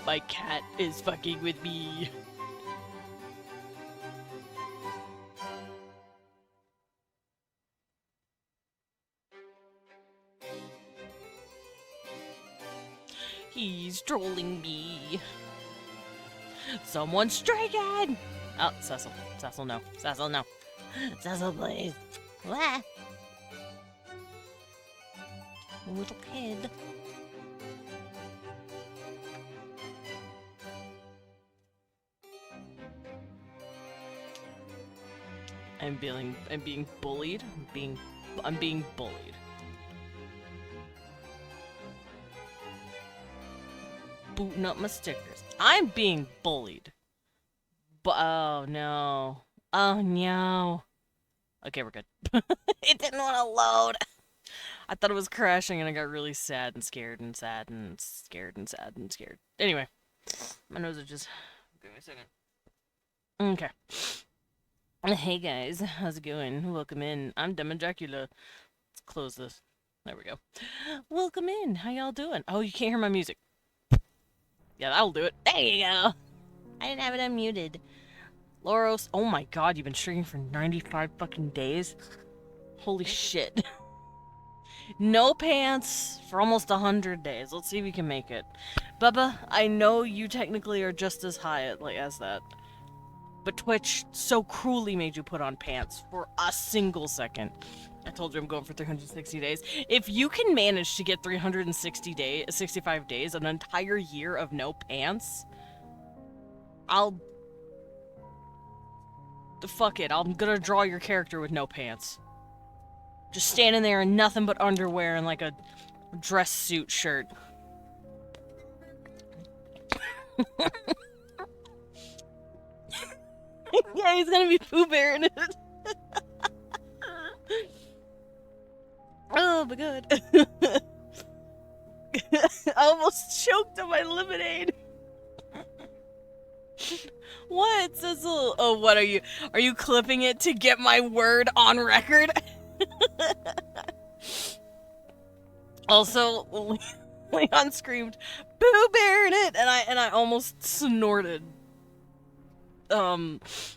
My cat is fucking with me. He's trolling me. Someone's striking! Oh, Cecil. Cecil, no. Cecil, no. Cecil, please. Wah. Little kid. I'm being bullied. I'm being bullied. Booting up my stickers. I'm being bullied. Oh no. Oh no. Okay, we're good. It didn't want to load. I thought it was crashing and I got really sad and scared and sad and scared and sad and scared. Anyway, my nose is just... Give me a second. Okay. Hey guys, how's it going? Welcome in. I'm Demon Dracula. Let's close this. There we go. Welcome in. How y'all doing? Oh, you can't hear my music. Yeah, that'll do it. There you go. I didn't have it unmuted. Loros. Oh my god, you've been streaming for 95 fucking days? Holy shit. No pants for almost 100 days. Let's see if we can make it. Bubba, I know you technically are just as high as that. But Twitch so cruelly made you put on pants for a single second. I told you I'm going for 360 days. If you can manage to get 65 days, an entire year of no pants, fuck it, I'm gonna draw your character with no pants. Just standing there in nothing but underwear and like a dress suit shirt. Yeah, he's gonna be Pooh Bear in it. Oh my god. I almost choked on my lemonade. What, Cecil? Oh, what are you? Are you clipping it to get my word on record? Also, Leon screamed, "Pooh Bear in it!" and I almost snorted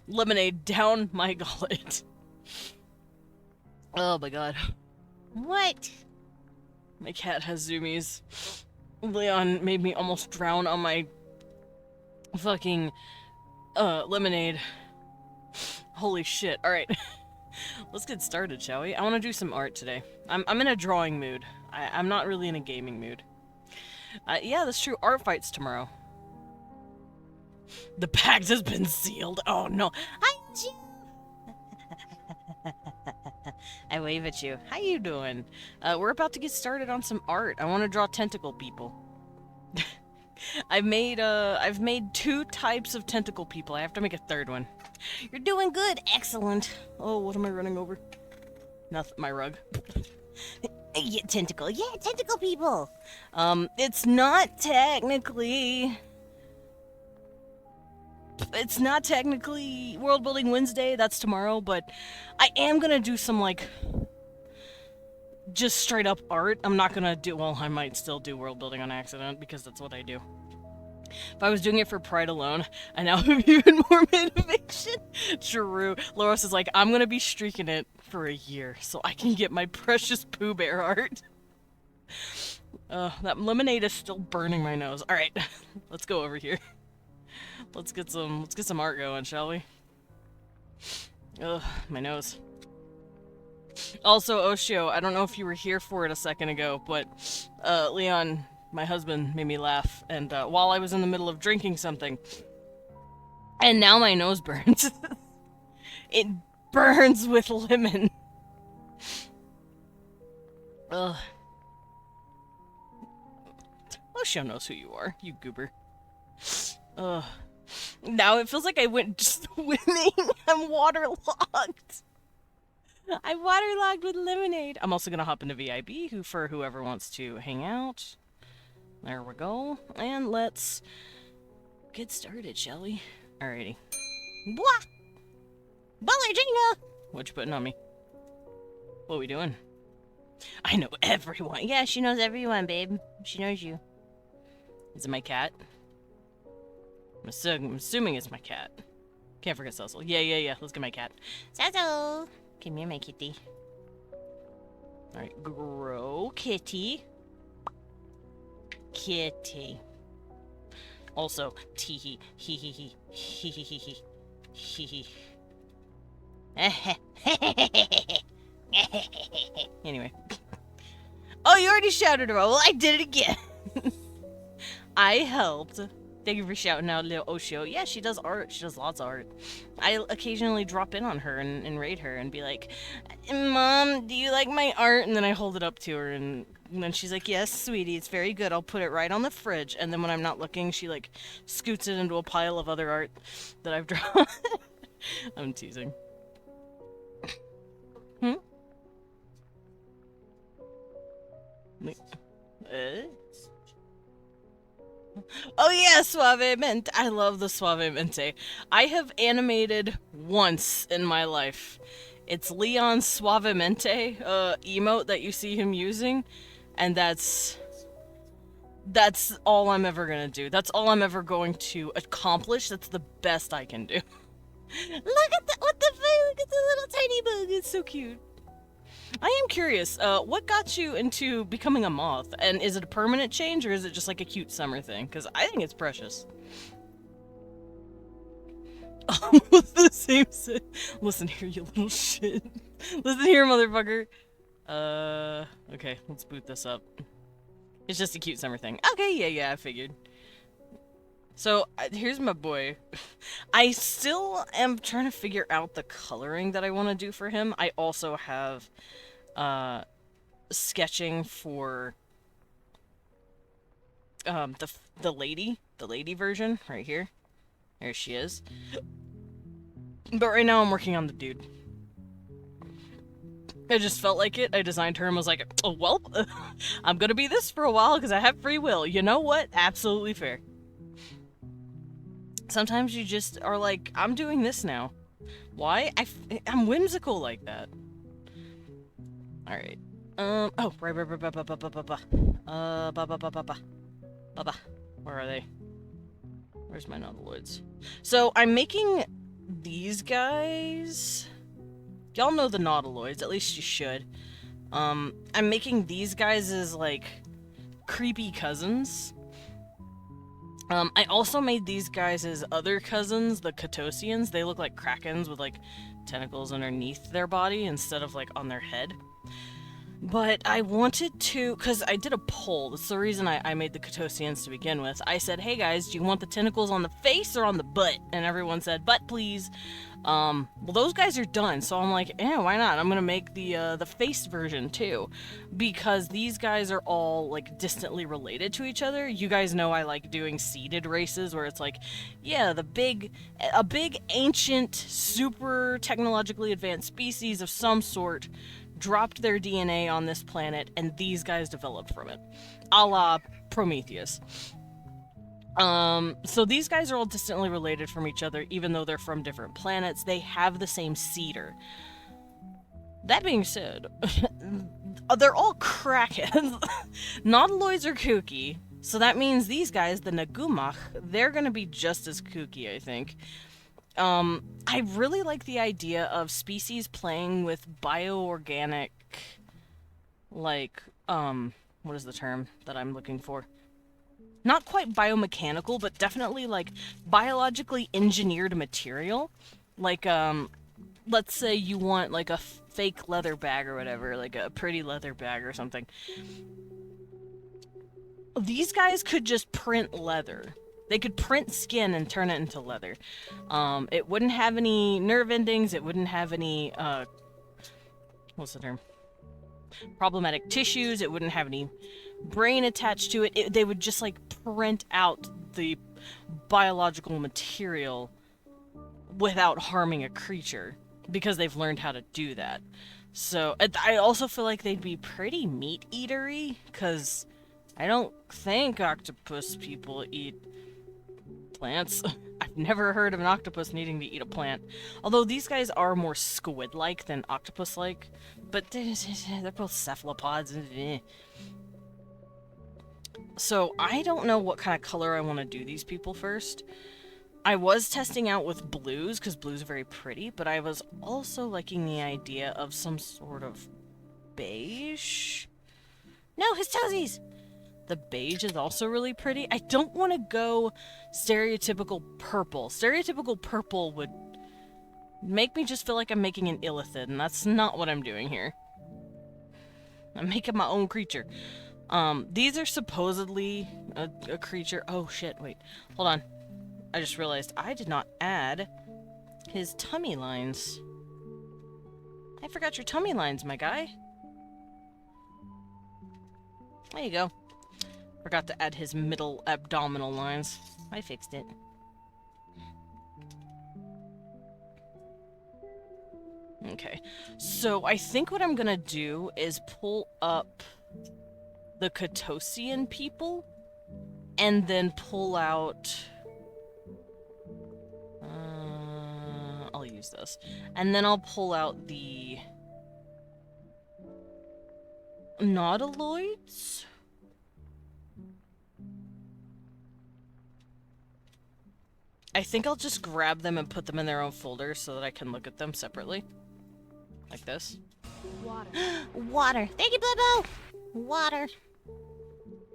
lemonade down my gullet. Oh my god. What? My cat has zoomies. Leon made me almost drown on my fucking lemonade. Holy shit. Alright. Let's get started, shall we? I want to do some art today. I'm in a drawing mood. I'm not really in a gaming mood. Yeah, that's true. Art fights tomorrow. The pact has been sealed. Oh no. Hi, Jim. I wave at you. How you doing? We're about to get started on some art. I want to draw tentacle people. I've made 2 types of tentacle people. I have to make a 3rd one. You're doing good. Excellent. Oh, what am I running over? Nothing. My rug. Yeah, tentacle. Yeah, tentacle people. It's not technically World Building Wednesday. That's tomorrow, but I am gonna do some, like, just straight up art. I'm not gonna do, well, I might still do world building on accident, because that's what I do. If I was doing it for pride alone, I now have even more motivation. True. Loris is like, I'm gonna be streaking it for a year, so I can get my precious Pooh Bear art. That lemonade is still burning my nose. Alright, let's go over here. Let's get some art going, shall we? Ugh, my nose. Also, Oshio, I don't know if you were here for it a second ago, but Leon, my husband, made me laugh, and while I was in the middle of drinking something, and now my nose burns. It burns with lemon. Ugh. Oshio knows who you are, you goober. Ugh. Now it feels like I went swimming. I'm waterlogged. I'm waterlogged with lemonade. I'm also gonna hop into VIB for whoever wants to hang out. There we go. And let's get started, shall we? Alrighty. Blah! Ballerina! What you putting on me? What are we doing? I know everyone. Yeah, she knows everyone, babe. She knows you. Is it my cat? I'm assuming it's my cat. Can't forget Cecil. Yeah. Let's get my cat. Cecil! Come here, my kitty. Alright, grow kitty. Kitty. Also, tee hee hee hee hee hee hee hee hee. Anyway. Oh, you already shouted her. Well, I did it again. I helped. Thank you for shouting out little Oshio. Yeah, she does art. She does lots of art. I occasionally drop in on her and raid her and be like, Mom, do you like my art? And then I hold it up to her and then she's like, yes, sweetie, it's very good. I'll put it right on the fridge. And then when I'm not looking, she like scoots it into a pile of other art that I've drawn. I'm teasing. Hmm? Oh yeah, Suavemente. I love the Suavemente. I have animated once in my life. It's Leon's Suavemente emote that you see him using, and that's all I'm ever gonna do. That's all I'm ever going to accomplish. That's the best I can do. Look at what the fuck? Look at the little tiny bug. It's so cute. I am curious, what got you into becoming a moth? And is it a permanent change, or is it just like a cute summer thing? Because I think it's precious. Almost the same thing. Listen here, you little shit. Listen here, motherfucker. Okay, let's boot this up. It's just a cute summer thing. Okay, yeah, I figured. So, here's my boy. I still am trying to figure out the coloring that I want to do for him. I also have, sketching for, the lady version, right here. There she is. But right now I'm working on the dude. I just felt like it. I designed her and was like, oh, well, I'm gonna be this for a while because I have free will. You know what? Absolutely fair. Sometimes you just are like, I'm doing this now. Why? I'm whimsical like that. Alright. Oh, right. Where are they? Where's my nautiloids? So, I'm making these guys... Y'all know the nautiloids, at least you should. I'm making these guys as, like, creepy cousins. I also made these guys as other cousins, the Catosians. They look like krakens with, like, tentacles underneath their body instead of, like, on their head. But I wanted to, because I did a poll. That's the reason I made the Catosians to begin with. I said, hey guys, do you want the tentacles on the face or on the butt? And everyone said, butt please. Well, those guys are done, so I'm like, eh, why not? I'm gonna make the face version too, because these guys are all like distantly related to each other. You guys know I like doing seeded races where it's like, yeah, a big ancient, super technologically advanced species of some sort dropped their DNA on this planet, and these guys developed from it, a la Prometheus. So these guys are all distantly related from each other, even though they're from different planets. They have the same cedar. That being said, they're all crackheads. Nautiloids are kooky, so that means these guys, the Nagumach, they're gonna be just as kooky, I think. I really like the idea of species playing with bioorganic, like, what is the term that I'm looking for? Not quite biomechanical, but definitely, like, biologically engineered material. Like, let's say you want, like, a fake leather bag or whatever, like a pretty leather bag or something. These guys could just print leather. They could print skin and turn it into leather. It wouldn't have any nerve endings, it wouldn't have any, what's the term? Problematic tissues, it wouldn't have any brain attached to it. They would just, like, print out the biological material without harming a creature, because they've learned how to do that. So, I also feel like they'd be pretty meat-eatery, because I don't think octopus people eat plants. I've never heard of an octopus needing to eat a plant. Although these guys are more squid-like than octopus-like. But they're both cephalopods. So I don't know what kind of color I want to do these people first. I was testing out with blues, because blues are very pretty, but I was also liking the idea of some sort of beige. No, his toesies! The beige is also really pretty. I don't want to go stereotypical purple. Stereotypical purple would make me just feel like I'm making an illithid, and that's not what I'm doing here. I'm making my own creature. These are supposedly a creature. Oh shit, wait. Hold on. I just realized I did not add his tummy lines. I forgot your tummy lines, my guy. There you go. Forgot to add his middle abdominal lines. I fixed it. Okay. So I think what I'm gonna do is pull up the Katosian people and then pull out... I'll use this. And then I'll pull out the Nautiloids? I think I'll just grab them and put them in their own folder so that I can look at them separately. Like this. Water. Water! Thank you, Blubbo! Water!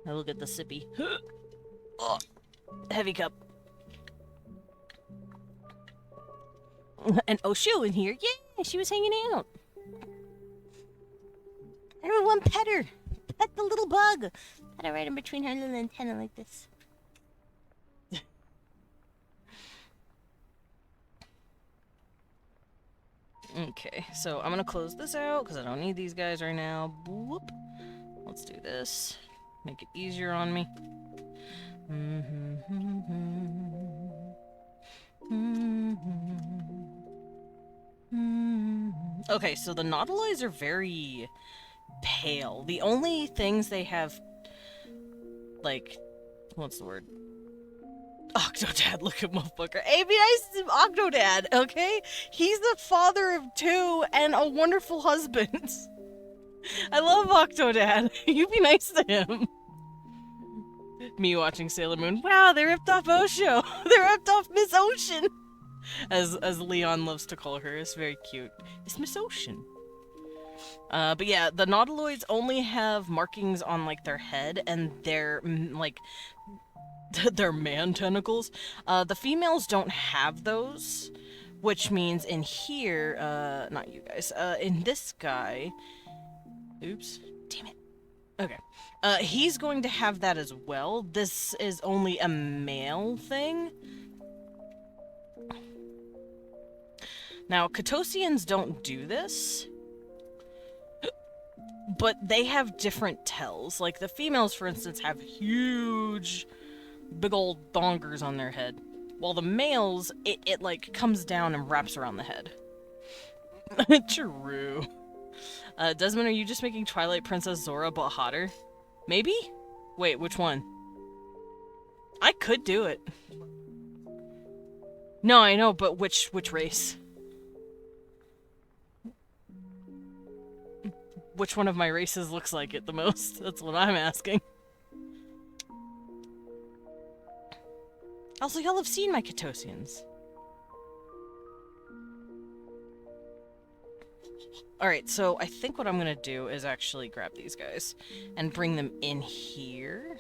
Now look at the sippy. Oh, heavy cup. And Oshu in here. Yeah, she was hanging out. Everyone pet her. Pet the little bug. Pet her right in between her little antenna like this. Okay, so I'm gonna close this out because I don't need these guys right now. Whoop. Let's do this. Make it easier on me. Okay, so the Nautiloids are very pale. The only things they have, like, what's the word? Octodad, look at motherfucker. Hey, be nice to Octodad, okay? He's the father of 2 and a wonderful husband. I love Octodad. You be nice to him. Me watching Sailor Moon. Wow, they ripped off Osho. They ripped off Miss Ocean. As Leon loves to call her. It's very cute. It's Miss Ocean. But yeah, the Nautiloids only have markings on, like, their head and their, like, their man tentacles. The females don't have those, which means in here, not you guys, in this guy, oops, damn it, okay, he's going to have that as well. This is only a male thing. Now, Katosians don't do this, but they have different tells. Like, the females, for instance, have huge big old dongers on their head, while the males, it like comes down and wraps around the head. True. Desmond, are you just making Twilight Princess Zora but hotter? Maybe? Wait, which one? I could do it. No, I know, but which race? Which one of my races looks like it the most? That's what I'm asking. Also, y'all have seen my Katosians. Alright, so I think what I'm gonna do is actually grab these guys and bring them in here.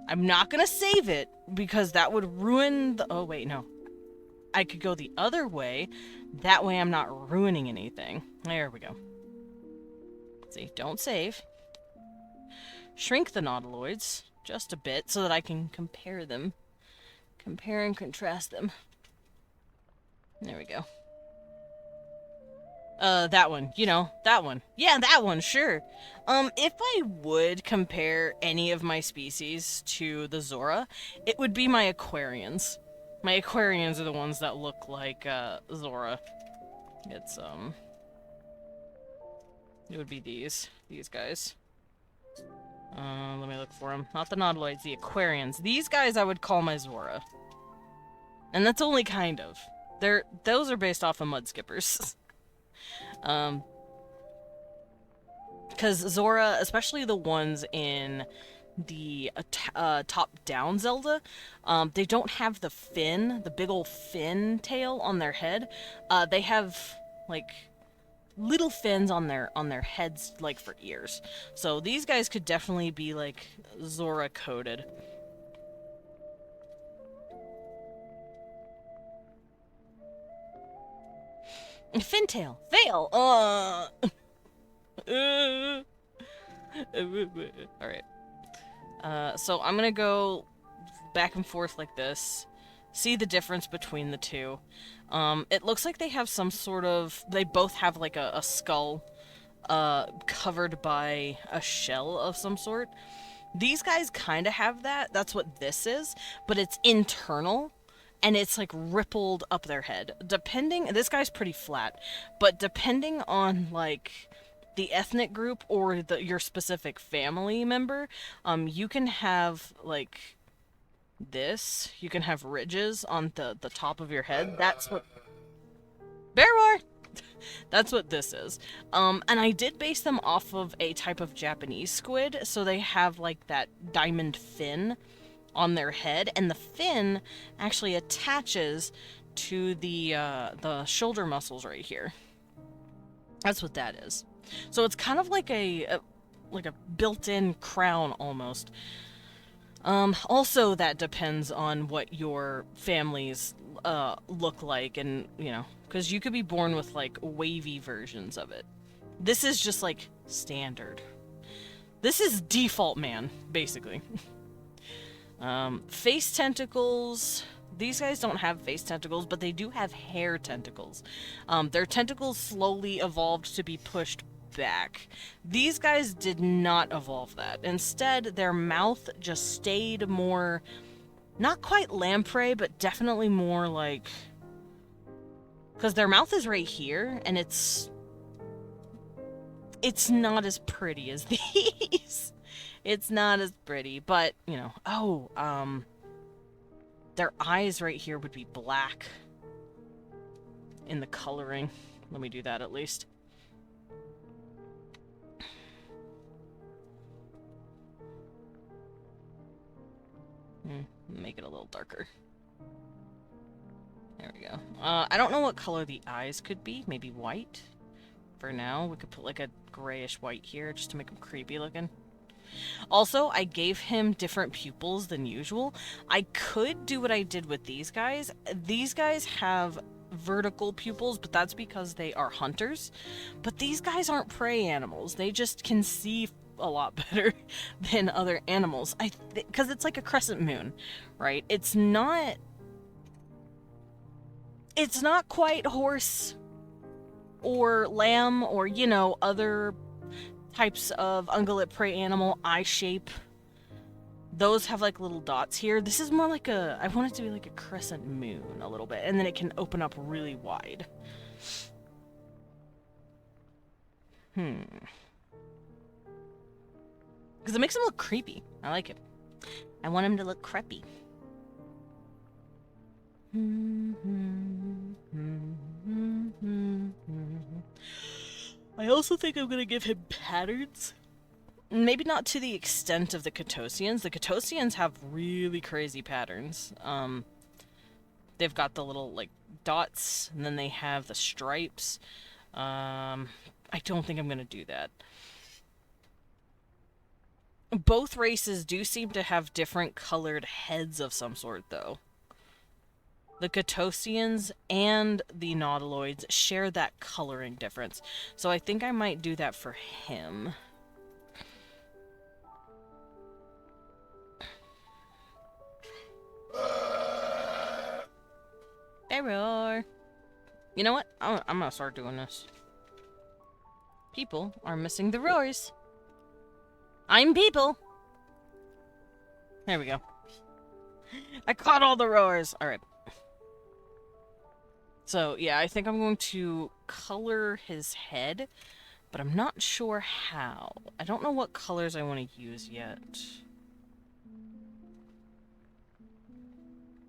I'm not gonna save it because that would ruin the... Oh, wait, no. I could go the other way. That way I'm not ruining anything. There we go. See, don't save. Shrink the Nautiloids just a bit so that I can compare them. Compare and contrast them. There we go. That one. You know, that one. Yeah, that one, sure. If I would compare any of my species to the Zora, it would be my Aquarians. My Aquarians are the ones that look like, Zora. It's, it would be these guys. Let me look for them. Not the Nautiloids, the Aquarians. These guys I would call my Zora. And that's only kind of. Those are based off of Mud Skippers. Because Zora, especially the ones in the top-down Zelda, they don't have the fin, the big old fin tail on their head. They have like little fins on their heads, like for ears. So these guys could definitely be like Zora coded. Fintail, fail. All right. So I'm gonna go back and forth like this. See the difference between the two. It looks like they have some sort of... They both have like a skull covered by a shell of some sort. These guys kind of have that. That's what this is. But it's internal. And it's like rippled up their head. Depending... This guy's pretty flat. But depending on like the ethnic group or your specific family member, you can have like this. You can have ridges on the top of your head. That's what... Bear roar! That's what this is. And I did base them off of a type of Japanese squid, so they have like that diamond fin on their head, and the fin actually attaches to the shoulder muscles right here. That's what that is. So it's kind of like a built-in crown almost. Also that depends on what your families look like, and you know, because you could be born with like wavy versions of it. This is just like standard. This is default man, basically. Face tentacles. These guys don't have face tentacles, but they do have hair tentacles. Their tentacles slowly evolved to be pushed back. These guys did not evolve that. Instead, their mouth just stayed more, not quite lamprey, but definitely more like... Because their mouth is right here, and it's not as pretty as these. It's not as pretty, but, you know. Oh, their eyes right here would be black in the coloring. Let me do that at least. Make it a little darker. There we go. I don't know what color the eyes could be. Maybe white? For now, we could put like a grayish white here just to make him creepy looking. Also, I gave him different pupils than usual. I could do what I did with these guys. These guys have vertical pupils, but that's because they are hunters. But these guys aren't prey animals. They just can see a lot better than other animals. Because it's like a crescent moon, right? It's not quite horse or lamb or, you know, other types of ungulate prey animal eye shape. Those have like little dots here. This is more like I want it to be like a crescent moon a little bit, and then it can open up really wide. Because it makes him look creepy. I like it. I want him to look creepy. I also think I'm gonna give him patterns. Maybe not to the extent of the Catosians. The Catosians have really crazy patterns. They've got the little, like, dots, and then they have the stripes. I don't think I'm gonna do that. Both races do seem to have different colored heads of some sort, though. The Catosians and the Nautiloids share that coloring difference. So I think I might do that for him. Error. You know what? I'm gonna start doing this. People are missing the roars. I'm people. There we go. I caught all the roars. Alright. So, yeah, I think I'm going to color his head, but I'm not sure how. I don't know what colors I want to use yet.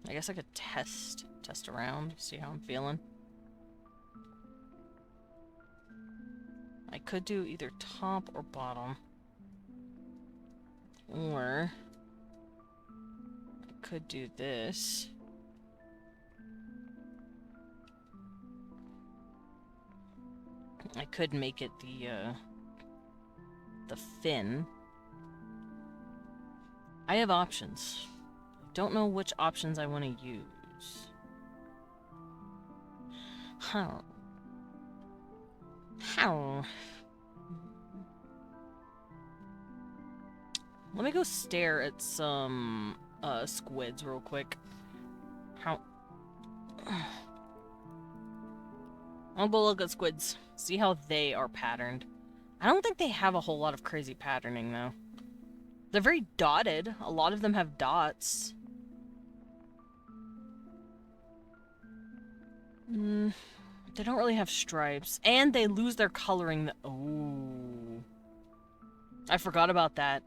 I guess I could test around, see how I'm feeling. I could do either top or bottom. Or I could do this. I could make it the fin. I have options. I don't know which options I want to use. How? Let me go stare at some squids real quick. I'll go look at squids. See how they are patterned. I don't think they have a whole lot of crazy patterning, though. They're very dotted. A lot of them have dots. They don't really have stripes. And they lose their coloring. Oh. I forgot about that.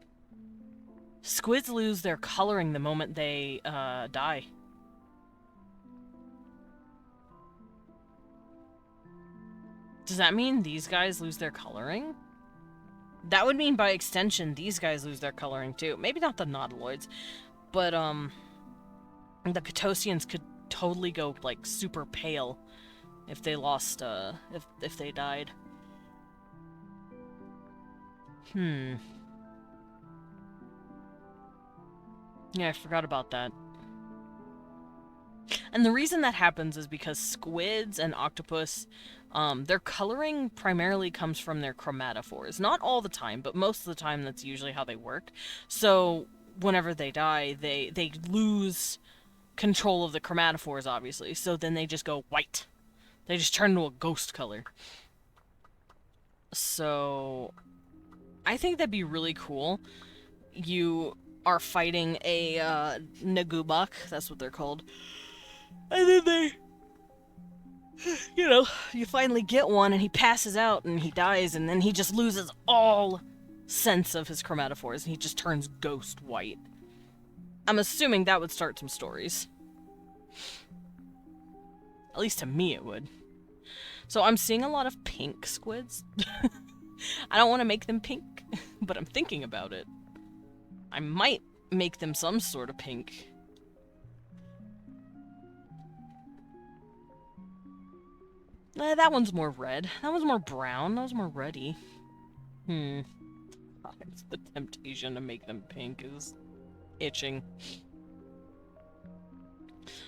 Squids lose their coloring the moment they die. Does that mean these guys lose their coloring? That would mean by extension these guys lose their coloring too. Maybe not the nautiloids, but the Catosians could totally go like super pale if they lost if they died. Yeah, I forgot about that. And the reason that happens is because squids and octopus, their coloring primarily comes from their chromatophores. Not all the time, but most of the time that's usually how they work. So whenever they die, they lose control of the chromatophores, obviously. So then they just go white. They just turn into a ghost color. So I think that'd be really cool. You are fighting a Nagubak, that's what they're called. And then they, you know, you finally get one and he passes out and he dies and then he just loses all sense of his chromatophores and he just turns ghost white. I'm assuming that would start some stories. At least to me it would. So I'm seeing a lot of pink squids. I don't want to make them pink, but I'm thinking about it. I might make them some sort of pink. That one's more red. That one's more brown. That was more ruddy. The temptation to make them pink is itching.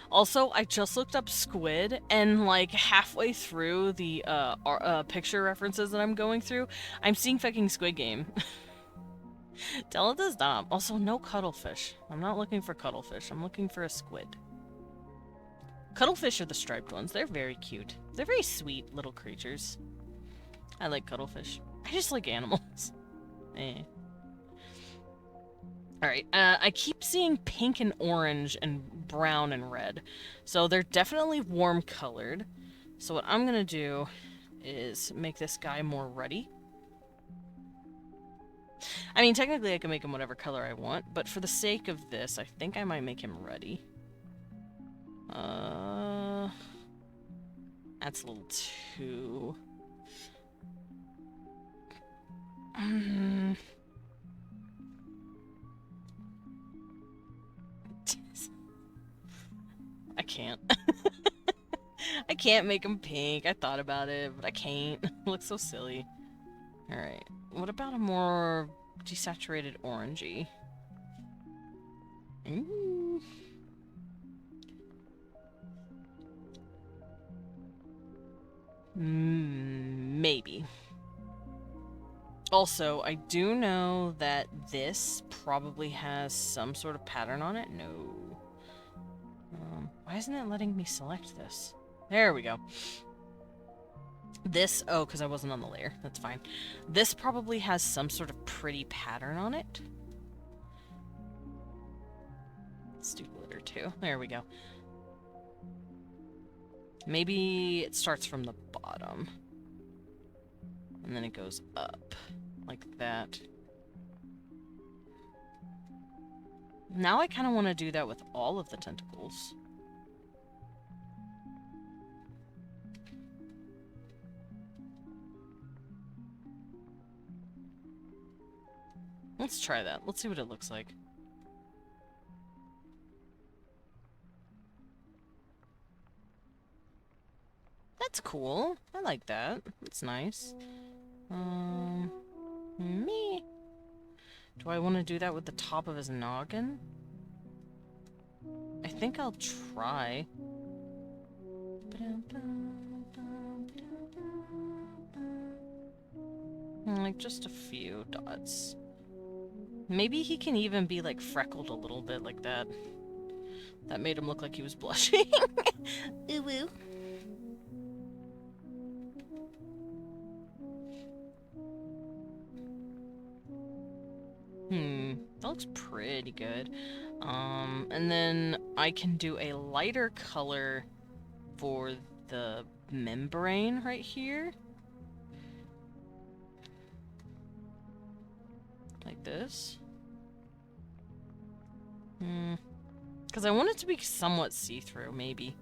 Also, I just looked up squid, and like halfway through the picture references that I'm going through, I'm seeing fucking Squid Game. Tell it to stop. Also, no cuttlefish. I'm not looking for cuttlefish. I'm looking for a squid. Cuttlefish are the striped ones. They're very cute. They're very sweet little creatures. I like cuttlefish. I just like animals. Alright, I keep seeing pink and orange and brown and red. So they're definitely warm colored. So what I'm gonna do is make this guy more ruddy. I mean, technically I can make him whatever color I want, but for the sake of this, I think I might make him ruddy. That's a little too... I can't. I can't make him pink. I thought about it, but I can't. It looks so silly. Alright. What about a more desaturated orangey? Ooh. Maybe. Also, I do know that this probably has some sort of pattern on it. No. Why isn't it letting me select this? There we go. This, oh, because I wasn't on the layer. That's fine. This probably has some sort of pretty pattern on it. Let's do glitter too. There we go. Maybe it starts from the bottom. And then it goes up. Like that. Now I kind of want to do that with all of the tentacles. Let's try that. Let's see what it looks like. That's cool. I like that. That's nice. Me. Do I want to do that with the top of his noggin? I think I'll try. Like, just a few dots. Maybe he can even be, like, freckled a little bit like that. That made him look like he was blushing. Ooh woo. That looks pretty good. And then I can do a lighter color for the membrane right here. Like this. Because I want it to be somewhat see-through, maybe.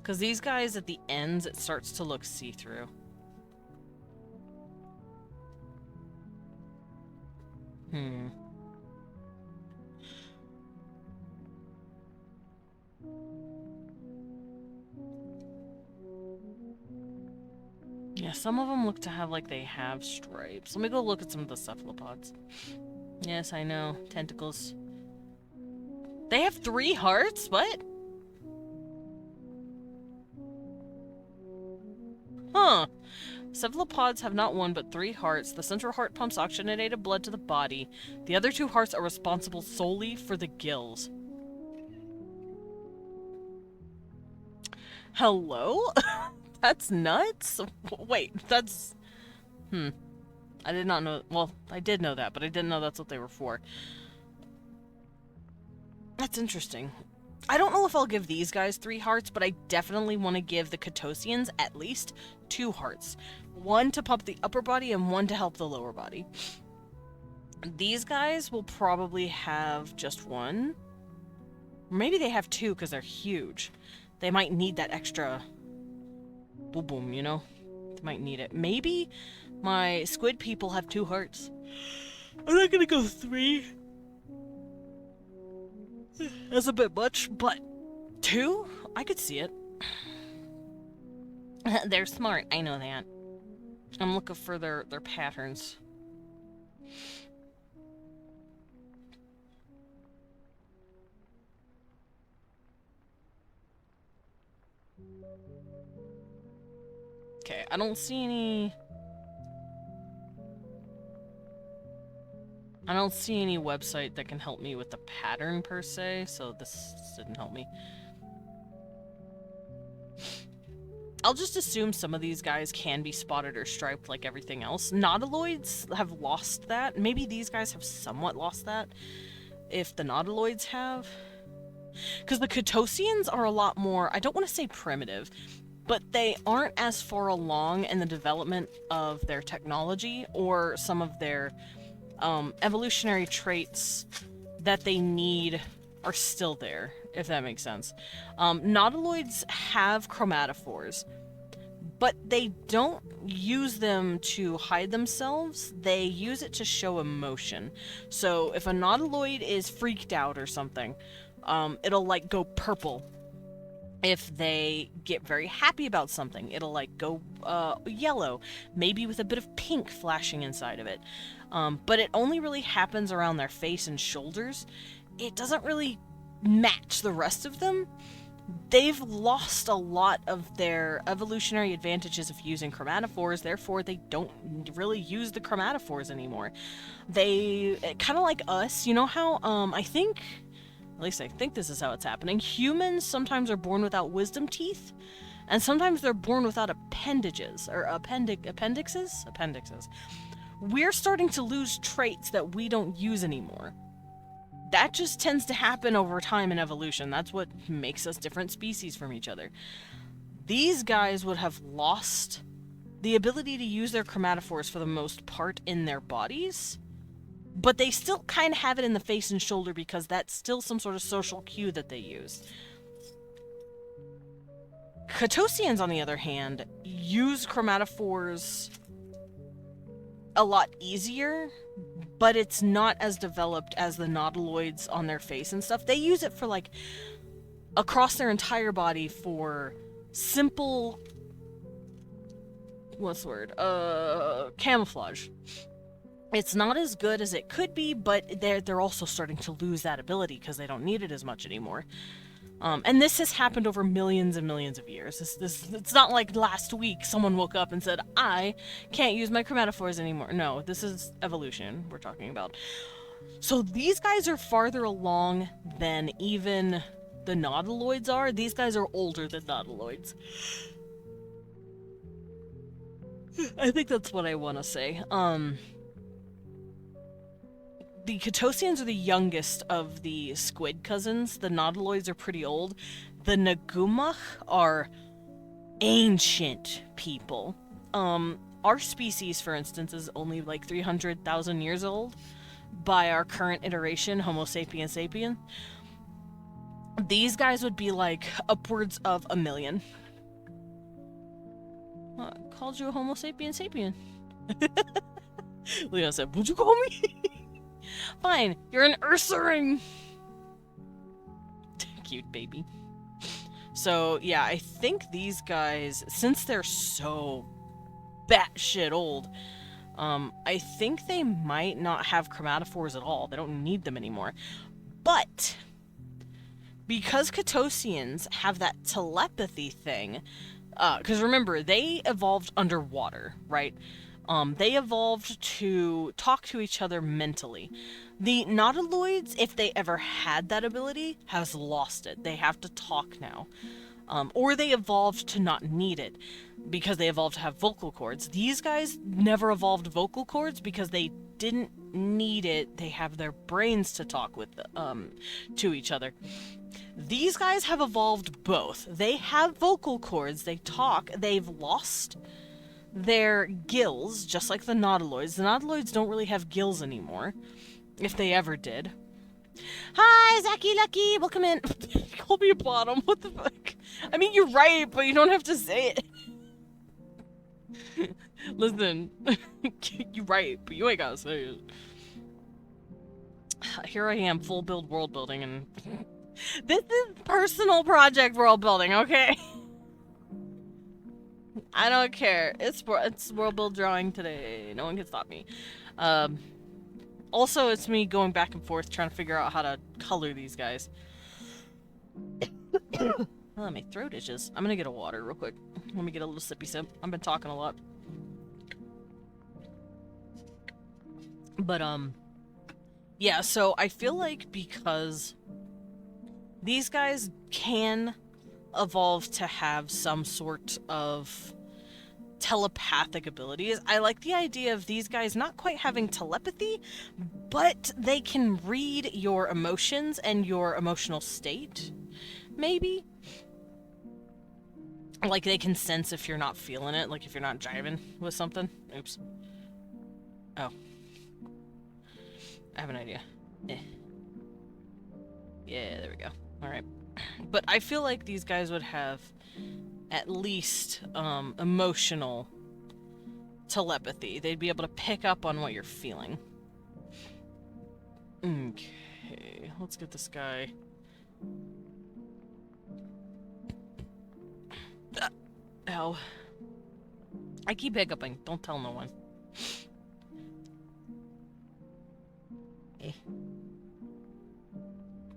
Because these guys at the ends, it starts to look see-through. Yeah, some of them look to have, like, they have stripes. Let me go look at some of the cephalopods. Yes, I know. Tentacles. They have 3 hearts? What? Huh. Cephalopods have not 1 but 3 hearts. The central heart pumps oxygenated blood to the body. The other 2 hearts are responsible solely for the gills. Hello? That's nuts? Wait, that's... I did not know... Well, I did know that, but I didn't know that's what they were for. That's interesting. I don't know if I'll give these guys 3 hearts, but I definitely want to give the Catosians at least 2 hearts. 1 to pump the upper body and 1 to help the lower body. These guys will probably have just 1. Maybe they have 2 because they're huge. They might need that extra boom boom, you know? They might need it. Maybe my squid people have 2 hearts. I'm not gonna go 3. That's a bit much, but 2? I could see it. They're smart, I know that. I'm looking for their patterns. Okay, I don't see any... I don't see any website that can help me with the pattern per se, so this didn't help me. I'll just assume some of these guys can be spotted or striped like everything else. Nautiloids have lost that. Maybe these guys have somewhat lost that, if the nautiloids have. Because the Catosians are a lot more, I don't want to say primitive, but they aren't as far along in the development of their technology or some of their evolutionary traits that they need are still there, if that makes sense. Nautiloids have chromatophores, but they don't use them to hide themselves. They use it to show emotion. So if a nautiloid is freaked out or something, it'll like go purple. If they get very happy about something, it'll like go yellow, maybe with a bit of pink flashing inside of it. But it only really happens around their face and shoulders. It doesn't really match the rest of them. They've lost a lot of their evolutionary advantages of using chromatophores, therefore they don't really use the chromatophores anymore. They, kind of like us, you know how, at least I think this is how it's happening. Humans sometimes are born without wisdom teeth, and sometimes they're born without appendages, or appendixes? Appendixes. We're starting to lose traits that we don't use anymore. That just tends to happen over time in evolution. That's what makes us different species from each other. These guys would have lost the ability to use their chromatophores for the most part in their bodies, but they still kind of have it in the face and shoulder because that's still some sort of social cue that they use. Catosians, on the other hand, use chromatophores a lot easier but it's not as developed as the nautiloids on their face and stuff. They use it for, like, across their entire body for simple, what's the word? Camouflage. It's not as good as it could be, but they're also starting to lose that ability because they don't need it as much anymore. And this has happened over millions and millions of years. It's not like last week someone woke up and said, I can't use my chromatophores anymore. No, this is evolution we're talking about. So these guys are farther along than even the nautiloids are. These guys are older than nautiloids. I think that's what I want to say. The Catosians are the youngest of the squid cousins. The nautiloids are pretty old. The Nagumach are ancient people. Our species, for instance, is only like 300,000 years old by our current iteration, Homo sapiens sapien. These guys would be like upwards of 1 million. I called you a Homo sapiens sapien. Leon said, "What'd you call me?" Fine, you're an Ursaring. Cute baby. So, yeah, I think these guys, since they're so batshit old, I think they might not have chromatophores at all. They don't need them anymore. But because Catosians have that telepathy thing, because remember, they evolved underwater, right? They evolved to talk to each other mentally. The nautiloids, if they ever had that ability, has lost it. They have to talk now. Or they evolved to not need it, because they evolved to have vocal cords. These guys never evolved vocal cords because they didn't need it. They have their brains to talk with, to each other. These guys have evolved both. They have vocal cords, they talk, they've lost their gills, just like the nautiloids. The nautiloids don't really have gills anymore, if they ever did. Hi, Zaki Lucky, welcome in. Call me a bottom, what the fuck? I mean, you're right, but you don't have to say it. Listen, you're right, but you ain't gotta say it. Here I am, full build world building, and this is personal project world building, okay? I don't care. It's world build drawing today. No one can stop me. Also, it's me going back and forth trying to figure out how to color these guys. Oh, my throat itches. I'm gonna get a water real quick. Let me get a little sippy sip. I've been talking a lot. But, yeah, so I feel like because these guys can evolve to have some sort of telepathic abilities. I like the idea of these guys not quite having telepathy, but they can read your emotions and your emotional state, maybe? Like, they can sense if you're not feeling it, like if you're not jiving with something. Oops. Oh. I have an idea. Yeah, there we go. Alright. But I feel like these guys would have at least emotional telepathy. They'd be able to pick up on what you're feeling. Okay, let's get this guy. Ow. I keep hiccuping. Don't tell no one.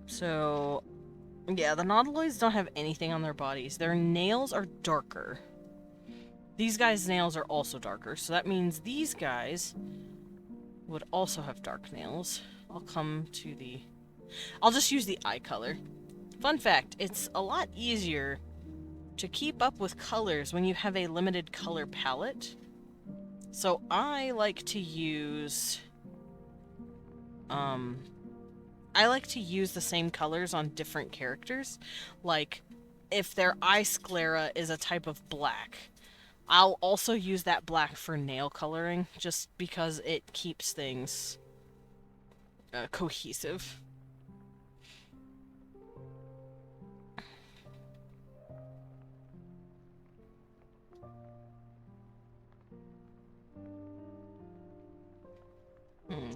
So, yeah, the nautiloids don't have anything on their bodies. Their nails are darker. These guys' nails are also darker, so that means these guys would also have dark nails. I'll come to the... I'll just use the eye color. Fun fact, it's a lot easier to keep up with colors when you have a limited color palette. So I like to use... I like to use the same colors on different characters. Like, if their eye sclera is a type of black, I'll also use that black for nail coloring, just because it keeps things cohesive.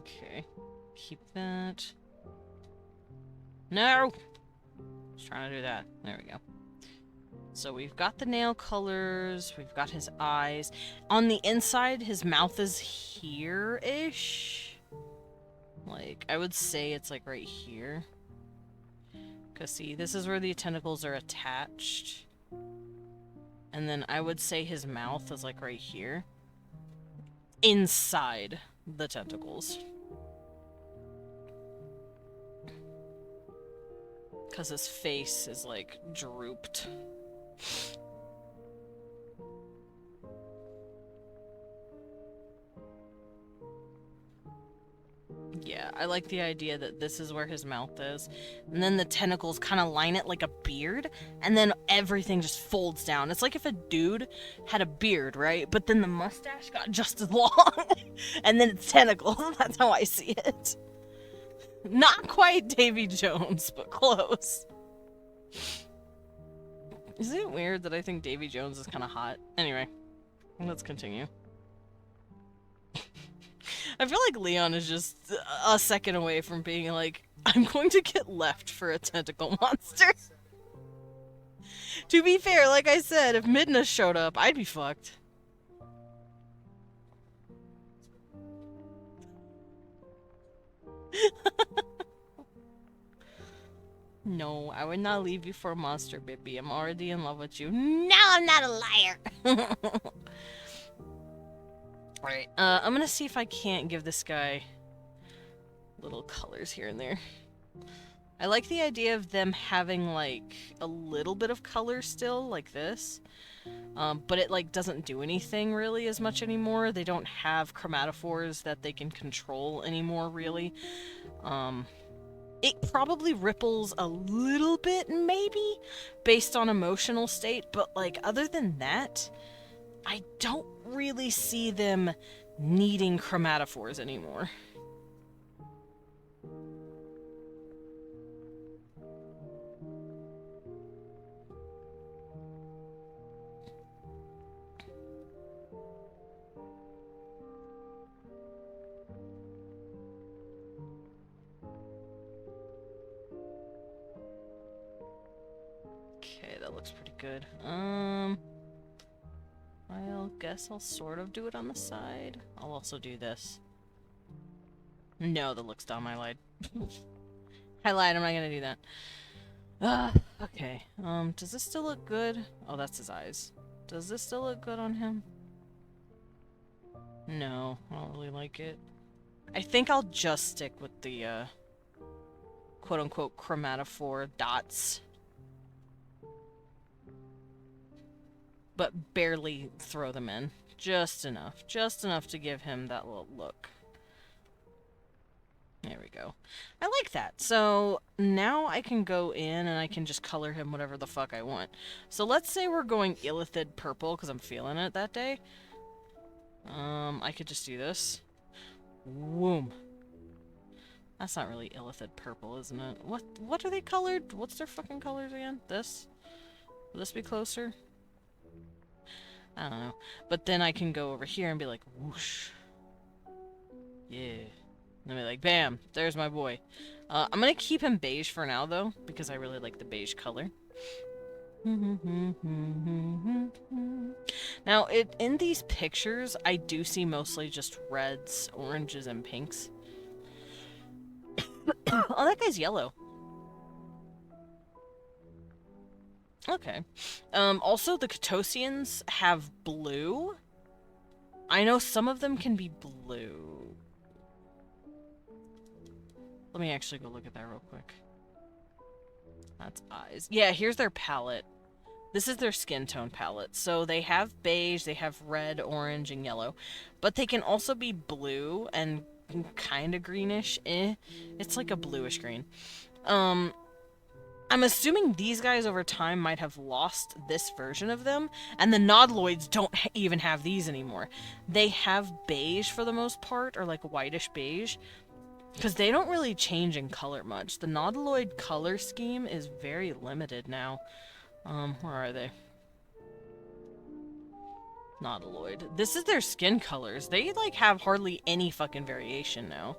Okay. Keep that. No! I was trying to do that. There we go. So we've got the nail colors, we've got his eyes. On the inside, his mouth is here-ish. Like, I would say it's like right here. Because see, this is where the tentacles are attached. And then I would say his mouth is like right here. Inside the tentacles. Because his face is like drooped. Yeah, I like the idea that this is where his mouth is. And then the tentacles kind of line it like a beard. And then everything just folds down. It's like if a dude had a beard, right? But then the mustache got just as long. And then it's tentacles. That's how I see it. Not quite Davy Jones, but close. Isn't it weird that I think Davy Jones is kind of hot? Anyway, let's continue. I feel like Leon is just a second away from being like, I'm going to get left for a tentacle monster. To be fair, like I said, if Midna showed up, I'd be fucked. No, I would not leave you for a monster, baby. I'm already in love with you. No, I'm not a liar! Alright, I'm gonna see if I can't give this guy little colors here and there. I like the idea of them having, like, a little bit of color still, like this. But it, like, doesn't do anything, really, as much anymore. They don't have chromatophores that they can control anymore, really. It probably ripples a little bit, maybe, based on emotional state, but, like, other than that, I don't really see them needing chromatophores anymore. Okay, that looks pretty good. I guess I'll sort of do it on the side. I'll also do this. No, that looks dumb. I lied. I lied. I'm not gonna do that. Okay. Does this still look good? Oh, that's his eyes. Does this still look good on him? No, I don't really like it. I think I'll just stick with the, quote-unquote chromatophore dots. But barely throw them in. Just enough. Just enough to give him that little look. There we go. I like that. So now I can go in and I can just color him whatever the fuck I want. So let's say we're going illithid purple because I'm feeling it that day. I could just do this. Whoom. That's not really illithid purple, isn't it? What are they colored? What's their fucking colors again? This? Will this be closer? I don't know. But then I can go over here and be like, whoosh. Yeah. And be like, bam, there's my boy. I'm gonna keep him beige for now, though, because I really like the beige color. Now, in these pictures, I do see mostly just reds, oranges, and pinks. Oh, that guy's yellow. Okay. Also, the Catosians have blue. I know some of them can be blue. Let me actually go look at that real quick. That's eyes. Yeah, here's their palette. This is their skin tone palette. So they have beige, they have red, orange, and yellow. But they can also be blue and kind of greenish. It's like a bluish green. I'm assuming these guys over time might have lost this version of them, and the Nautiloids don't even have these anymore. They have beige for the most part, or like whitish beige, because they don't really change in color much. The Nautiloid color scheme is very limited now. Where are they? Nautiloid. This is their skin colors. They, like, have hardly any fucking variation now.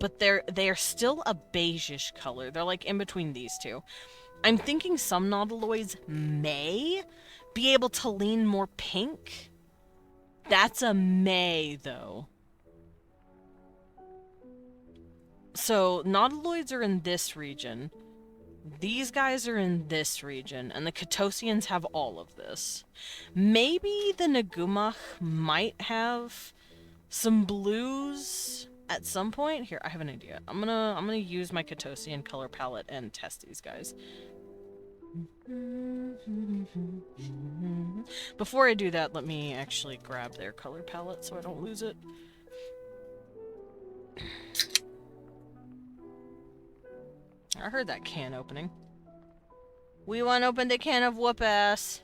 But they're still a beigeish color. They're, like, in between these two. I'm thinking some Nautiloids may be able to lean more pink. That's a may, though. So, Nautiloids are in this region. These guys are in this region, and the Catosians have all of this. Maybe the Nagumach might have some blues at some point. Here, I have an idea. I'm gonna use my Catosian color palette and test these guys. Before I do that, let me actually grab their color palette so I don't lose it. I heard that can opening. We want to open the can of whoop ass.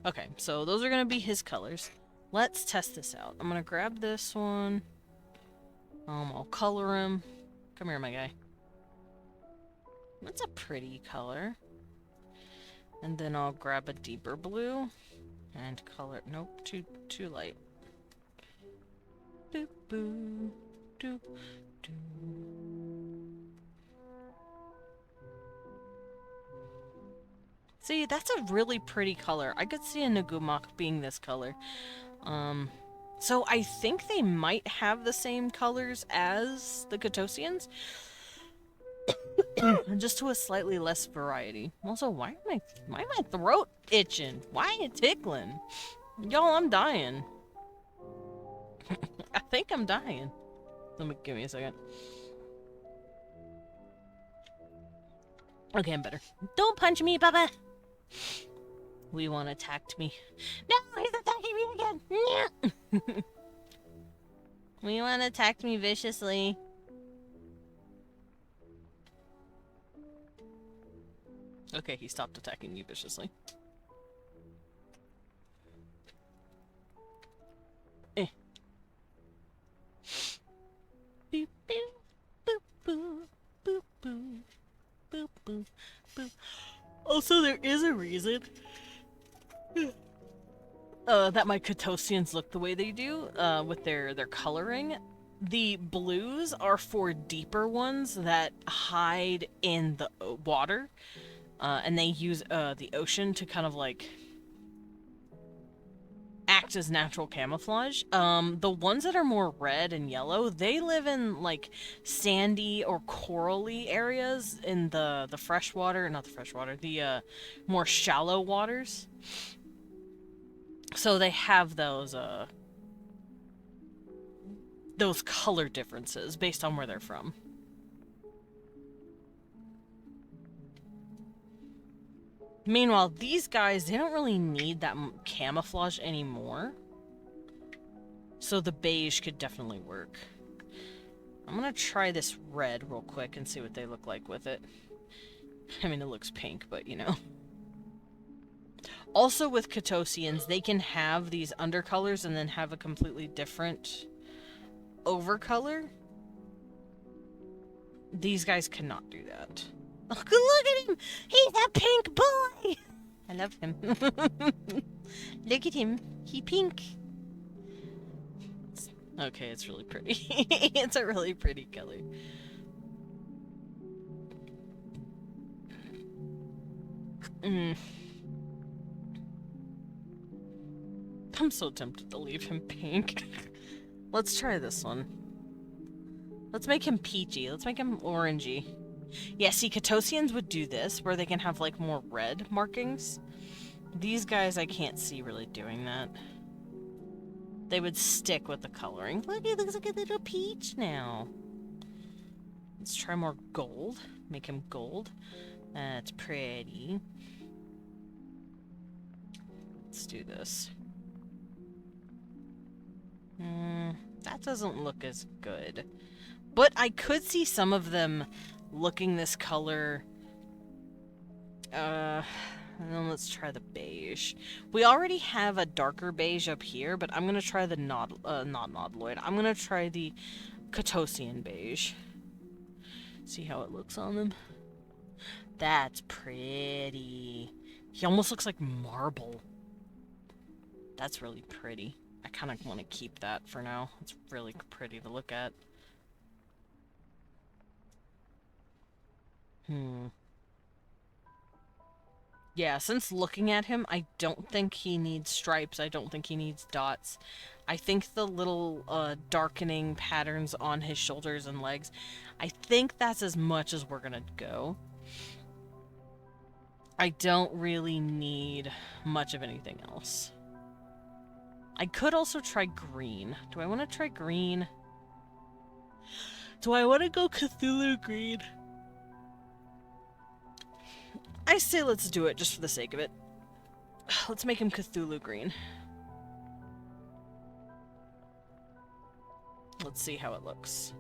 Okay, so those are going to be his colors. Let's test this out. I'm going to grab this one. I'll color him. Come here, my guy. That's a pretty color. And then I'll grab a deeper blue and color. Nope, too light. Doop boo, doop doo. See, that's a really pretty color. I could see a Nagumach being this color. So I think they might have the same colors as the Catosians. Just to a slightly less variety. Also, why am my throat itching? Why it tickling? Y'all, I'm dying. I think I'm dying. Give me a second. Okay, I'm better. Don't punch me, Baba! Weewan attacked me. No, he's attacking me again! Weewan attacked me viciously. Okay, he stopped attacking you viciously. Eh. Boop, boop, boop, boop, boop, boop, boop, boop, boop. Also, there is a reason that my Catosians look the way they do with their coloring. The blues are for deeper ones that hide in the water, and they use the ocean to kind of like act as natural camouflage. The ones that are more red and yellow, they live in like sandy or corally areas in the freshwater, not the freshwater, the more shallow waters. So they have those color differences based on where they're from. Meanwhile, these guys, they don't really need that camouflage anymore. So the beige could definitely work. I'm gonna try this red real quick and see what they look like with it. I mean, it looks pink, but you know. Also with Catosians, they can have these undercolors and then have a completely different overcolor. These guys cannot do that. Oh, look at him! He's a pink boy! I love him. Look at him. He pink. Okay, it's really pretty. It's a really pretty color. I'm so tempted to leave him pink. Let's try this one. Let's make him peachy. Let's make him orangey. Yeah, see, Catosians would do this, where they can have, like, more red markings. These guys, I can't see really doing that. They would stick with the coloring. Look, he looks like a little peach now. Let's try more gold. Make him gold. That's pretty. Let's do this. That doesn't look as good. But I could see some of them looking this color. And then let's try the beige. We already have a darker beige up here, but I'm gonna try the not Nautiloid. I'm gonna try the Catosian beige. See how it looks on them? That's pretty. He almost looks like marble. That's really pretty. I kind of want to keep that for now. It's really pretty to look at. Yeah, since looking at him, I don't think he needs stripes. I don't think he needs dots. I think the little darkening patterns on his shoulders and legs, I think that's as much as we're gonna go. I don't really need much of anything else. I could also try green. Do I want to try green? Do I want to go Cthulhu green? I say let's do it just for the sake of it. Let's make him Cthulhu green. Let's see how it looks.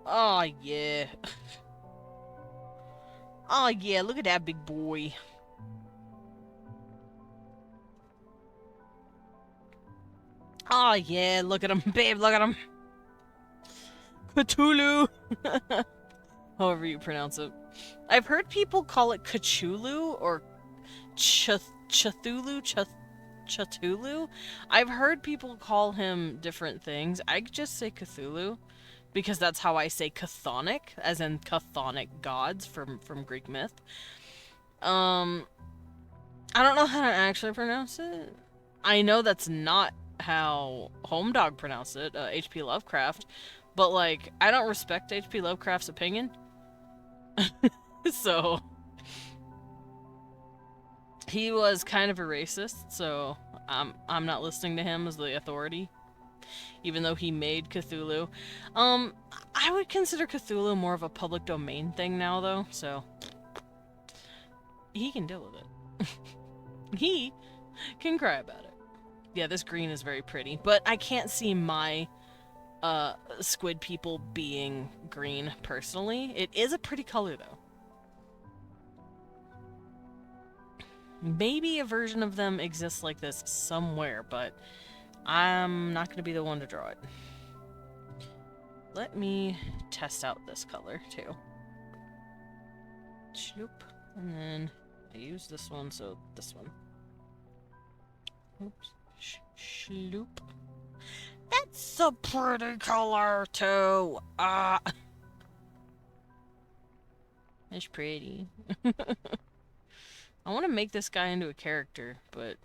Oh, yeah. Oh, yeah, look at that big boy. Oh, yeah, look at him, babe, look at him. Cthulhu. However you pronounce it. I've heard people call it Cthulhu or Cthulhu. Cthulhu. I've heard people call him different things. I just say Cthulhu because that's how I say chthonic, as in chthonic gods from Greek myth. I don't know how to actually pronounce it. I know that's not how Homedog pronounced it, H.P. Lovecraft, but like I don't respect H.P. Lovecraft's opinion. So he was kind of a racist, so I'm not listening to him as the authority, even though he made Cthulhu. I would consider Cthulhu more of a public domain thing now, though, so he can deal with it. He can cry about it. Yeah, this green is very pretty, but I can't see my squid people being green personally. It is a pretty color, though. Maybe a version of them exists like this somewhere, but I'm not going to be the one to draw it. Let me test out this color, too. Shloop. And then I use this one, so this one. Oops. Shloop. That's a pretty color, too. It's pretty. I want to make this guy into a character, but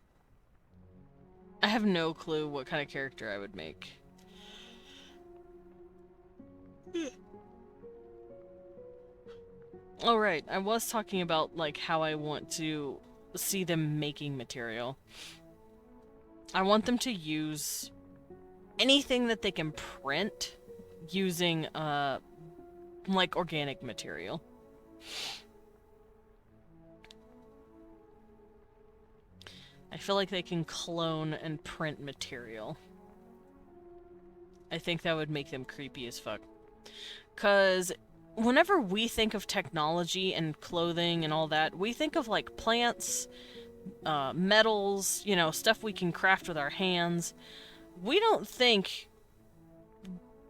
I have no clue what kind of character I would make. Oh, right. I was talking about, like, how I want to see them making material. I want them to use anything that they can print using, like, organic material. I feel like they can clone and print material. I think that would make them creepy as fuck. 'Cause whenever we think of technology and clothing and all that, we think of, like, plants, metals, you know, stuff we can craft with our hands. We don't think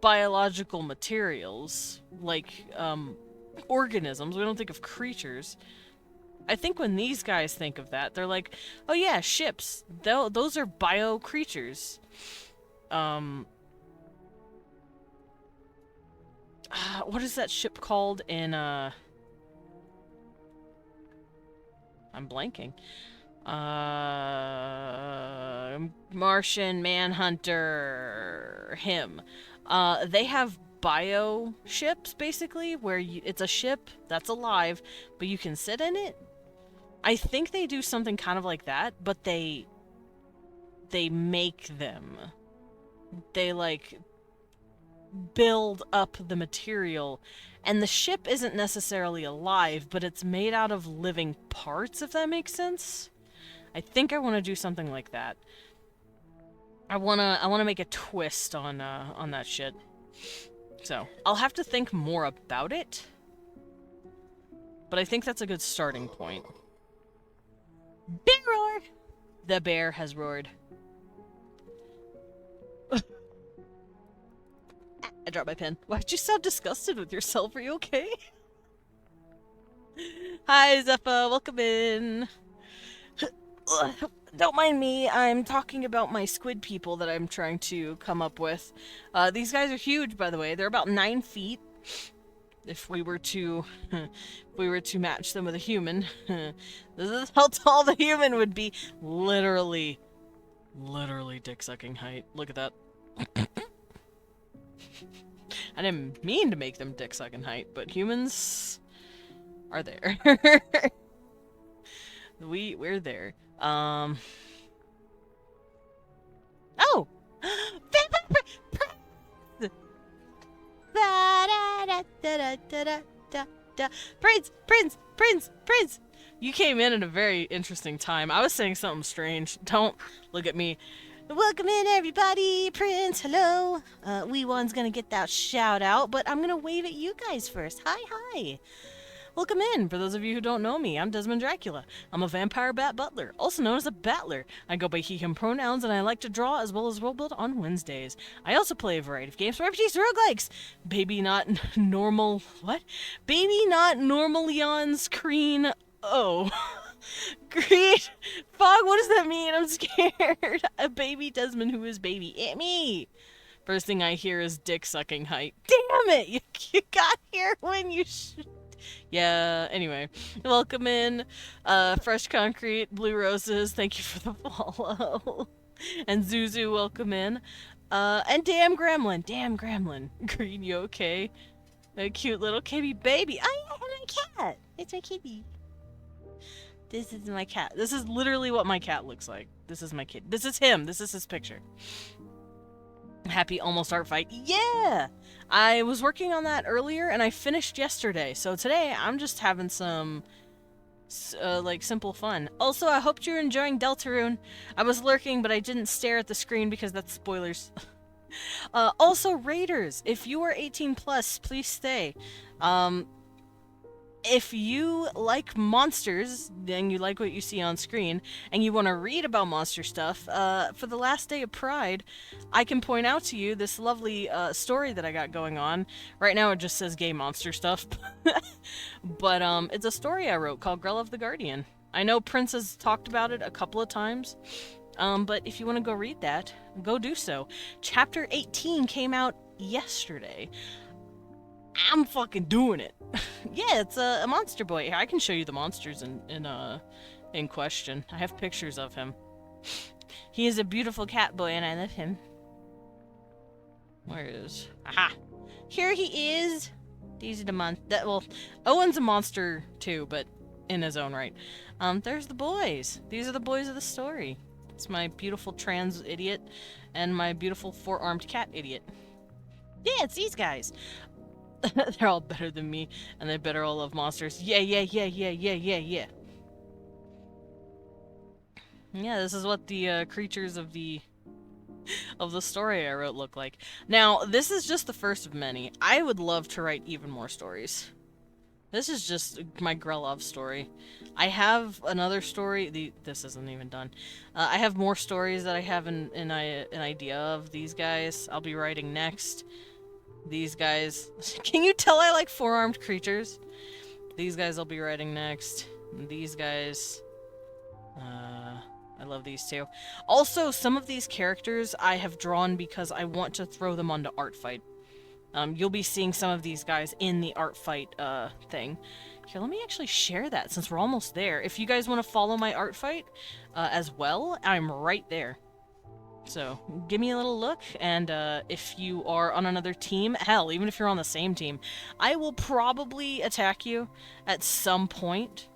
biological materials, like, organisms. We don't think of creatures. I think when these guys think of that, they're like, oh yeah, ships. Those are bio creatures. What is that ship called in, I'm blanking. Martian Manhunter. Him. They have bio ships, basically, where it's a ship that's alive, but you can sit in it. I think they do something kind of like that, but they make them. They, like, build up the material, and the ship isn't necessarily alive, but it's made out of living parts, if that makes sense. I think I want to do something like that. I wanna make a twist on that shit. So, I'll have to think more about it, but I think that's a good starting point. Bear roar! The bear has roared. I dropped my pen. Why'd you sound disgusted with yourself? Are you okay? Hi, Zepha. Welcome in. Don't mind me, I'm talking about my squid people that I'm trying to come up with. These guys are huge, by the way. They're about 9 feet. If we were to, if we were to match them with a human, this is how tall the human would be. Literally dick-sucking height. Look at that. I didn't mean to make them dick-sucking height, but humans are there. We're there. Oh! Prince! You came in at a very interesting time. I was saying something strange. Don't look at me. Welcome in, everybody. Prince, hello. Wee One's gonna get that shout out, but I'm gonna wave at you guys first. Hi. Welcome in. For those of you who don't know me, I'm Desmond Dracula. I'm a vampire bat butler, also known as a battler. I go by he, him pronouns, and I like to draw as well as role build on Wednesdays. I also play a variety of games from RPGs to roguelikes. Baby not normal... What? Baby not normally on screen... Oh. Great. Fog, what does that mean? I'm scared. A baby Desmond who is baby. Me. First thing I hear is dick sucking height. Damn it! You got here when you should... Yeah, anyway. Welcome in. Fresh Concrete, Blue Roses, thank you for the follow. And Zuzu, welcome in. And Damn Gremlin. Green, you okay? A cute little kitty baby. Oh yeah, and my cat. It's my kitty. This is my cat. This is literally what my cat looks like. This is my kid. This is him. This is his picture. Happy almost art fight. Yeah! I was working on that earlier and I finished yesterday. So today I'm just having some like simple fun. Also, I hope you're enjoying Deltarune. I was lurking, but I didn't stare at the screen because that's spoilers. Also, Raiders, if you are 18 plus, please stay. If you like monsters, then you like what you see on screen, and you want to read about monster stuff, for the last day of Pride, I can point out to you this lovely story that I got going on. Right now it just says gay monster stuff, but it's a story I wrote called Grell of the Guardian. I know Prince has talked about it a couple of times, but if you want to go read that, go do so. Chapter 18 came out yesterday. I'm fucking doing it. Yeah, it's a monster boy. Here, I can show you the monsters in question. I have pictures of him. He is a beautiful cat boy, and I love him. Where is? Aha! Here he is. These are the well, Owen's a monster too, but in his own right. There's the boys. These are the boys of the story. It's my beautiful trans idiot and my beautiful four-armed cat idiot. Yeah, it's these guys. They're all better than me, and they better all love monsters. Yeah. Yeah, this is what the creatures of the story I wrote look like. Now, this is just the first of many. I would love to write even more stories. This is just my Grelov story. I have another story. This isn't even done. I have more stories that I have an idea of. These guys I'll be writing next. These guys... Can you tell I like four-armed creatures? These guys I'll be writing next. These guys... I love these two. Also, some of these characters I have drawn because I want to throw them onto Art Fight. You'll be seeing some of these guys in the Art Fight, thing. Here, let me actually share that since we're almost there. If you guys want to follow my Art Fight, as well, I'm right there. So, give me a little look, and if you are on another team, hell, even if you're on the same team, I will probably attack you at some point.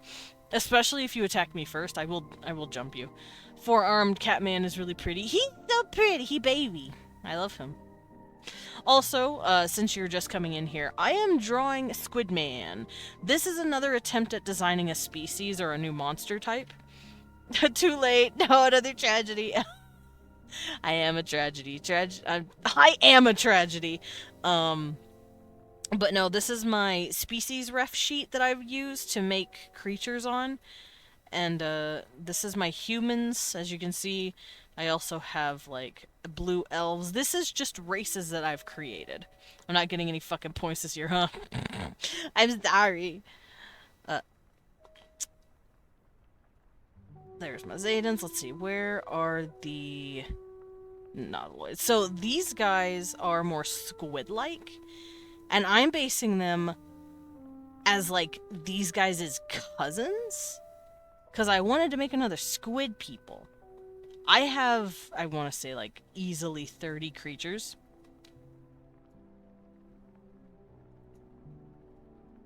Especially if you attack me first, I will jump you. Four-armed Catman is really pretty. He's so pretty, he baby. I love him. Also, since you're just coming in here, I am drawing Squidman. This is another attempt at designing a species or a new monster type. Too late, no, another tragedy. I am a tragedy. I am a tragedy. But no, this is my species ref sheet that I've used to make creatures on. And this is my humans, as you can see. I also have, like, blue elves. This is just races that I've created. I'm not getting any fucking points this year, huh? I'm sorry. There's my Zadens. Let's see, where are the Nautiloids? So these guys are more squid-like, and I'm basing them as, like, these guys' cousins, because I wanted to make another squid people. I have, I want to say, like, easily 30 creatures.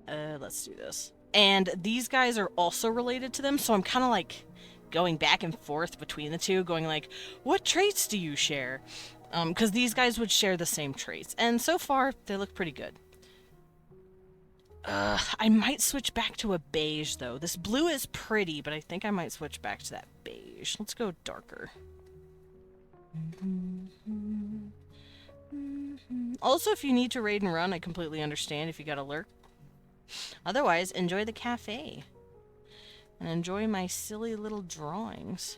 Let's do this. And these guys are also related to them, so I'm kind of, like, going back and forth between the two, going like, what traits do you share? Because these guys would share the same traits. And so far, they look pretty good. I might switch back to a beige, though. This blue is pretty, but I think I might switch back to that beige. Let's go darker. Also, if you need to raid and run, I completely understand if you gotta lurk. Otherwise, enjoy the cafe. And enjoy my silly little drawings.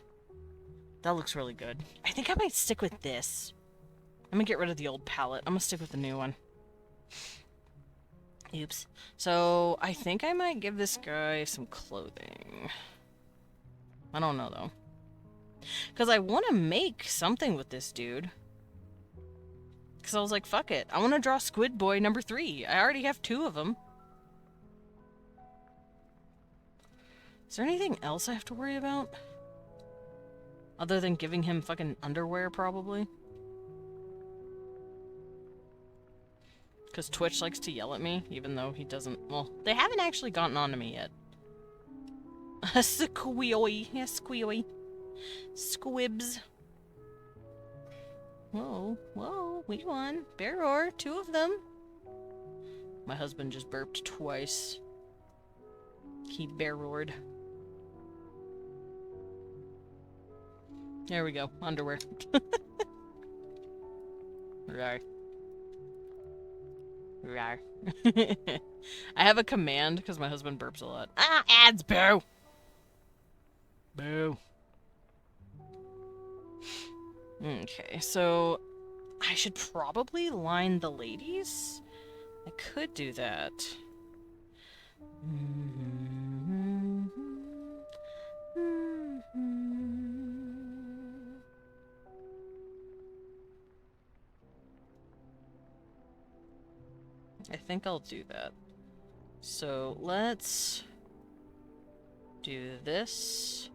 That looks really good. I think I might stick with this. I'm gonna get rid of the old palette. I'm gonna stick with the new one. Oops. So, I think I might give this guy some clothing. I don't know, though. Because I want to make something with this dude. Because I was like, fuck it. I want to draw Squid Boy number 3. I already have 2 of them. Is there anything else I have to worry about? Other than giving him fucking underwear, probably. Because Twitch likes to yell at me, even though he doesn't... Well, they haven't actually gotten on to me yet. Squeoy. Yeah, squeoy. Squibs. Whoa, whoa, we won. Bear roar, 2 of them. My husband just burped twice. He bear roared. There we go, underwear. Rawr. Rawr. I have a command because my husband burps a lot. Ah, ads, boo! Boo. Okay, so I should probably line the ladies. I could do that. I think I'll do that. So let's do this.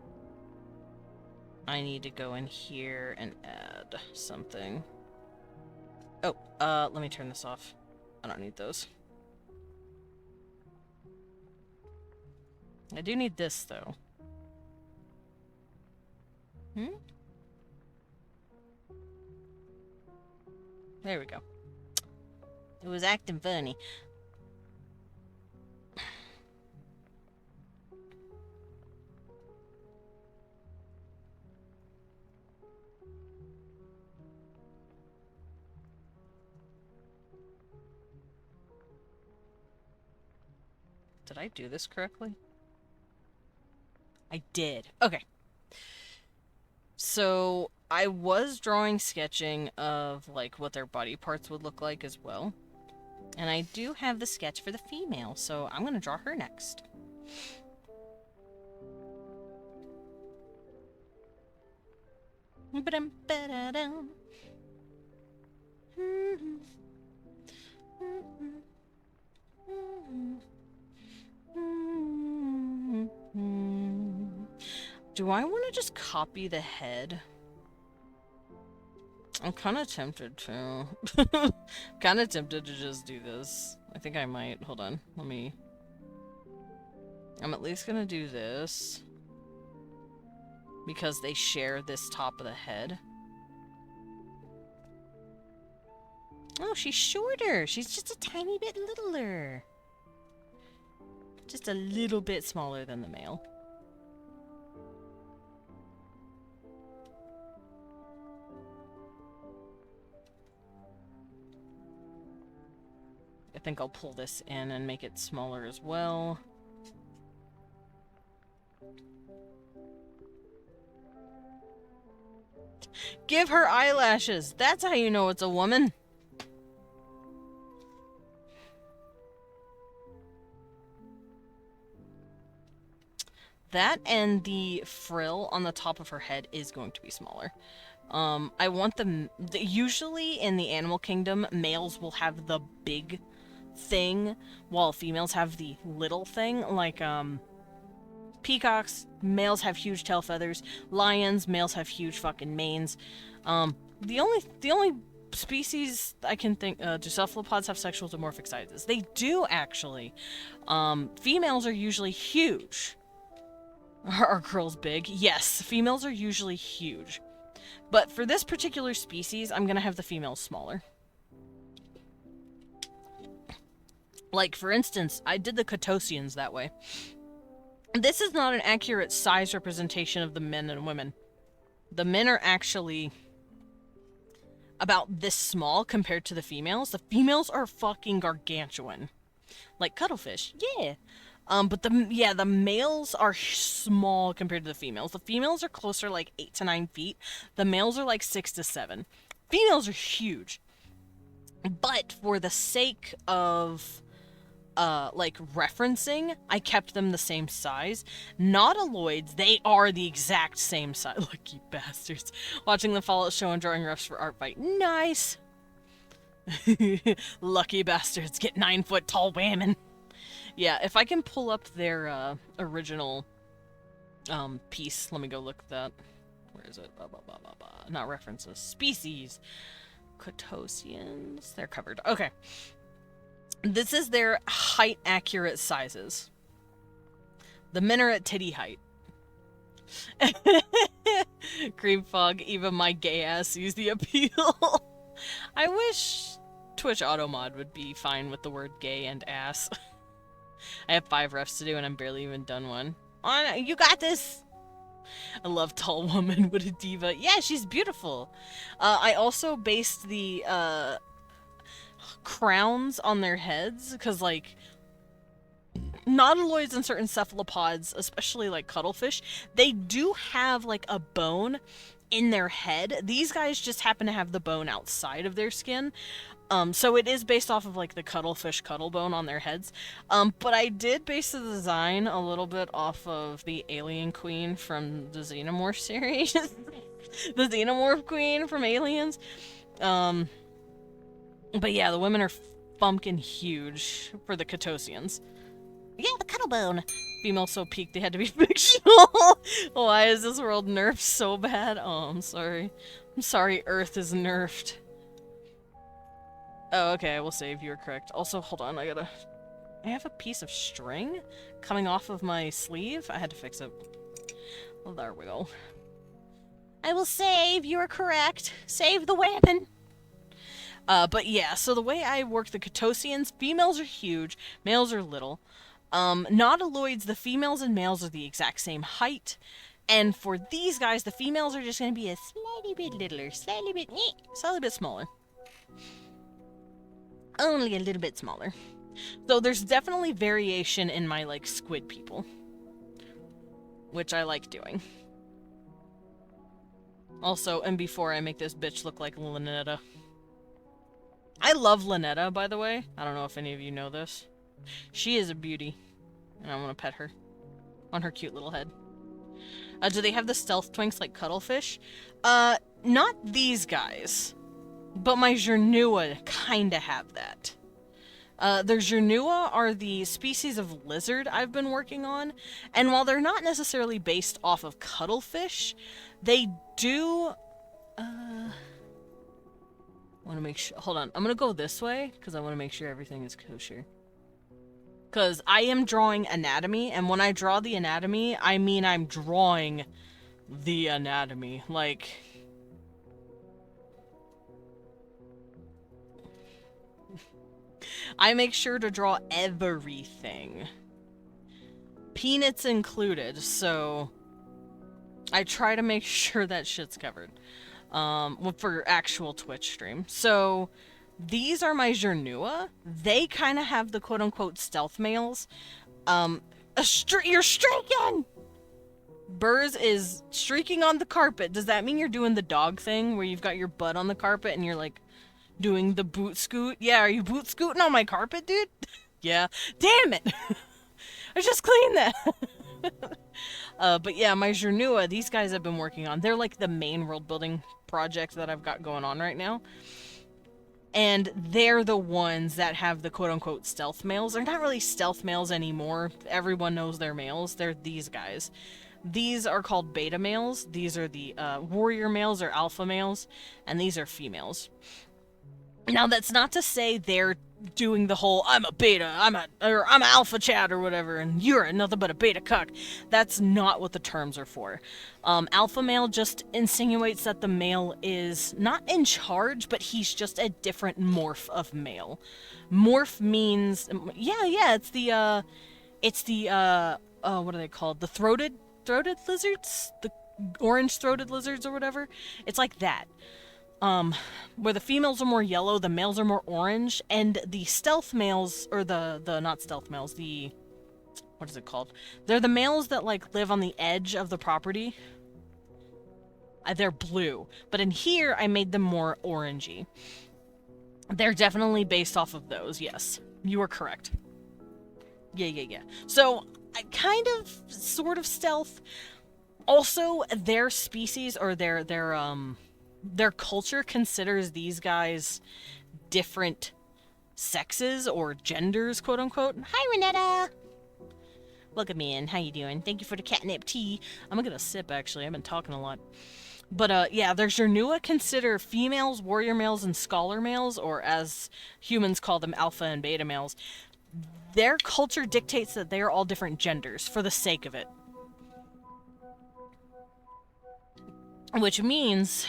I need to go in here and add something. Oh, let me turn this off. I don't need those. I do need this, though. There we go. It was acting funny. Did I do this correctly? I did. Okay. So, I was sketching of, like, what their body parts would look like as well. And I do have the sketch for the female, so I'm gonna draw her next. Do I want to just copy the head? I'm kind of tempted to. Kind of tempted to just do this. I think I might. Hold on. Let me... I'm at least gonna do this. Because they share this top of the head. Oh, she's shorter. She's just a tiny bit littler. Just a little bit smaller than the male. I think I'll pull this in and make it smaller as well. Give her eyelashes! That's how you know it's a woman! That and the frill on the top of her head is going to be smaller. I want them... Usually in the animal kingdom, males will have the big thing, while females have the little thing. Like, peacocks, males have huge tail feathers. Lions, males have huge fucking manes. The only species I can think... do cephalopods have sexual dimorphic sizes? They do, actually. Females are usually huge. Are girls big? Yes, females are usually huge. But for this particular species, I'm gonna have the females smaller. Like, for instance, I did the Catosians that way. This is not an accurate size representation of the men and women. The men are actually about this small compared to the females. The females are fucking gargantuan. Like cuttlefish, yeah. But the males are small compared to the females. The females are closer like 8 to 9 feet. The males are like 6 to 7. Females are huge. But for the sake of like referencing, I kept them the same size. Nautiloids, they are the exact same size. Lucky bastards. Watching the Fallout show and drawing roughs for art fight. Nice. Lucky bastards get 9-foot tall women. Yeah, if I can pull up their original piece, let me go look at that. Where is it? Not references. Species. Catosians. They're covered. Okay. This is their height accurate sizes. The men are at titty height. Cream fog, even my gay ass sees the appeal. I wish Twitch Automod would be fine with the word gay and ass. I have 5 refs to do and I'm barely even done one. On, you got this! I love tall woman with a diva. Yeah, she's beautiful. I also based the crowns on their heads, because like nautiloids and certain cephalopods, especially like cuttlefish, they do have like a bone in their head. These guys just happen to have the bone outside of their skin. So it is based off of like the cuttlefish cuttle bone on their heads. But I did base the design a little bit off of the alien queen from the Xenomorph series. The Xenomorph queen from Aliens. But yeah, the women are fucking huge for the Catosians. Yeah, the cuttlebone. Female so peaked they had to be fictional. Why is this world nerfed so bad? Oh, I'm sorry. I'm sorry Earth is nerfed. Oh, okay, I will save. You were correct. Also, hold on, I have a piece of string coming off of my sleeve. I had to fix it. Well, there we go. I will save. You are correct. Save the weapon. But yeah, so the way I work the Catosians, females are huge, males are little. Nautiloids, the females and males are the exact same height. And for these guys, the females are just going to be a slightly bit littler, slightly bit smaller. Only a little bit smaller. So there's definitely variation in my, like, squid people. Which I like doing. Also, and before I make this bitch look like Lynetta. I love Lynetta, by the way. I don't know if any of you know this. She is a beauty. And I want to pet her. On her cute little head. Do they have the stealth twinks like cuttlefish? Not these guys. But my Jernua kinda have that. The Jernua are the species of lizard I've been working on, and while they're not necessarily based off of cuttlefish, they do, want to make sure, hold on, I'm gonna go this way, because I want to make sure everything is kosher. Because I am drawing anatomy, and when I draw the anatomy, I mean I'm drawing the anatomy, like... I make sure to draw everything. Peanuts included, so I try to make sure that shit's covered. For actual Twitch stream. So these are my Jernua. They kind of have the quote-unquote stealth males. You're streaking! Burrs is streaking on the carpet. Does that mean you're doing the dog thing where you've got your butt on the carpet and you're like doing the boot scoot? Yeah, are you boot scooting on my carpet, dude? Yeah. Damn it! I just cleaned that! But yeah, my Jernua, these guys have been working on. They're like the main world building project that I've got going on right now. And they're the ones that have the quote-unquote stealth males. They're not really stealth males anymore. Everyone knows they're males. They're these guys. These are called beta males. These are the warrior males or alpha males. And these are females. Now, that's not to say they're doing the whole, I'm a beta, I'm alpha chat or whatever, and you're nothing but a beta cuck. That's not what the terms are for. Alpha male just insinuates that the male is not in charge, but he's just a different morph of male. Morph means, yeah, it's the, what are they called? The throated lizards? The orange-throated lizards or whatever? It's like that. Where the females are more yellow, the males are more orange, and the stealth males, or the not stealth males, what is it called? They're the males that, like, live on the edge of the property. They're blue. But in here, I made them more orangey. They're definitely based off of those, yes. You are correct. Yeah. So, kind of, sort of stealth. Also, their species, or their culture considers these guys different sexes or genders, quote unquote. Hi, Renetta! Welcome in. How you doing? Thank you for the catnip tea. I'm gonna get a sip, actually. I've been talking a lot. But, yeah, their Jernua consider females, warrior males, and scholar males, or as humans call them, alpha and beta males. Their culture dictates that they are all different genders, for the sake of it. Which means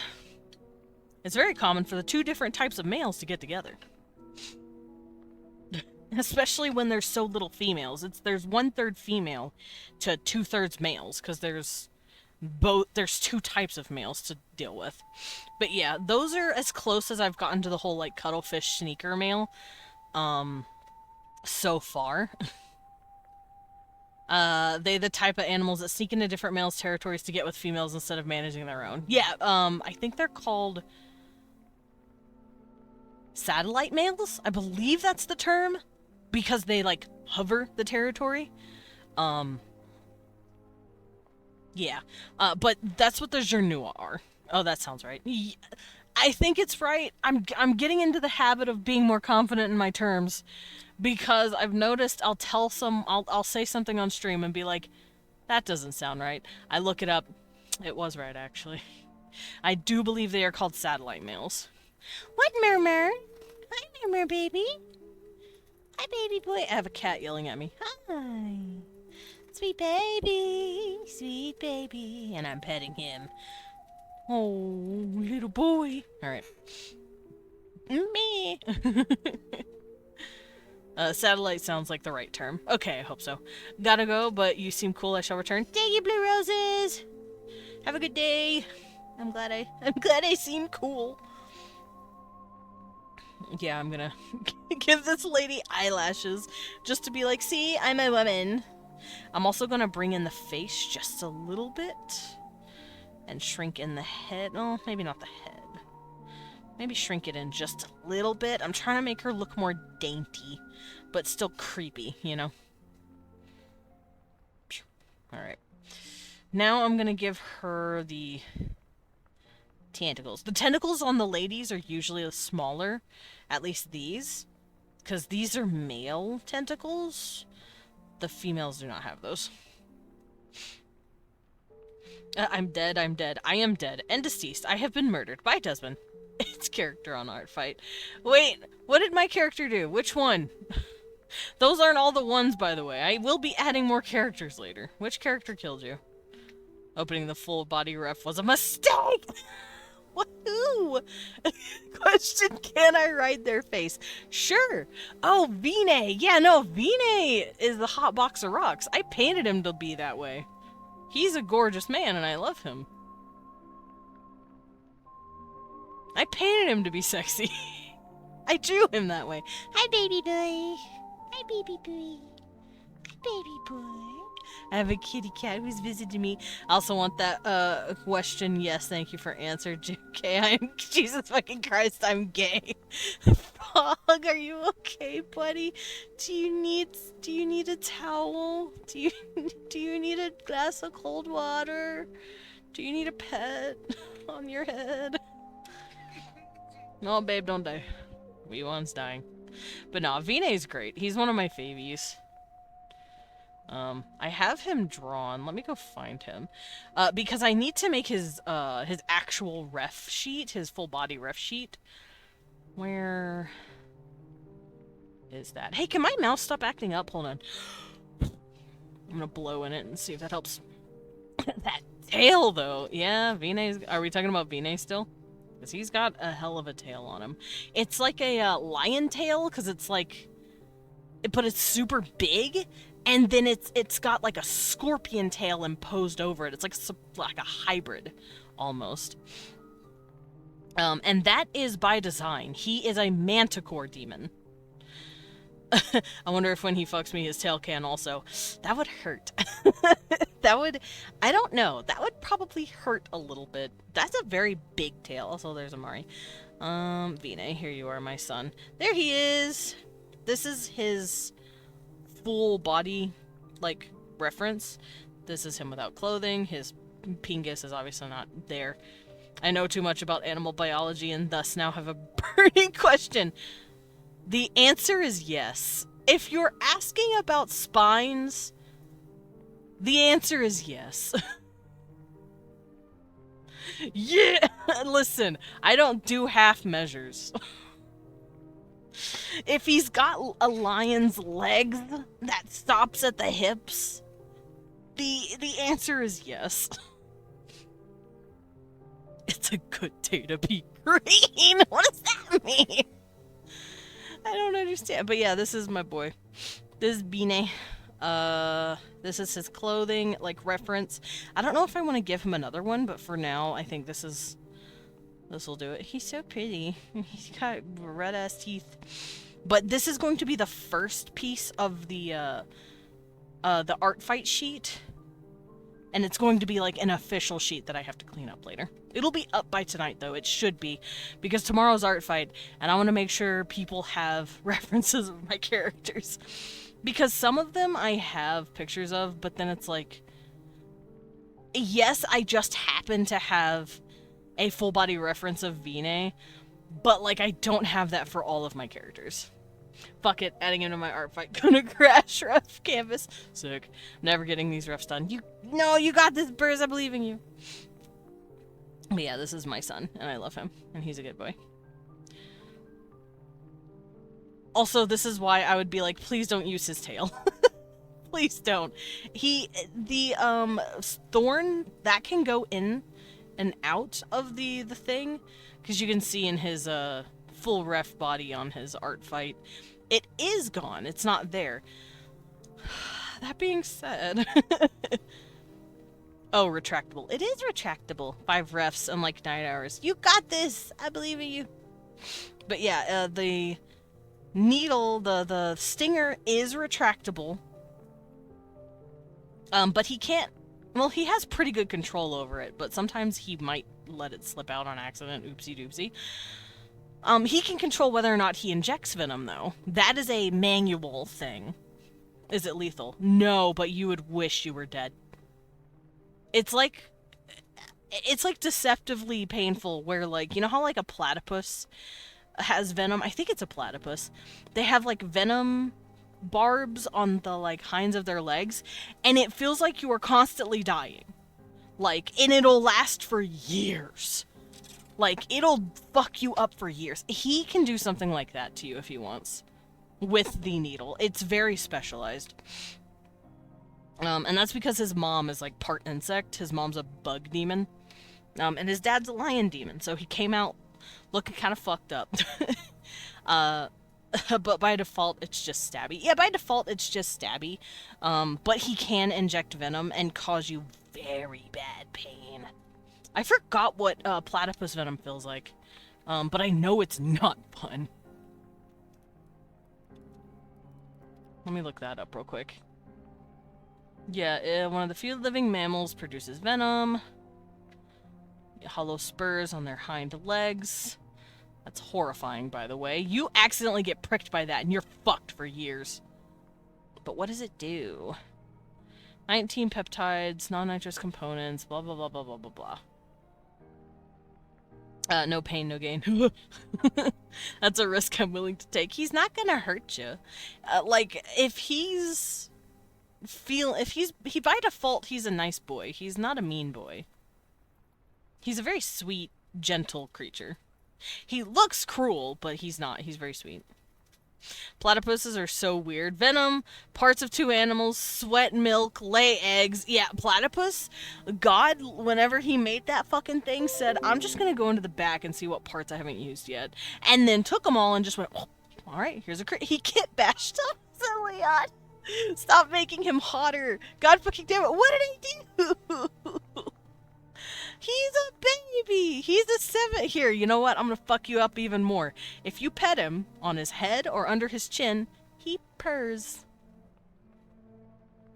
it's very common for the two different types of males to get together. Especially when there's so little females. There's 1/3 female to 2/3 males, because there's two types of males to deal with. But yeah, those are as close as I've gotten to the whole, like, cuttlefish sneaker male, so far. They're the type of animals that sneak into different males' territories to get with females instead of managing their own. Yeah, I think they're called satellite males? I believe that's the term, because they, like, hover the territory. Yeah. But that's what the Jernua are. Oh, that sounds right. I think it's right. I'm getting into the habit of being more confident in my terms, because I've noticed I'll say something on stream and be like, that doesn't sound right. I look it up. It was right, actually. I do believe they are called satellite males. What, Murmur? Hi, Murmur, baby. Hi, baby boy. I have a cat yelling at me. Hi. Sweet baby. Sweet baby. And I'm petting him. Oh, little boy. Alright. Me. Satellite sounds like the right term. Okay, I hope so. Gotta go, but you seem cool. I shall return. Thank you, Blue Roses. Have a good day. I'm glad I seem cool. Yeah, I'm gonna give this lady eyelashes just to be like, see, I'm a woman. I'm also gonna bring in the face just a little bit and shrink in the head. Oh, maybe not the head. Maybe shrink it in just a little bit. I'm trying to make her look more dainty, but still creepy, you know? Alright. Now I'm gonna give her the tentacles. The tentacles on the ladies are usually smaller, at least these, because these are male tentacles. The females do not have those. I'm dead, I'm dead. I am dead and deceased. I have been murdered by Desmond. It's character on art fight. Wait, what did my character do? Which one? Those aren't all the ones, by the way. I will be adding more characters later. Which character killed you? Opening the full body ref was a mistake! Woohoo! Question, can I ride their face? Sure! Oh, Vine! Yeah, no, Vine is the hot box of rocks. I painted him to be that way. He's a gorgeous man, and I love him. I painted him to be sexy. I drew him that way. Hi, baby boy. Hi, baby boy. Hi, baby boy. I have a kitty cat who's visited me. I also want that question. Yes, thank you for answer. JK, I'm Jesus fucking Christ, I'm gay. Fog, are you okay, buddy? Do you need a towel? Do you need a glass of cold water? Do you need a pet on your head? No, babe, don't die. Weewan's dying. But no, Vinay's great. He's one of my favies. I have him drawn. Let me go find him. Because I need to make his actual ref sheet, his full body ref sheet. Where is that? Hey, can my mouse stop acting up? Hold on. I'm gonna blow in it and see if that helps. That tail, though. Yeah, Vinay's... Are we talking about Vinay still? Because he's got a hell of a tail on him. It's like a lion tail, because it's like... But it's super big, and then it's got like a scorpion tail imposed over it. It's like a hybrid, almost. And that is by design. He is a manticore demon. I wonder if when he fucks me, his tail can also. That would hurt. That would... I don't know. That would probably hurt a little bit. That's a very big tail. Also, there's Amari. Vinay, here you are, my son. There he is! This is his full body, like, reference. This is him without clothing. His pingus is obviously not there. I know too much about animal biology and thus now have a burning question. The answer is yes. If you're asking about spines, the answer is yes. Yeah! Listen, I don't do half measures. If he's got a lion's legs that stops at the hips, the answer is yes. It's a good day to be green. What does that mean? I don't understand. But yeah, this is my boy. This is Bine. This is his clothing, like, reference. I don't know if I want to give him another one, but for now, I think this will do it. He's so pretty. He's got red-ass teeth. But this is going to be the first piece of the art fight sheet. And it's going to be, like, an official sheet that I have to clean up later. It'll be up by tonight, though. It should be. Because tomorrow's art fight, and I want to make sure people have references of my characters. Because some of them I have pictures of, but then it's like... Yes, I just happen to have a full-body reference of Vinay, but, like, I don't have that for all of my characters. Fuck it, adding him to my art fight. Gonna crash ref canvas. Sick. Never getting these refs done. No, you got this, Burrs. I believe in you. But yeah, this is my son, and I love him, and he's a good boy. Also, this is why I would be like, please don't use his tail. Please don't. The thorn, that can go in and out of the thing, because you can see in his, full ref body on his art fight, it is gone. It's not there. That being said... Oh, retractable. It is retractable. 5 refs and like 9 hours. You got this! I believe in you. But yeah, the needle, the stinger is retractable. But he can't... Well, he has pretty good control over it, but sometimes he might let it slip out on accident. Oopsie doopsie. He can control whether or not he injects venom, though. That is a manual thing. Is it lethal? No, but you would wish you were dead. It's like deceptively painful where, like, you know how, like, a platypus has venom? I think it's a platypus. They have, like, venom barbs on the, like, hinds of their legs, and it feels like you are constantly dying. Like, and it'll last for years. Like, it'll fuck you up for years. He can do something like that to you if he wants. With the needle. It's very specialized. And that's because his mom is, like, part insect. His mom's a bug demon. And his dad's a lion demon. So he came out looking kind of fucked up. But by default, it's just stabby. Yeah, by default, it's just stabby. But he can inject venom and cause you very bad pain. I forgot what platypus venom feels like. But I know it's not fun. Let me look that up real quick. Yeah, one of the few living mammals produces venom. Hollow spurs on their hind legs. That's horrifying, by the way. You accidentally get pricked by that and you're fucked for years. But what does it do? 19 peptides, non-nitrous components, blah, blah, blah, blah, blah, blah, blah. No pain, no gain. That's a risk I'm willing to take. He's not gonna hurt you. Like, if by default, he's a nice boy. He's not a mean boy. He's a very sweet, gentle creature. He looks cruel, but he's not. He's very sweet. Platypuses are so weird. Venom, parts of two animals, sweat, milk, lay eggs. Yeah, platypus. God, whenever he made that fucking thing, said, I'm just gonna go into the back and see what parts I haven't used yet. And then took them all and just went, oh, alright, here's a he kit bashed up. So Leon, stop making him hotter. God fucking damn it, what did I do? He's a baby. He's a 7. Here, you know what? I'm gonna fuck you up even more. If you pet him on his head or under his chin, he purrs.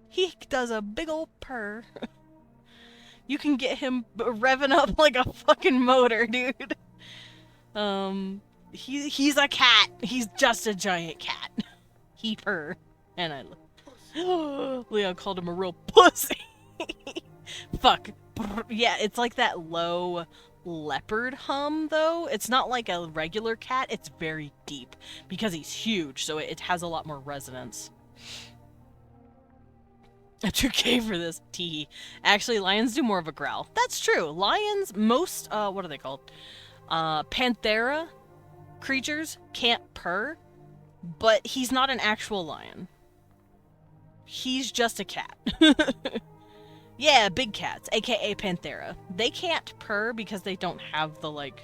He does a big old purr. You can get him revving up like a fucking motor, dude. He's a cat. He's just a giant cat. He purr. And I look. Leon called him a real pussy. Fuck. Yeah, it's like that low leopard hum, though. It's not like a regular cat. It's very deep because he's huge, so it has a lot more resonance. A 2K for this. Tee. Actually, lions do more of a growl. That's true. Lions, most, what are they called? Panthera creatures can't purr, but he's not an actual lion. He's just a cat. Yeah, big cats, aka Panthera. They can't purr because they don't have the, like,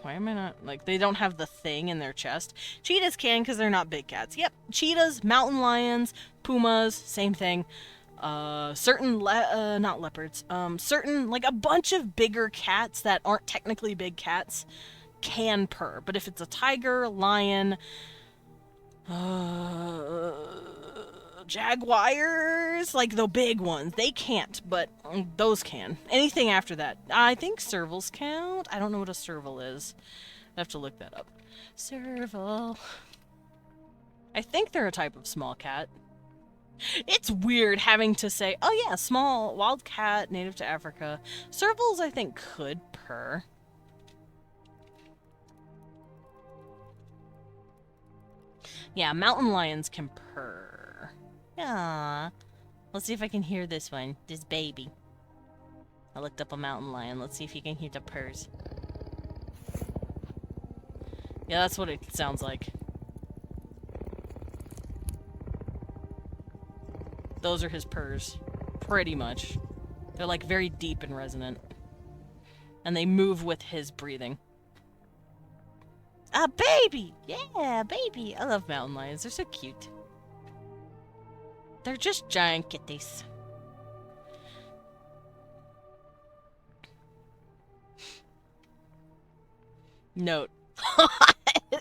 why am I not, like, they don't have the thing in their chest. Cheetahs can because they're not big cats. Yep, cheetahs, mountain lions, pumas, same thing. Certain, not leopards, certain, like, a bunch of bigger cats that aren't technically big cats can purr. But if it's a tiger, lion, jaguars, like the big ones, they can't, but those can. Anything after that. I think servals count. I don't know what a serval is. I have to look that up. Serval. I think they're a type of small cat. It's weird having to say, oh yeah, small wild cat, native to Africa. Servals, I think, could purr. Yeah, mountain lions can purr. Ah, let's see if I can hear this one. This baby. I looked up a mountain lion. Let's see if you can hear the purrs. Yeah, that's what it sounds like. Those are his purrs. Pretty much. They're like very deep and resonant. And they move with his breathing. A baby! Yeah, baby! I love mountain lions. They're so cute. They're just giant kitties. Note.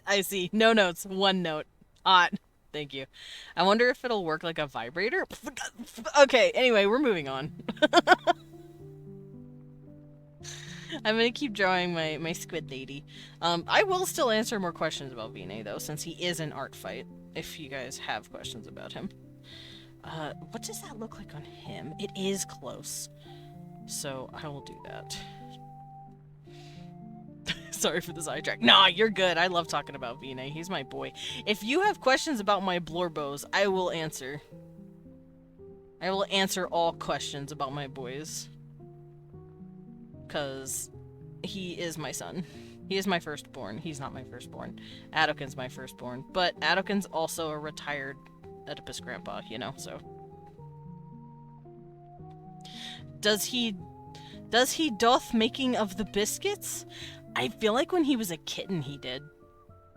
I see. No notes. One note. Odd. Thank you. I wonder if it'll work like a vibrator. Okay, anyway, we're moving on. I'm gonna keep drawing my squid lady. I will still answer more questions about Vinay, though, since he is an art fight, if you guys have questions about him. What does that look like on him? It is close. So, I will do that. Sorry for the sidetrack. Nah, you're good. I love talking about Vinay. He's my boy. If you have questions about my Blorbos, I will answer. I will answer all questions about my boys. Because he is my son. He is my firstborn. He's not my firstborn. Adokin's my firstborn. But Adokin's also a retired Oedipus grandpa, you know, so. Does he doth making of the biscuits? I feel like when he was a kitten he did.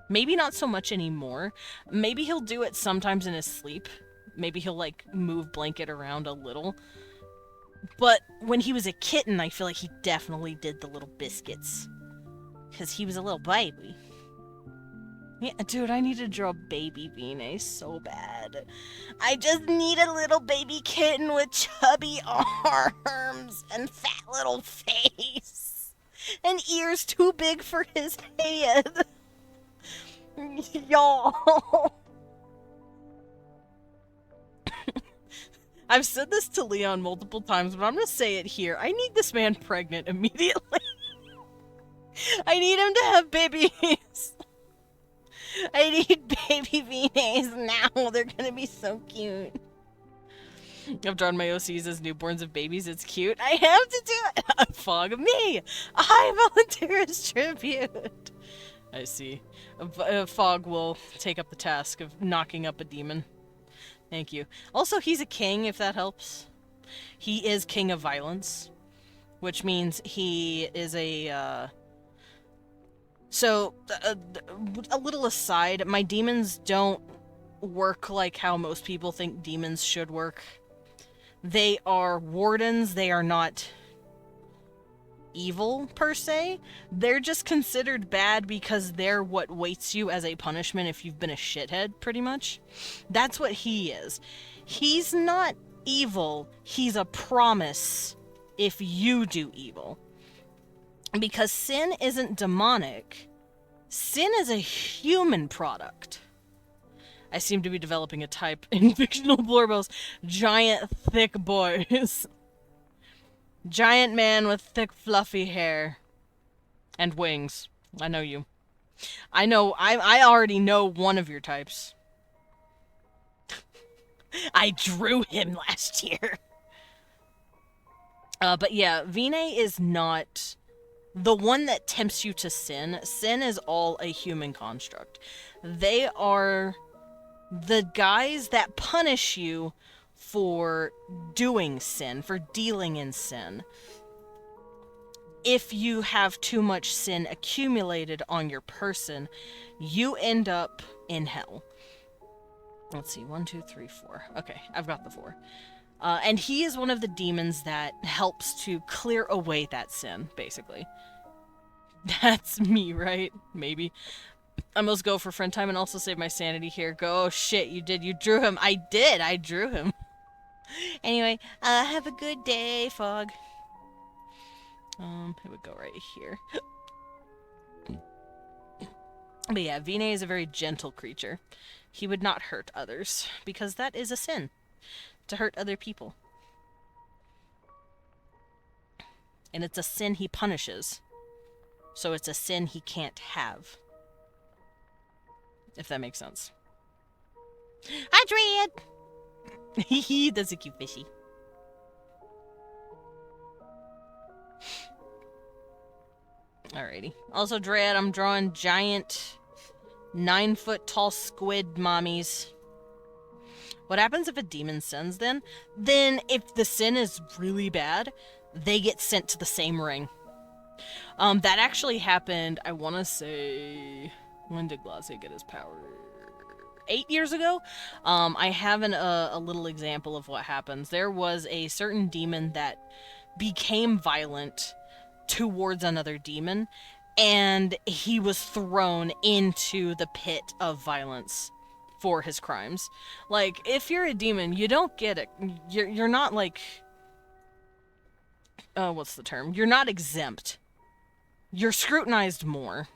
Maybe not so much anymore. Maybe he'll do it sometimes in his sleep. Maybe he'll, like, move blanket around a little. But when he was a kitten, I feel like he definitely did the little biscuits. Because he was a little baby. Yeah, dude, I need to draw baby Vine so bad. I just need a little baby kitten with chubby arms and fat little face. And ears too big for his head. Y'all. I've said this to Leon multiple times, but I'm gonna say it here. I need this man pregnant immediately. I need him to have babies. I need baby Vines now. They're gonna be so cute. I've drawn my OCs as newborns of babies. It's cute. I have to do it. Fog me. I volunteer as tribute. I see. Fog will take up the task of knocking up a demon. Thank you. Also, he's a king, if that helps. He is king of violence, which means he is a, So, a little aside, my demons don't work like how most people think demons should work. They are wardens, they are not evil, per se. They're just considered bad because they're what waits you as a punishment if you've been a shithead, pretty much. That's what he is. He's not evil, he's a promise if you do evil. Because sin isn't demonic. Sin is a human product. I seem to be developing a type in fictional Blorbos. Giant, thick boys. Giant man with thick, fluffy hair. And wings. I know you. I already know one of your types. I drew him last year. But yeah, Vine is not the one that tempts you to sin. Sin is all a human construct. They are the guys that punish you for doing sin, for dealing in sin. If you have too much sin accumulated on your person, you end up in hell. Let's see, 1, 2, 3, 4. Okay, I've got the 4. And he is one of the demons that helps to clear away that sin, basically. That's me, right? Maybe. I must go for friend time and also save my sanity here. Go, oh shit, you did. You drew him. I did. I drew him. Anyway, have a good day, Fog. It would go right here. But yeah, Vine is a very gentle creature. He would not hurt others, because that is a sin. To hurt other people. And it's a sin he punishes. So it's a sin he can't have. If that makes sense. Hi, Dread! Hehe, that's a cute fishy. Alrighty. Also, Dread, I'm drawing giant 9-foot tall squid mommies. What happens if a demon sins then? Then if the sin is really bad, they get sent to the same ring. That actually happened, I want to say... When did Glace get his power? 8 years ago? I have a little example of what happens. There was a certain demon that became violent towards another demon, and he was thrown into the pit of violence for his crimes. Like, if you're a demon, you don't get it. You're not like... what's the term? You're not exempt. You're scrutinized more.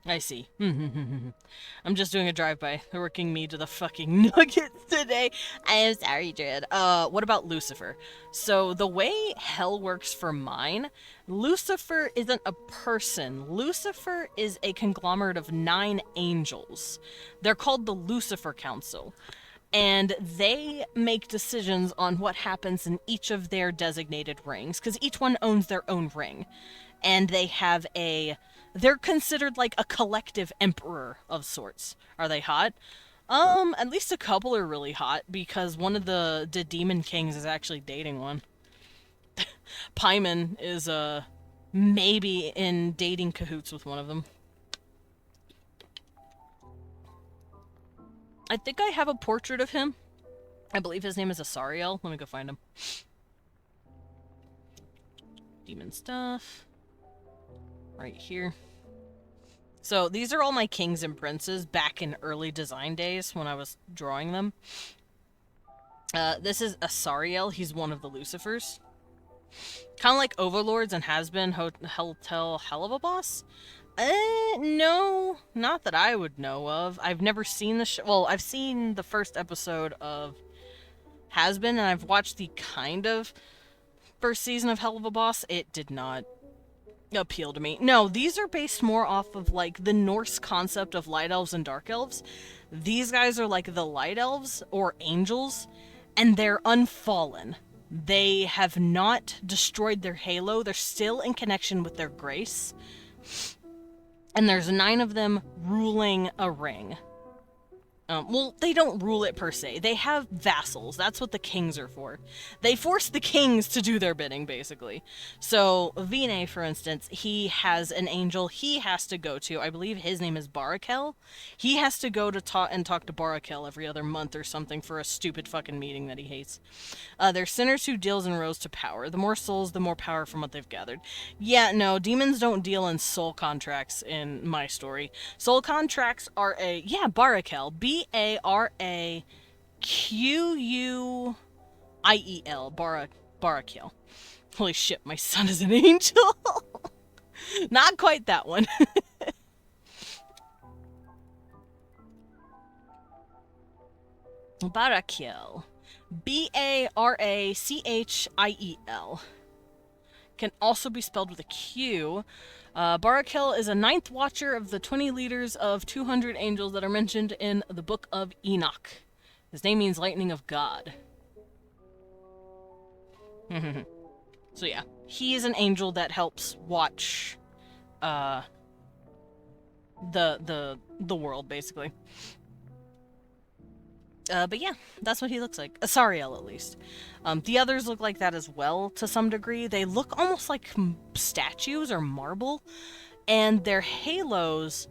I see. I'm just doing a drive-by. They're working me to the fucking nuggets today. I am sorry, Dread. What about Lucifer? So, the way hell works for mine, Lucifer isn't a person. Lucifer is a conglomerate of 9 angels. They're called the Lucifer Council. And they make decisions on what happens in each of their designated rings, because each one owns their own ring. And they have they're considered like a collective emperor of sorts. Are they hot? At least a couple are really hot, because one of the demon kings is actually dating one. Paimon is, maybe in dating cahoots with one of them. I think I have a portrait of him. I believe his name is Asariel. Let me go find him. demon stuff. Right here. So these are all my kings and princes back in early design days when I was drawing them. This is Asariel. He's one of the Lucifers. Kind of like Overlords and has been Hotel Hell of a Boss. No, not that I would know of. I've never seen the show. Well, I've seen the first episode of Has Been, and I've watched the kind of first season of Hell of a Boss. It did not appeal to me. No, these are based more off of like the Norse concept of light elves and dark elves. These guys are like the light elves or angels, and they're unfallen. They have not destroyed their halo. They're still in connection with their grace. And there's 9 of them ruling a ring. Well, they don't rule it per se. They have vassals. That's what the kings are for. They force the kings to do their bidding, basically. So, Vine, for instance, he has an angel he has to go to. I believe his name is Barakel. He has to go to talk to Barakel every other month or something for a stupid fucking meeting that he hates. They're sinners who deals in rose to power. The more souls, the more power from what they've gathered. Yeah, no, demons don't deal in soul contracts in my story. Soul contracts are Barakel. Baraquiel. Baraquiel. Holy shit, my son is an angel. Not quite that one. Baraquiel. Barachiel. Can also be spelled with a Q. Barakel is a 9th watcher of the 20 leaders of 200 angels that are mentioned in the Book of Enoch. His name means lightning of God. So yeah, he is an angel that helps watch the world, basically. But yeah, that's what he looks like. Asariel, at least. The others look like that as well, to some degree. They look almost like statues or marble, and their halos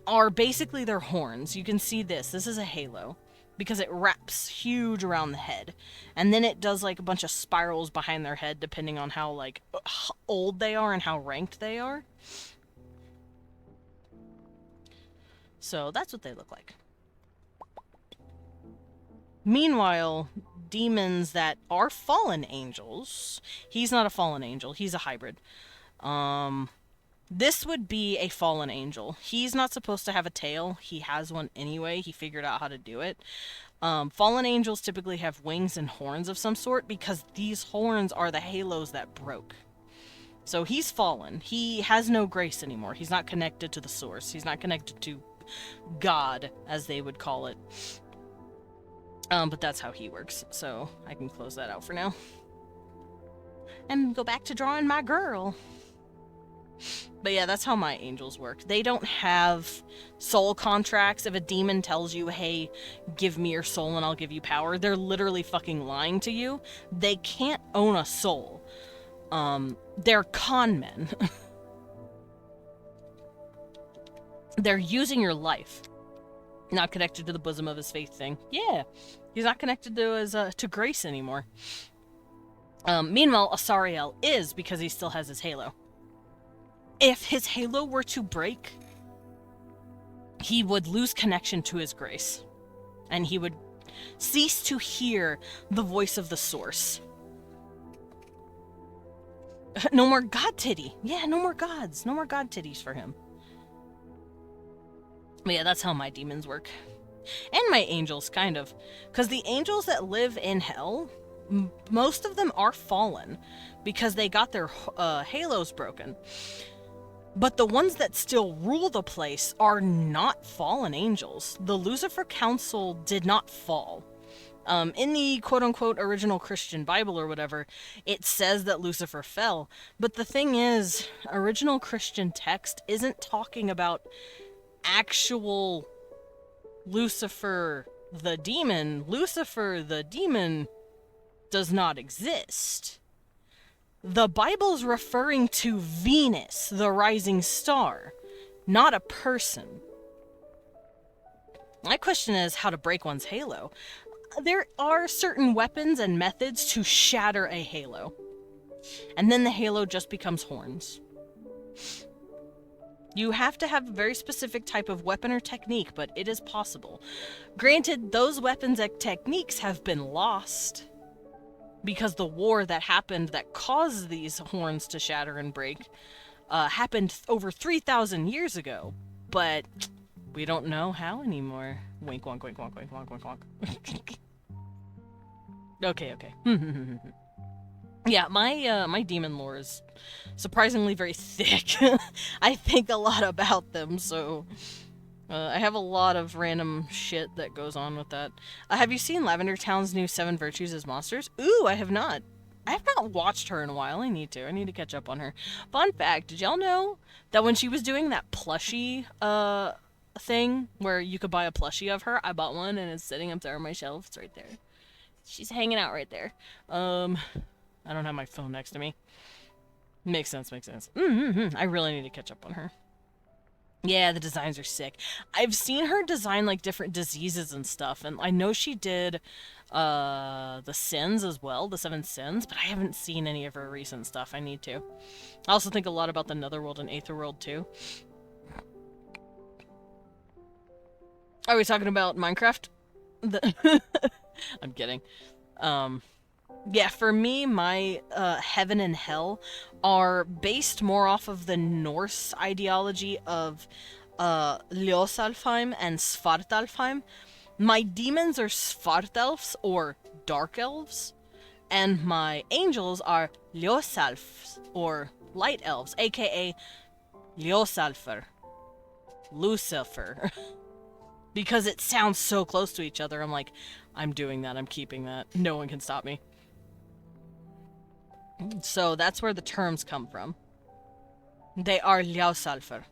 are basically their horns. You can see this. This is a halo, because it wraps huge around the head. And then it does, like, a bunch of spirals behind their head, depending on how, like, old they are and how ranked they are. So, that's what they look like. Meanwhile, demons that are fallen angels... He's not a fallen angel. He's a hybrid. This would be a fallen angel. He's not supposed to have a tail. He has one anyway. He figured out how to do it. Fallen angels typically have wings and horns of some sort because these horns are the halos that broke. So he's fallen. He has no grace anymore. He's not connected to the source. He's not connected to God, as they would call it. But that's how he works, so I can close that out for now. And go back to drawing my girl. But yeah, that's how my angels work. They don't have soul contracts. If a demon tells you, hey, give me your soul and I'll give you power, they're literally fucking lying to you. They can't own a soul. They're con men. They're using your life. Not connected to the bosom of his faith thing. Yeah, he's not connected to his to grace anymore. Meanwhile, Asariel is, because he still has his halo. If his halo were to break, he would lose connection to his grace, and he would cease to hear the voice of the source. No more god titty. Yeah, no more gods. No more god titties for him. But yeah, that's how my demons work. And my angels, kind of. Because the angels that live in hell, most of them are fallen. Because they got their halos broken. But the ones that still rule the place are not fallen angels. The Lucifer Council did not fall. In the quote-unquote original Christian Bible or whatever, it says that Lucifer fell. But the thing is, original Christian text isn't talking about actual Lucifer the demon. Lucifer the demon does not exist. The Bible's referring to Venus, the rising star, not a person. My question is how to break one's halo. There are certain weapons and methods to shatter a halo. And then the halo just becomes horns. You have to have a very specific type of weapon or technique, but it is possible. Granted, those weapons and techniques have been lost because the war that happened that caused these horns to shatter and break happened over 3,000 years ago. But we don't know how anymore. Wink, wonk, wink, wonk, wink, wonk, wink, wonk. Okay. Yeah, my demon lore is surprisingly very thick. I think a lot about them, so I have a lot of random shit that goes on with that. Have you seen Lavender Town's new 7 Virtues as Monsters? Ooh, I have not. I have not watched her in a while. I need to catch up on her. Fun fact, did y'all know that when she was doing that plushie thing where you could buy a plushie of her, I bought one and it's sitting up there on my shelf. It's right there. She's hanging out right there. I don't have my phone next to me. Makes sense. I really need to catch up on her. Yeah, the designs are sick. I've seen her design, like, different diseases and stuff, and I know she did, the sins as well, the 7 sins, but I haven't seen any of her recent stuff. I need to. I also think a lot about the Netherworld and Aetherworld, too. Are we talking about Minecraft? I'm kidding. Yeah, for me, my heaven and hell are based more off of the Norse ideology of Ljósalfheim and Svartalfheim. My demons are Svartalfs, or dark elves, and my angels are Ljósalfs, or light elves, aka Ljósalfr. Lucifer. Because it sounds so close to each other, I'm like, I'm doing that, I'm keeping that. No one can stop me. So that's where the terms come from. They are Ljósalfr.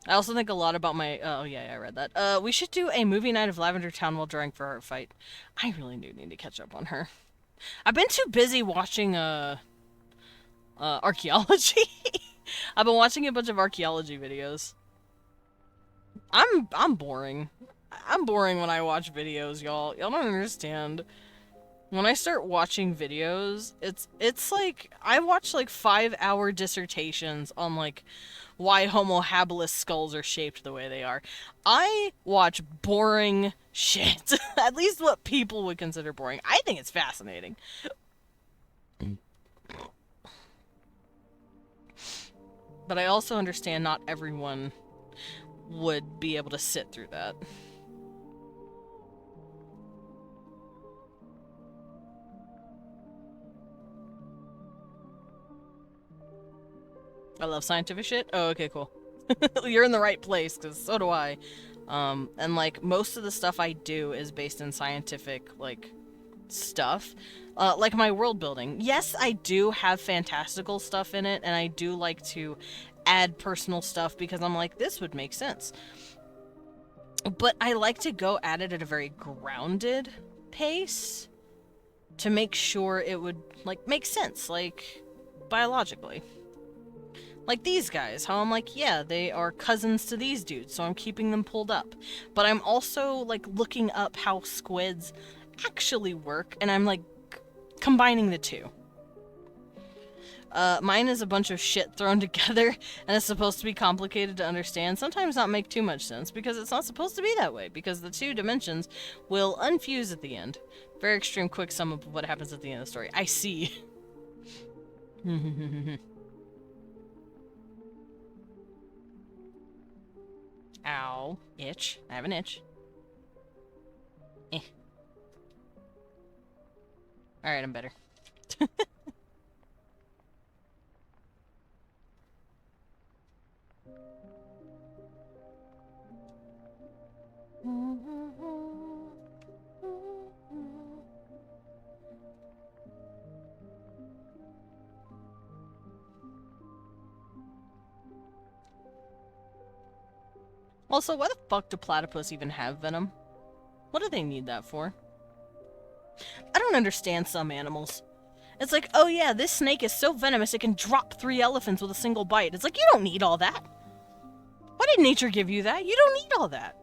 I also think a lot about my... oh, yeah, I read that. We should do a movie night of Lavender Town while drawing for her fight. I really do need to catch up on her. I've been too busy watching, archaeology. I've been watching a bunch of archaeology videos. I'm boring. I'm boring when I watch videos, y'all. Y'all don't understand. When I start watching videos, it's like, I watch like 5-hour dissertations on like why Homo habilis skulls are shaped the way they are. I watch boring shit. At least what people would consider boring. I think it's fascinating. But I also understand not everyone would be able to sit through that. I love scientific shit. Oh, okay, cool. You're in the right place, because so do I. And, like, most of the stuff I do is based in scientific, like, stuff. Like my world building. Yes, I do have fantastical stuff in it, and I do like to add personal stuff because I'm like, this would make sense. But I like to go at it at a very grounded pace to make sure it would, like, make sense, like, biologically. Like these guys, how I'm like, yeah, they are cousins to these dudes, so I'm keeping them pulled up. But I'm also, like, looking up how squids actually work, and I'm, like, combining the two. Mine is a bunch of shit thrown together, and it's supposed to be complicated to understand. Sometimes not make too much sense, because it's not supposed to be that way, because the 2 dimensions will unfuse at the end. Very extreme quick sum of what happens at the end of the story. I see. Ow. Itch. I have an itch. Eh. Alright, I'm better. Also, why the fuck do platypus even have venom? What do they need that for? I don't understand some animals. It's like, oh yeah, this snake is so venomous it can drop 3 elephants with a single bite. It's like, you don't need all that. Why did nature give you that? You don't need all that.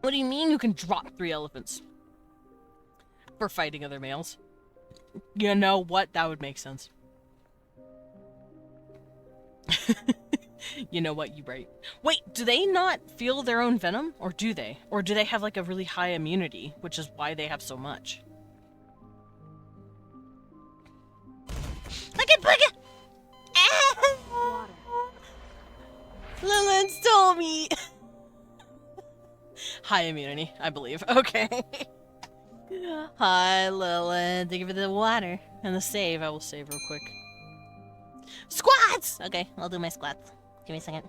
What do you mean you can drop 3 elephants? For fighting other males. You know what? That would make sense. You know what? You right. Wait, do they not feel their own venom? Or do they? Or do they have like a really high immunity, which is why they have so much? Look at Booga! Lillian stole me! High immunity, I believe. Okay. Hi, Lillian. Thank you for the water. And the save. I will save real quick. Squats! Okay, I'll do my squats. Give me a second.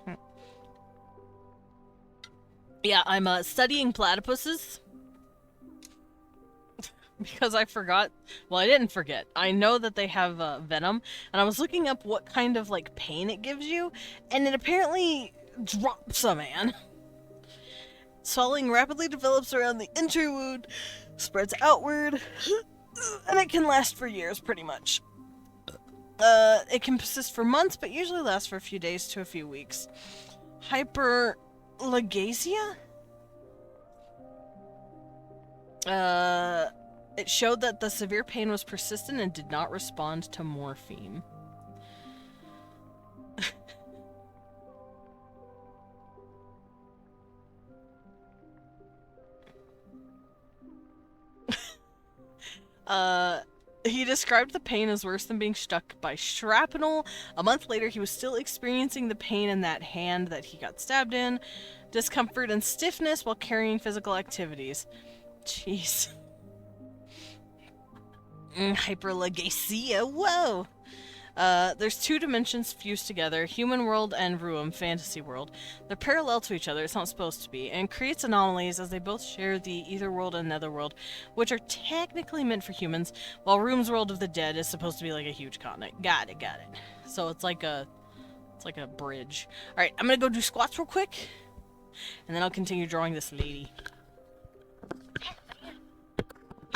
Yeah, I'm studying platypuses. Because I forgot. Well, I didn't forget. I know that they have venom. And I was looking up what kind of, like, pain it gives you. And it apparently drops a man. Swelling rapidly develops around the entry wound, spreads outward, and it can last for years, pretty much. It can persist for months, but usually lasts for a few days to a few weeks. Hyperlagasia? It showed that the severe pain was persistent and did not respond to morphine. He described the pain as worse than being struck by shrapnel. A month later, he was still experiencing the pain in that hand that he got stabbed in, discomfort and stiffness while carrying physical activities. Jeez. Hyperlegacia, whoa! There's 2 dimensions fused together, human world and Ruum, fantasy world. They're parallel to each other, it's not supposed to be, and creates anomalies as they both share the ether world and nether world, which are technically meant for humans, while Ruum's world of the dead is supposed to be like a huge continent. Got it. So it's like a bridge. Alright, I'm gonna go do squats real quick, and then I'll continue drawing this lady. You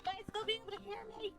guys still be able to hear me?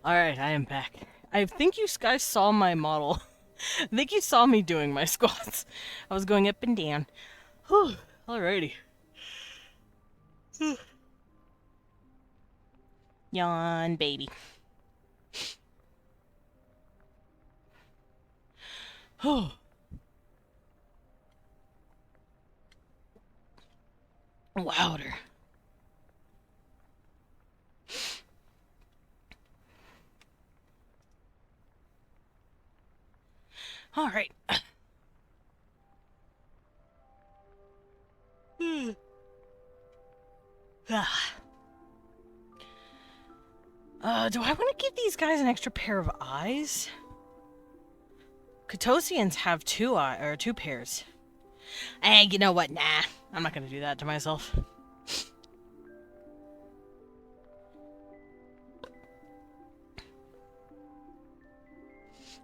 Alright, I am back. I think you guys saw my model. I think you saw me doing my squats. I was going up and down. Whew, alrighty. Yawn, baby. Louder. All right. Do I want to give these guys an extra pair of eyes? Katosians have 2 pairs. Hey, you know what? Nah, I'm not gonna do that to myself.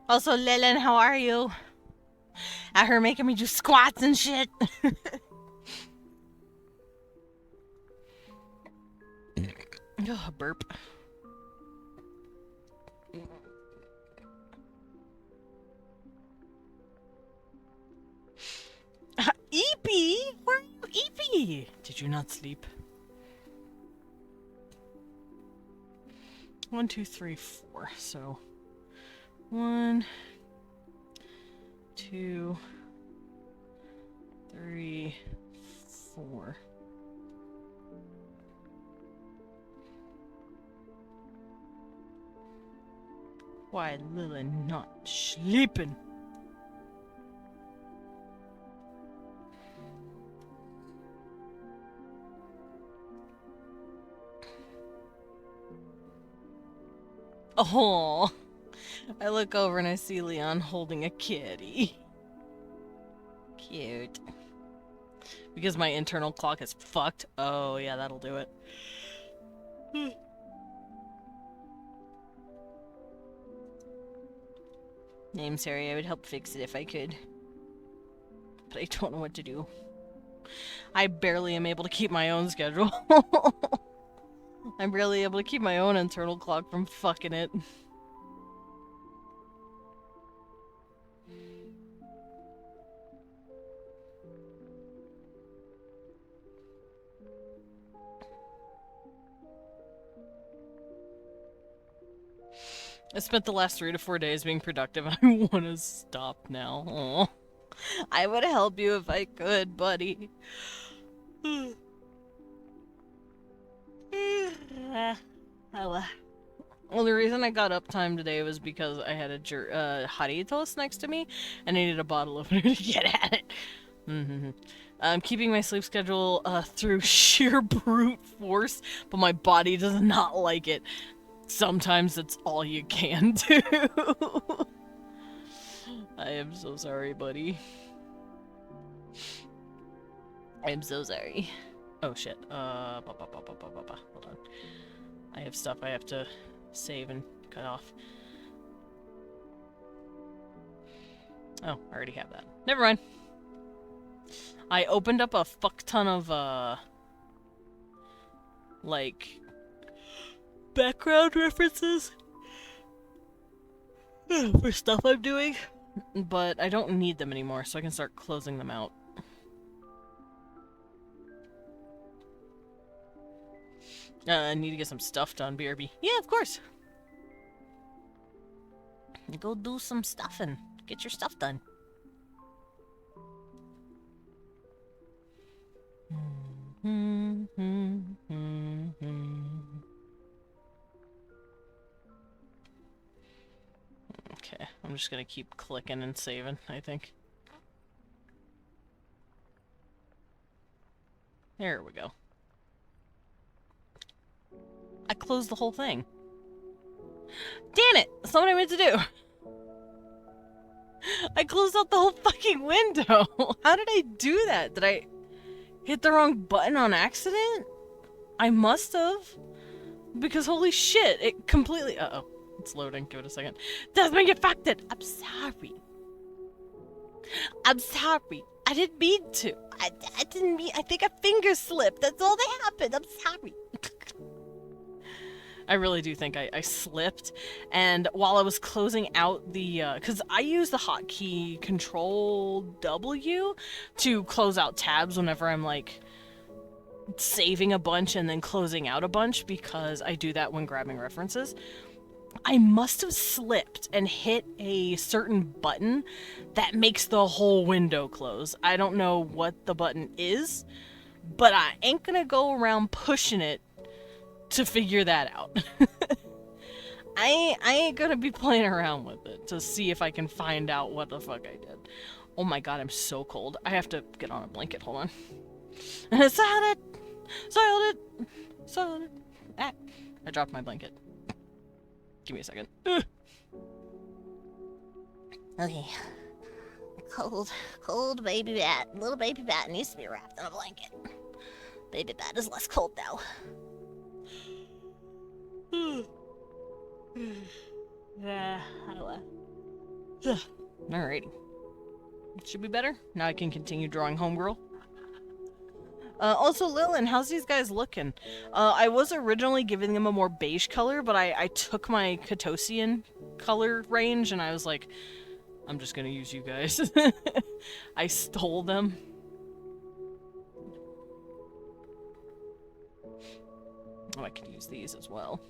Also, Lilin, how are you? Out here making me do squats and shit. Oh, burp. Eepy? Where are you eeping Hey! Did you not sleep? 1, 2, 3, 4. So 1, 2, 3, 4. Why Lily not sleeping? Oh, I look over and I see Leon holding a kitty. Cute. Because my internal clock is fucked. Oh, yeah, that'll do it. I'm sorry, I would help fix it if I could. But I don't know what to do. I barely am able to keep my own schedule. I'm barely able to keep my own internal clock from fucking it. I spent the last 3 to 4 days being productive and I want to stop now. Aww. I would help you if I could, buddy. Well, the reason I got up time today was because I had a hottie toast next to me and I needed a bottle opener to get at it. I'm keeping my sleep schedule through sheer brute force, but my body does not like it. Sometimes it's all you can do. I am so sorry, buddy. I am so sorry. Oh shit. Hold on. I have stuff I have to save and cut off. Oh, I already have that. Never mind. I opened up a fuck ton of, like, background references for stuff I'm doing, but I don't need them anymore, so I can start closing them out. I need to get some stuff done, BRB. Yeah, of course. Go do some stuff and get your stuff done. Okay, I'm just gonna keep clicking and saving, I think. There we go. I closed the whole thing. Damn it! That's not what I meant to do! I closed out the whole fucking window! How did I do that? Did I hit the wrong button on accident? I must have. Because holy shit, it completely... Uh-oh. It's loading. Give it a second. That's when you fucked it! I'm sorry. I'm sorry. I didn't mean to. I didn't mean... I think a finger slipped. That's all that happened. I'm sorry. I really do think I slipped, and while I was closing out the, because I use the hotkey Control W to close out tabs whenever I'm, like, saving a bunch and then closing out a bunch, because I do that when grabbing references. I must have slipped and hit a certain button that makes the whole window close. I don't know what the button is, but I ain't gonna go around pushing it to figure that out. I ain't gonna be playing around with it to see if I can find out what the fuck I did. Oh my god, I'm so cold. I have to get on a blanket. Hold on. Silent! Silent! Silent! Ah, I dropped my blanket. Give me a second. Okay. Cold baby bat. Little baby bat needs to be wrapped in a blanket. Baby bat is less cold now. Alrighty. Should be better. Now I can continue drawing Homegirl. Also, Lillian, how's these guys looking? I was originally giving them a more beige color, but I took my Catosian color range and I was like, I'm just gonna use you guys. I stole them. Oh, I could use these as well.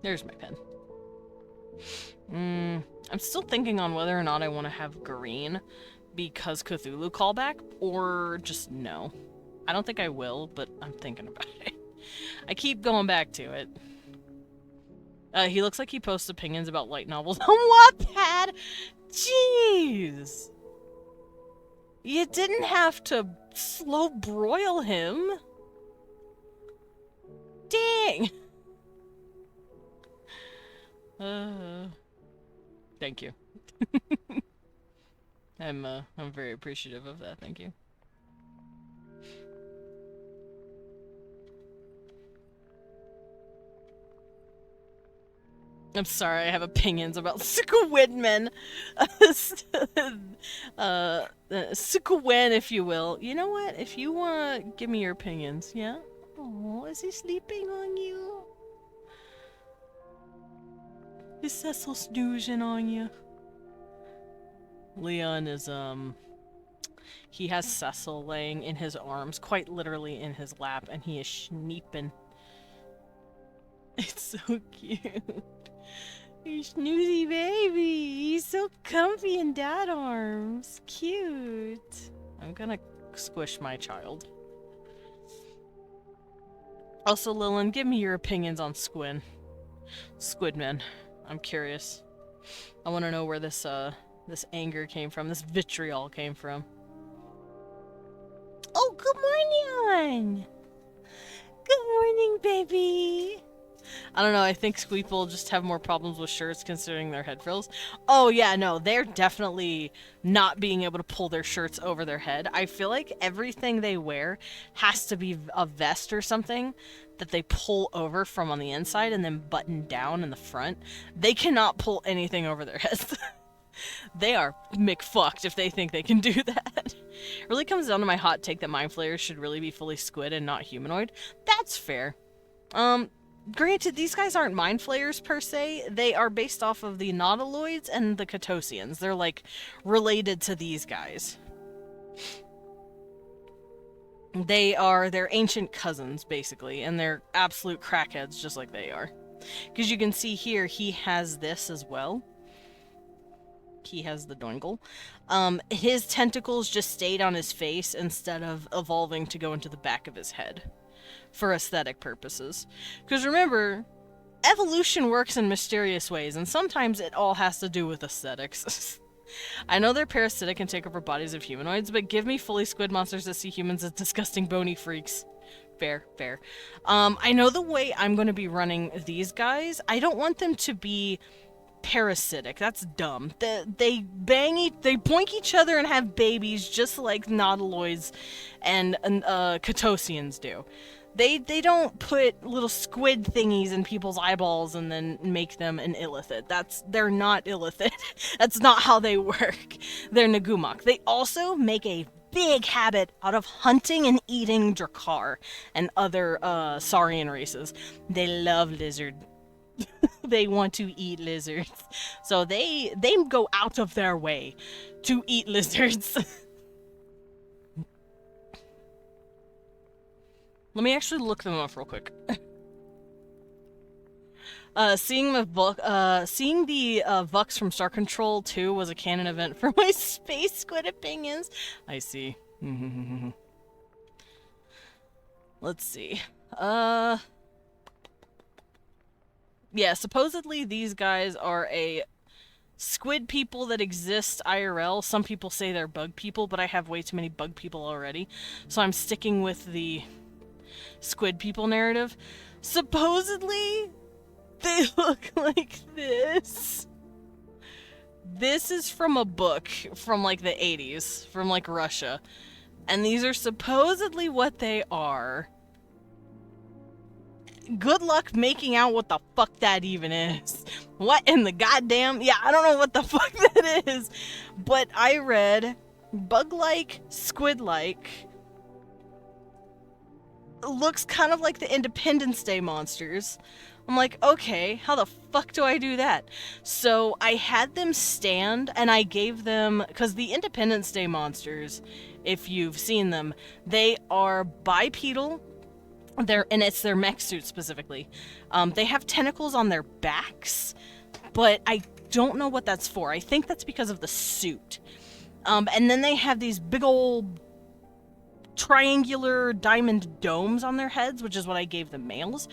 There's my pen. I'm still thinking on whether or not I want to have green because Cthulhu callback, or just no. I don't think I will, but I'm thinking about it. I keep going back to it. He looks like he posts opinions about light novels on Wattpad! Jeez! You didn't have to slow broil him. Dang! Thank you. I'm very appreciative of that, thank you. I'm sorry, I have opinions about Squidmen. Squid, if you will. You know what? If you wanna give me your opinions, yeah? Oh, is he sleeping on you? Is Cecil snoozing on you? Leon is, he has Cecil laying in his arms, quite literally in his lap, and he is sneeping. It's so cute. You snoozy baby! He's so comfy in dad arms. Cute. I'm gonna squish my child. Also, Lillian, give me your opinions on Squidmen. I'm curious. I want to know where this this anger came from, this vitriol came from. Oh, good morning! Good morning, baby! I don't know, I think Squeeple just have more problems with shirts considering their head frills. Oh yeah, no, they're definitely not being able to pull their shirts over their head. I feel like everything they wear has to be a vest or something that they pull over from on the inside and then button down in the front. They cannot pull anything over their heads. They are McFucked if they think they can do that. It really comes down to my hot take that mind flayers should really be fully squid and not humanoid. That's fair. Granted, these guys aren't mind flayers per se. They are based off of the nautiloids and the Catosians. They're like related to these guys. They're ancient cousins basically, and they're absolute crackheads just like they are. Because you can see here, he has this as well. He has the doingle. His tentacles just stayed on his face instead of evolving to go into the back of his head. For aesthetic purposes. Because remember, evolution works in mysterious ways, and sometimes it all has to do with aesthetics. I know they're parasitic and take over bodies of humanoids, but give me fully squid monsters that see humans as disgusting bony freaks. Fair, fair. I know the way I'm going to be running these guys, I don't want them to be parasitic. That's dumb. They boink each other and have babies just like nautiloids and Catosians do. They don't put little squid thingies in people's eyeballs and then make them an illithid. They're not illithid. That's not how they work. They're Nagumok. They also make a big habit out of hunting and eating Drakkar and other Saurian races. They love lizard. They want to eat lizards. So they go out of their way to eat lizards. Let me actually look them up real quick. Seeing the Vux from Star Control 2 was a canon event for my space squid opinions. I see. Let's see. Yeah, supposedly these guys are a squid people that exist IRL. Some people say they're bug people, but I have way too many bug people already. So I'm sticking with the squid people narrative. Supposedly, they look like this. This is from a book from like the 80s, from like Russia. And these are supposedly what they are. Good luck making out what the fuck that even is. What in the goddamn... Yeah, I don't know what the fuck that is. But I read bug-like, squid-like, looks kind of like the Independence Day monsters. I'm like, okay, how the fuck do I do that? So I had them stand and I gave them, because the Independence Day monsters, if you've seen them, they are bipedal. And it's their mech suit specifically. They have tentacles on their backs, but I don't know what that's for. I think that's because of the suit. And then they have these big old triangular diamond domes on their heads, which is what I gave the males.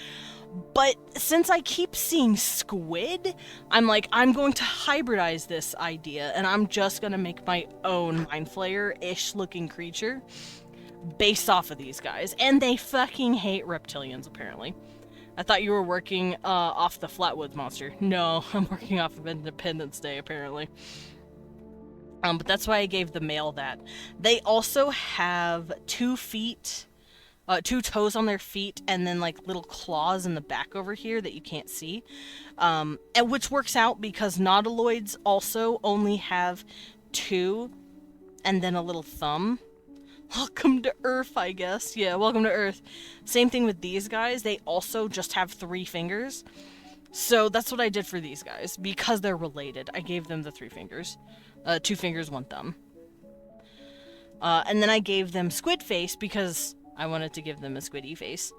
But since I keep seeing squid, I'm like, I'm going to hybridize this idea, and I'm just going to make my own Mind Flayer-ish looking creature based off of these guys. And they fucking hate reptilians, apparently. I thought you were working off the Flatwoods monster. No, I'm working off of Independence Day, apparently. But that's why I gave the male that. They also have 2 feet, 2 toes on their feet, and then like little claws in the back over here that you can't see. And which works out because nautiloids also only have 2 and then a little thumb. Welcome to Earth, I guess. Yeah, welcome to Earth. Same thing with these guys. They also just have 3 fingers. So that's what I did for these guys. Because they're related, I gave them the 3 fingers. 2 fingers, 1 thumb. And then I gave them squid face because I wanted to give them a squiddy face.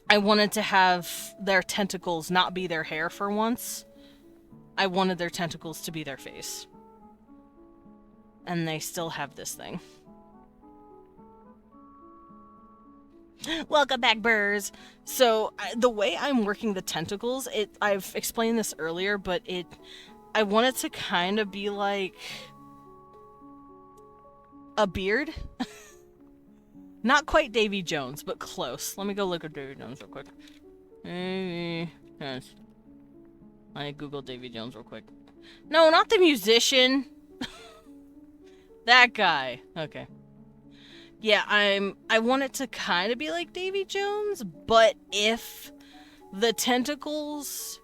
I wanted to have their tentacles not be their hair for once. I wanted their tentacles to be their face. And they still have this thing. Welcome back, Burrs. So, the way I'm working the tentacles, I've explained this earlier, but I want it to kind of be like a beard. Not quite Davy Jones, but close. Let me go look at Davy Jones real quick. Yes. I Googled Davy Jones real quick. No, not the musician. That guy. Okay. Yeah, I want it to kind of be like Davy Jones, but if the tentacles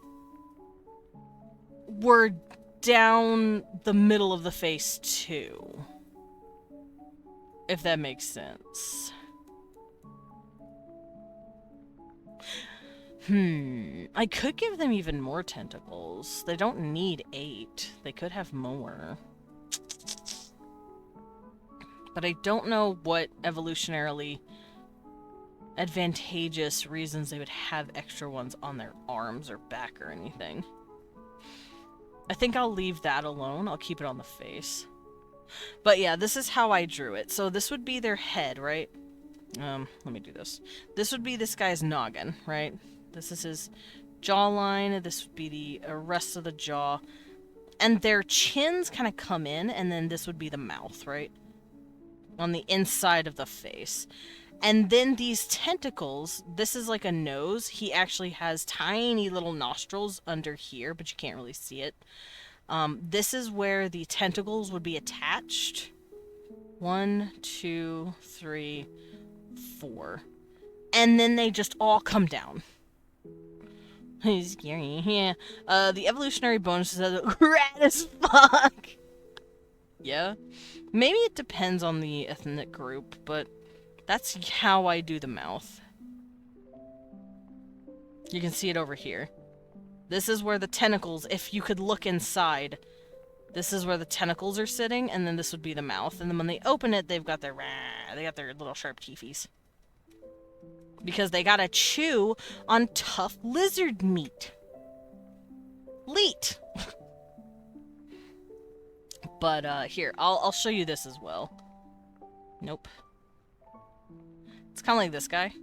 were down the middle of the face too. If that makes sense. I could give them even more tentacles. They don't need 8. They could have more. But I don't know what evolutionarily advantageous reasons they would have extra ones on their arms or back or anything. I think I'll leave that alone. I'll keep it on the face. But yeah, this is how I drew it. So this would be their head, right? Let me do this. This would be this guy's noggin, right? This is his jawline. This would be the rest of the jaw. And their chins kind of come in, and then this would be the mouth, right? On the inside of the face. And then these tentacles, this is like a nose. He actually has tiny little nostrils under here, but you can't really see it. This is where the tentacles would be attached. 1, 2, 3, 4. And then they just all come down. He's scary. Yeah. The evolutionary bonuses are rad as fuck. Yeah. Maybe it depends on the ethnic group, but that's how I do the mouth. You can see it over here. This is where the tentacles, if you could look inside, this is where the tentacles are sitting, and then this would be the mouth. And then when they open it, they've got their little sharp teethies. Because they gotta chew on tough lizard meat. Leet! But, here, I'll show you this as well. Nope. It's kind of like this guy,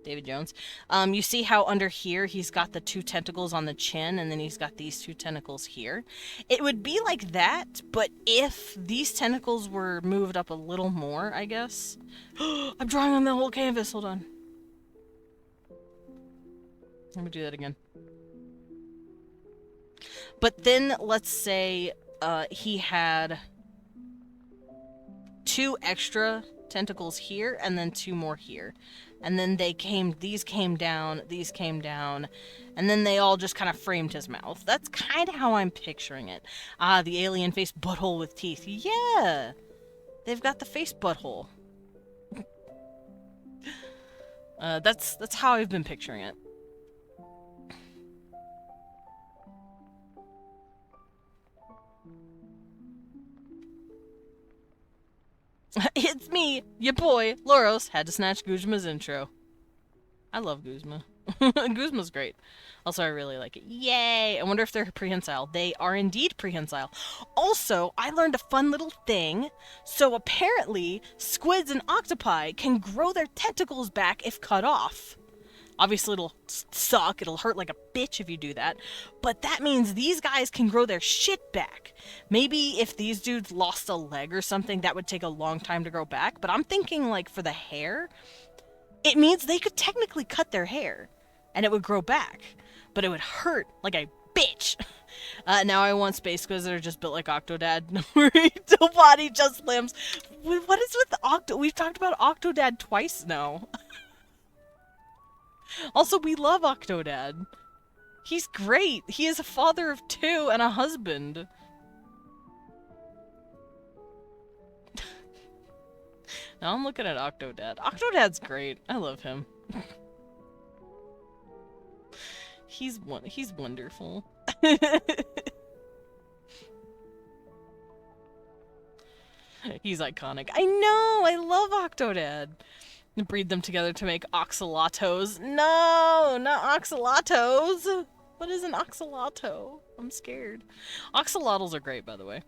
David Jones. You see how under here he's got the 2 tentacles on the chin, and then he's got these 2 tentacles here? It would be like that, but if these tentacles were moved up a little more, I guess. I'm drawing on the whole canvas, hold on. Let me do that again. But then, let's say, he had 2 extra tentacles here, and then 2 more here. And then these came down, and then they all just kind of framed his mouth. That's kind of how I'm picturing it. Ah, the alien face butthole with teeth. Yeah! They've got the face butthole. That's how I've been picturing it. It's me, your boy, Loros, had to snatch Guzma's intro. I love Guzma. Guzma's great. Also, I really like it. Yay! I wonder if they're prehensile. They are indeed prehensile. Also, I learned a fun little thing. So apparently, squids and octopi can grow their tentacles back if cut off. Obviously, it'll suck. It'll hurt like a bitch if you do that. But that means these guys can grow their shit back. Maybe if these dudes lost a leg or something, that would take a long time to grow back. But I'm thinking, like, for the hair, it means they could technically cut their hair and it would grow back. But it would hurt like a bitch. Now I want space squids that are just built like Octodad. Where the body just limbs. What is with the Octo? We've talked about Octodad twice now. Also, we love Octodad. He's great. He is a father of 2 and a husband. Now I'm looking at Octodad. Octodad's great. I love him. He's wonderful. He's iconic. I know! I love Octodad. Breed them together to make oxalatos. No! Not oxalatos! What is an oxalato? I'm scared. Oxalotls are great, by the way.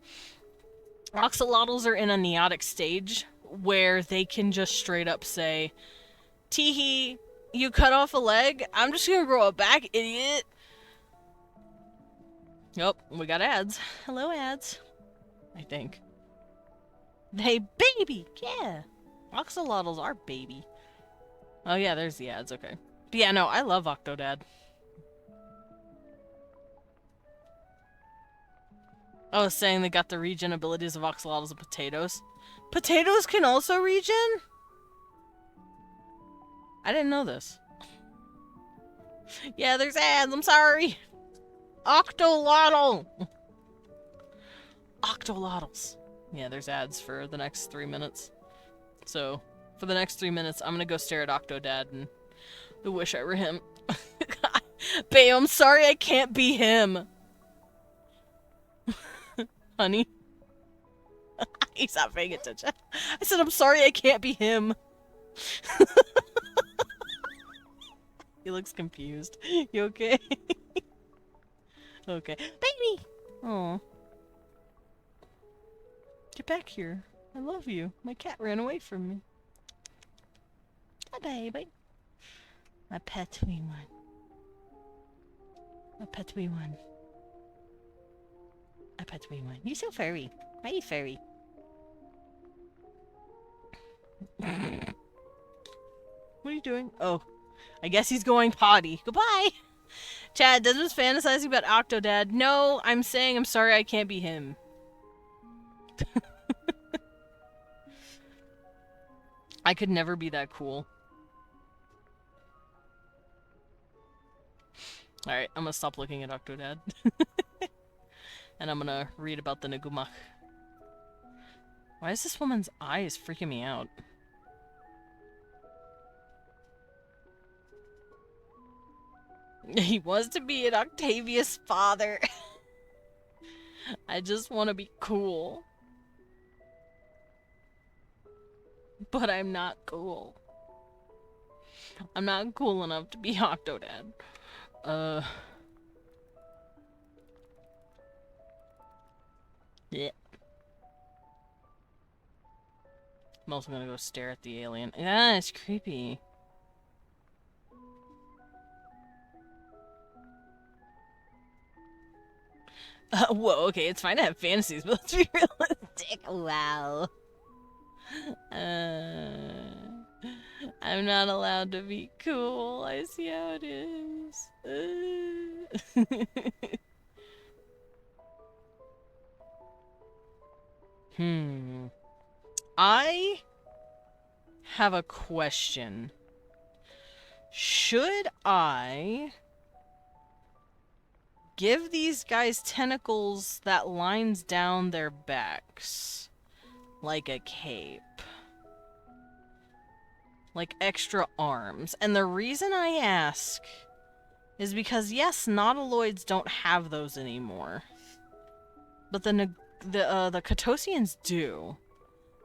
Oxalotls are in a neotic stage where they can just straight up say, Teehee, you cut off a leg? I'm just gonna grow it back, idiot! Oh, we got ads. Hello, ads. I think. They baby! Yeah! Oxalotls are baby. Oh yeah, there's the ads, okay. But yeah, no, I love Octodad. I was saying they got the regen abilities of oxalotls and potatoes. Potatoes can also regen? I didn't know this. Yeah, there's ads, I'm sorry! Octolotl! Octolotls. Yeah, there's ads for the next 3 minutes. So, for the next 3 minutes, I'm gonna go stare at Octodad and wish I were him. Babe, I'm sorry I can't be him. Honey. He's not paying attention. I said, I'm sorry I can't be him. He looks confused. You okay? Okay. Baby! Aw. Get back here. I love you. My cat ran away from me. Hi, baby. My pet wee one. My pet wee one. My pet wee one. You're so furry. Why are you furry? What are you doing? Oh. I guess he's going potty. Goodbye! Chad, Desmond's fantasizing about Octodad. No, I'm saying I'm sorry I can't be him. I could never be that cool. Alright, I'm gonna stop looking at Octodad. And I'm gonna read about the Nagumach. Why is this woman's eyes freaking me out? He wants to be an Octavius father. I just want to be cool. But I'm not cool. I'm not cool enough to be Octodad. Yeah. I'm also gonna go stare at the alien. Yeah, it's creepy. Whoa, okay, it's fine to have fantasies, but let's be realistic. Wow. I'm not allowed to be cool. I see how it is. I have a question. Should I give these guys tentacles that lines down their backs like a cape? Like extra arms. And the reason I ask is because, yes, nautiloids don't have those anymore. But the Catosians do.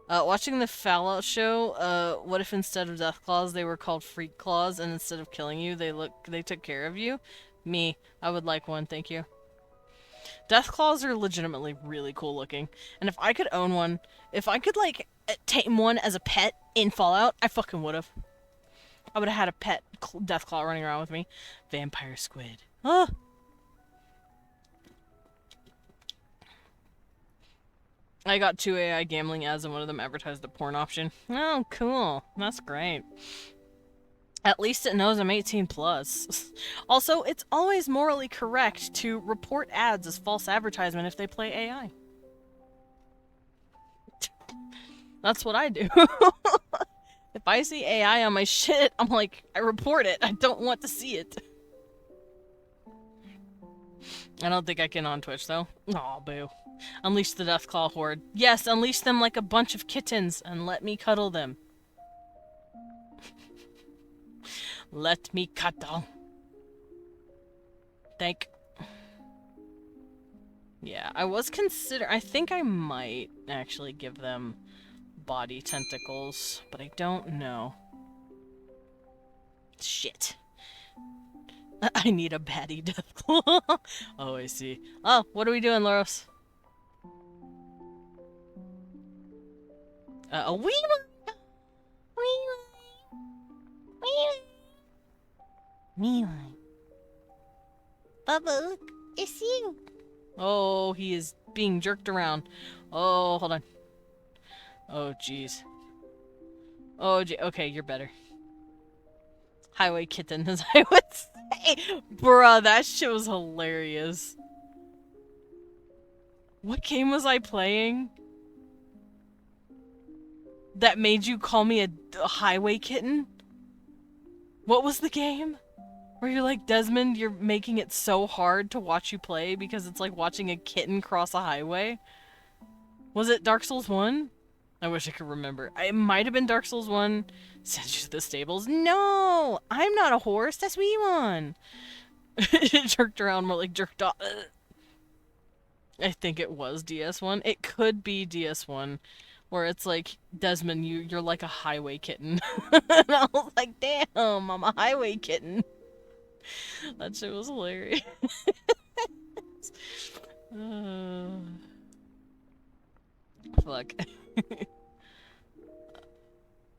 Watching the Fallout show, what if instead of death claws they were called freak claws, and instead of killing you, they took care of you? Me, I would like one, thank you. Death claws are legitimately really cool looking, and if I could own one, if I could like tame one as a pet in Fallout, I fucking would have. I would have had a pet death claw running around with me. Vampire squid. Ah. I got 2 AI gambling ads and one of them advertised the porn option. Oh, cool. That's great. At least it knows I'm 18 plus. Also, it's always morally correct to report ads as false advertisement if they play AI. That's what I do. If I see AI on my shit, I'm like, I report it. I don't want to see it. I don't think I can on Twitch, though. Aw, boo. Unleash the Deathclaw Horde. Yes, unleash them like a bunch of kittens, and let me cuddle them. Let me cuddle. Thank. Yeah, I was I think I might actually give them body tentacles, but I don't know. Shit. I need a baddie Deathclaw. Oh, I see. Oh, what are we doing, Loros? A wee one. Wee one. Wee one. Wee one. Bubba, look, it's you. Oh, he is being jerked around. Oh, hold on. Oh, jeez. Oh, okay, you're better. Highway kitten, as I would say. Bruh, that shit was hilarious. What game was I playing that made you call me a highway kitten? What was the game? Where you're like, Desmond, you're making it so hard to watch you play because it's like watching a kitten cross a highway? Was it Dark Souls 1? I wish I could remember. It might have been Dark Souls 1. Send you to the stables. No! I'm not a horse. That's wee one. Jerked around more like jerked off. I think it was DS1. It could be DS1. Where it's like, Desmond, you're like a highway kitten. And I was like, damn, I'm a highway kitten. That shit was hilarious. Fuck.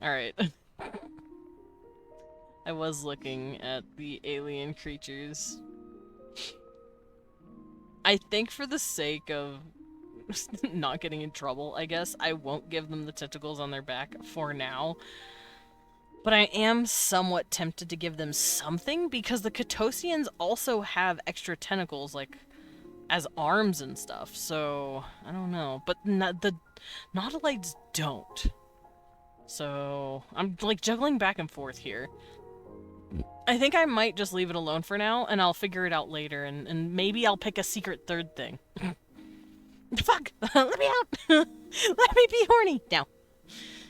Alright. I was looking at the alien creatures. I think for the sake of not getting in trouble, I guess, I won't give them the tentacles on their back for now. But I am somewhat tempted to give them something, because the Catosians also have extra tentacles, like, as arms and stuff, so I don't know. But the nautilites don't. So I'm, like, juggling back and forth here. I think I might just leave it alone for now, and I'll figure it out later, and maybe I'll pick a secret third thing. Fuck! Let me out! Let me be horny! Now.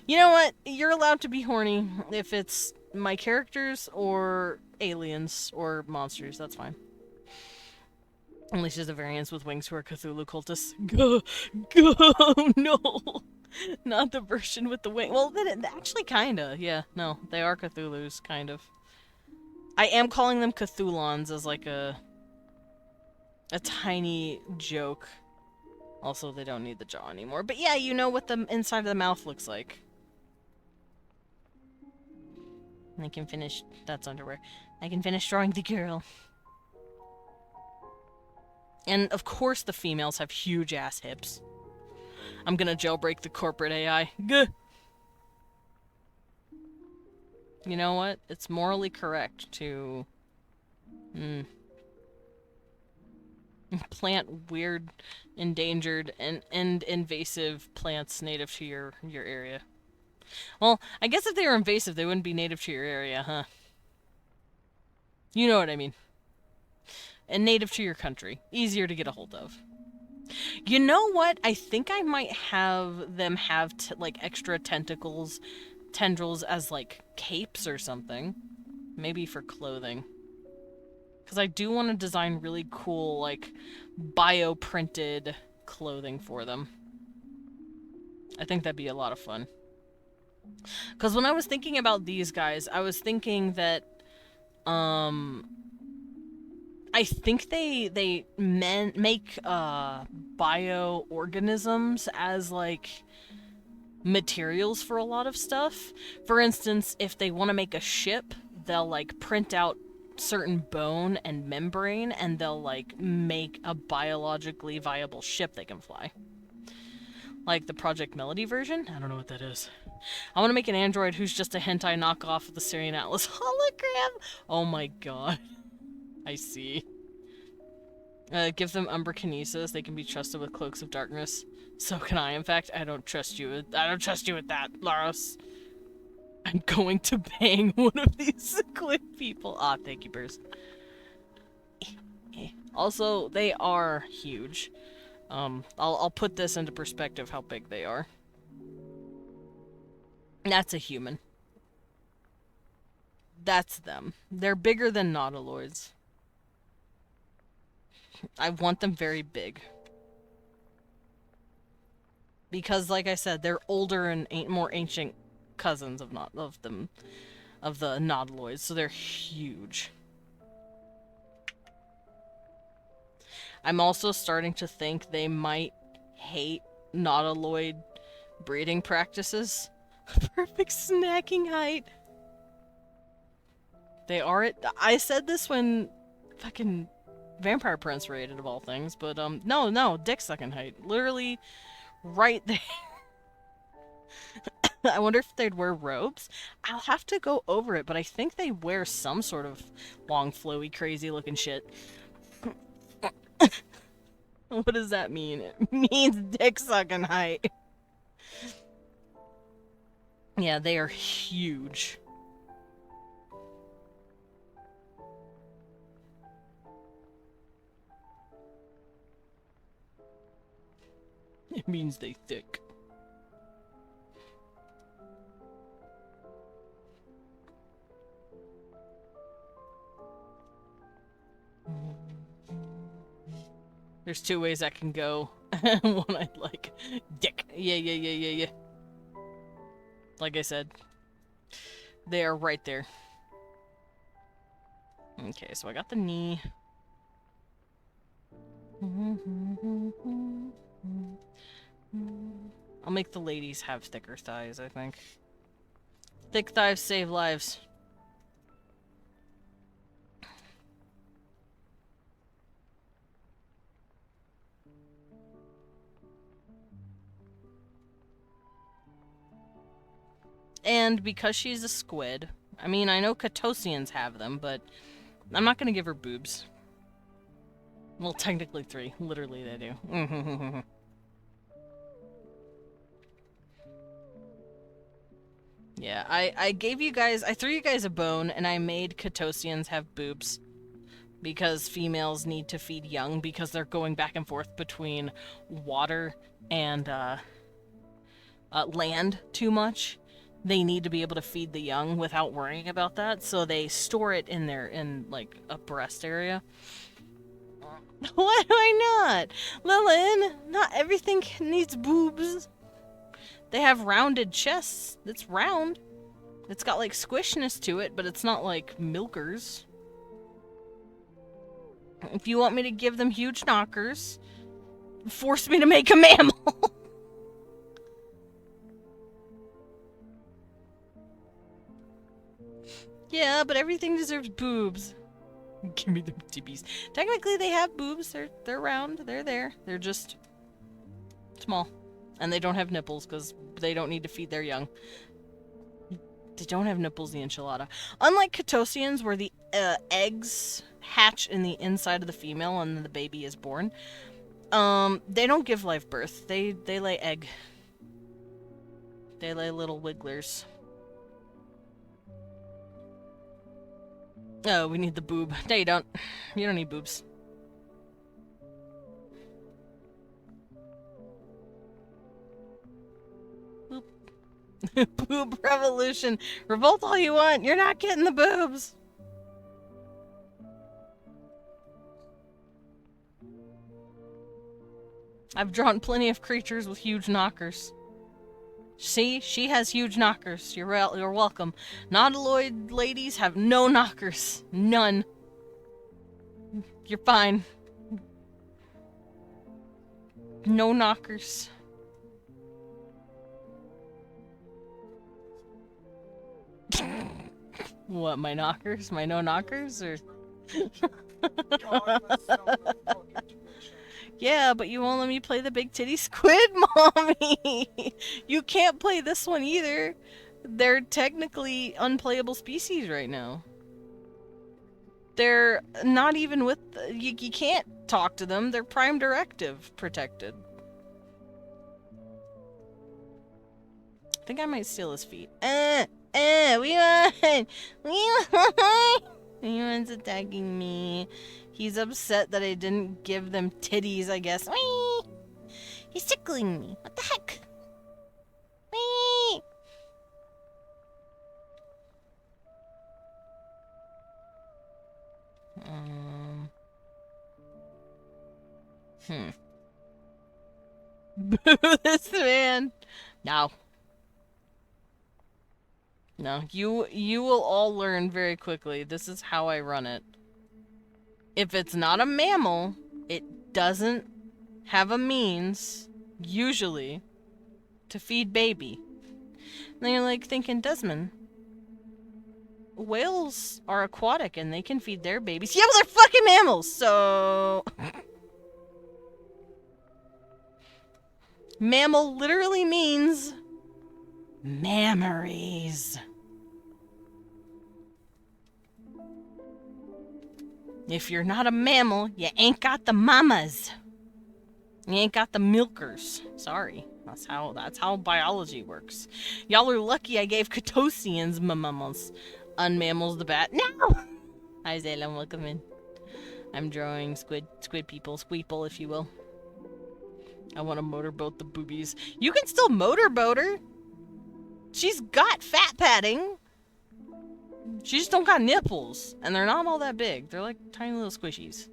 You know what? You're allowed to be horny if it's my characters or aliens or monsters. That's fine. Unless there's a variance with wings who are Cthulhu cultists. Go, no! Not the version with the wing. Well, actually, kinda. Yeah, no. They are Cthulhus, kind of. I am calling them Cthulons as like a tiny joke. Also, they don't need the jaw anymore. But yeah, you know what the inside of the mouth looks like. I can finish... That's underwear. I can finish drawing the girl. And, of course, the females have huge-ass hips. I'm gonna jailbreak the corporate AI. Gah! You know what? It's morally correct to... plant weird, endangered, and invasive plants native to your area. Well, I guess if they were invasive, they wouldn't be native to your area, huh? You know what I mean. And native to your country. Easier to get a hold of. You know what? I think I might have them have, like, extra tentacles tendrils as, like, capes or something. Maybe for clothing. Because I do want to design really cool, like, bio-printed clothing for them. I think that'd be a lot of fun. Because when I was thinking about these guys, I was thinking that, I think they make, bioorganisms as, like, materials for a lot of stuff. For instance, if they want to make a ship, they'll, like, print out certain bone and membrane, and they'll, like, make a biologically viable ship they can fly. Like the Project Melody version? I don't know what that is. I want to make an android who's just a hentai knockoff of the Syrian Atlas hologram! Oh my god. I see. Give them umbrakinesis. They can be trusted with cloaks of darkness. So can I. In fact, I don't trust you with that, Laros. I'm going to bang one of these squid people. Ah, thank you, Burst. Also, they are huge. I'll put this into perspective how big they are. That's a human. That's them. They're bigger than nautiloids. I want them very big. Because, like I said, they're older and more ancient cousins of the nautiloids, so they're huge. I'm also starting to think they might hate nautiloid breeding practices. Perfect snacking height. They are it. I said this when fucking Vampire Prince raided, of all things, but no, dick sucking height. Literally right there. I wonder if they'd wear robes. I'll have to go over it, but I think they wear some sort of long, flowy, crazy looking shit. What does that mean? It means dick sucking height. Yeah, they are huge. It means they thick. There's two ways that can go. One I'd like. Dick. Yeah. Like I said. They are right there. Okay, so I got the knee. I'll make the ladies have thicker thighs, I think. Thick thighs save lives. And because she's a squid, I mean, I know Catosians have them, but I'm not gonna give her boobs. Well, technically 3. Literally, they do. Yeah, I gave you guys... I threw you guys a bone, and I made Catosians have boobs. Because females need to feed young, because they're going back and forth between water and, land too much. They need to be able to feed the young without worrying about that, so they store it in like, a breast area. Why do I not? Lilin, not everything needs boobs. They have rounded chests. It's round. It's got, like, squishness to it, but it's not like milkers. If you want me to give them huge knockers, force me to make a mammal. Yeah, but everything deserves boobs. Give me the titties. Technically, they have boobs. They're round. They're there. They're just small. And they don't have nipples, because they don't need to feed their young. They don't have nipples, the enchilada. Unlike Catosians, where the eggs hatch in the inside of the female and then the baby is born, they don't give live birth. They lay egg. They lay little wigglers. Oh, we need the boob. No, you don't. You don't need boobs. Boop. Boob revolution. Revolt all you want. You're not getting the boobs. I've drawn plenty of creatures with huge knockers. See? She has huge knockers. You're welcome. Nautiloid ladies have no knockers. None. You're fine. No knockers. What, my knockers? My no knockers? Or... Yeah, but you won't let me play the big titty squid, mommy! You can't play this one either. They're technically unplayable species right now. They're not even with... You can't talk to them. They're Prime Directive protected. I think I might steal his feet. We won! Anyone's attacking me. He's upset that I didn't give them titties, I guess. Whee! He's tickling me. What the heck? Whee! Boo this man. No. No, you will all learn very quickly. This is how I run it. If it's not a mammal, it doesn't have a means, usually, to feed baby. And then you're like thinking, Desmond, whales are aquatic and they can feed their babies. Yeah, but they're fucking mammals, so... Mammal literally means mammaries. If you're not a mammal, you ain't got the mamas. You ain't got the milkers. Sorry. That's how biology works. Y'all are lucky I gave Catosians mammals. Unmammals the bat. No! Hi Zayla, welcome in. I'm drawing squid people, squeeple if you will. I want to motorboat the boobies. You can still motorboat her. She's got fat padding. She just don't got nipples. And they're not all that big. They're like tiny little squishies.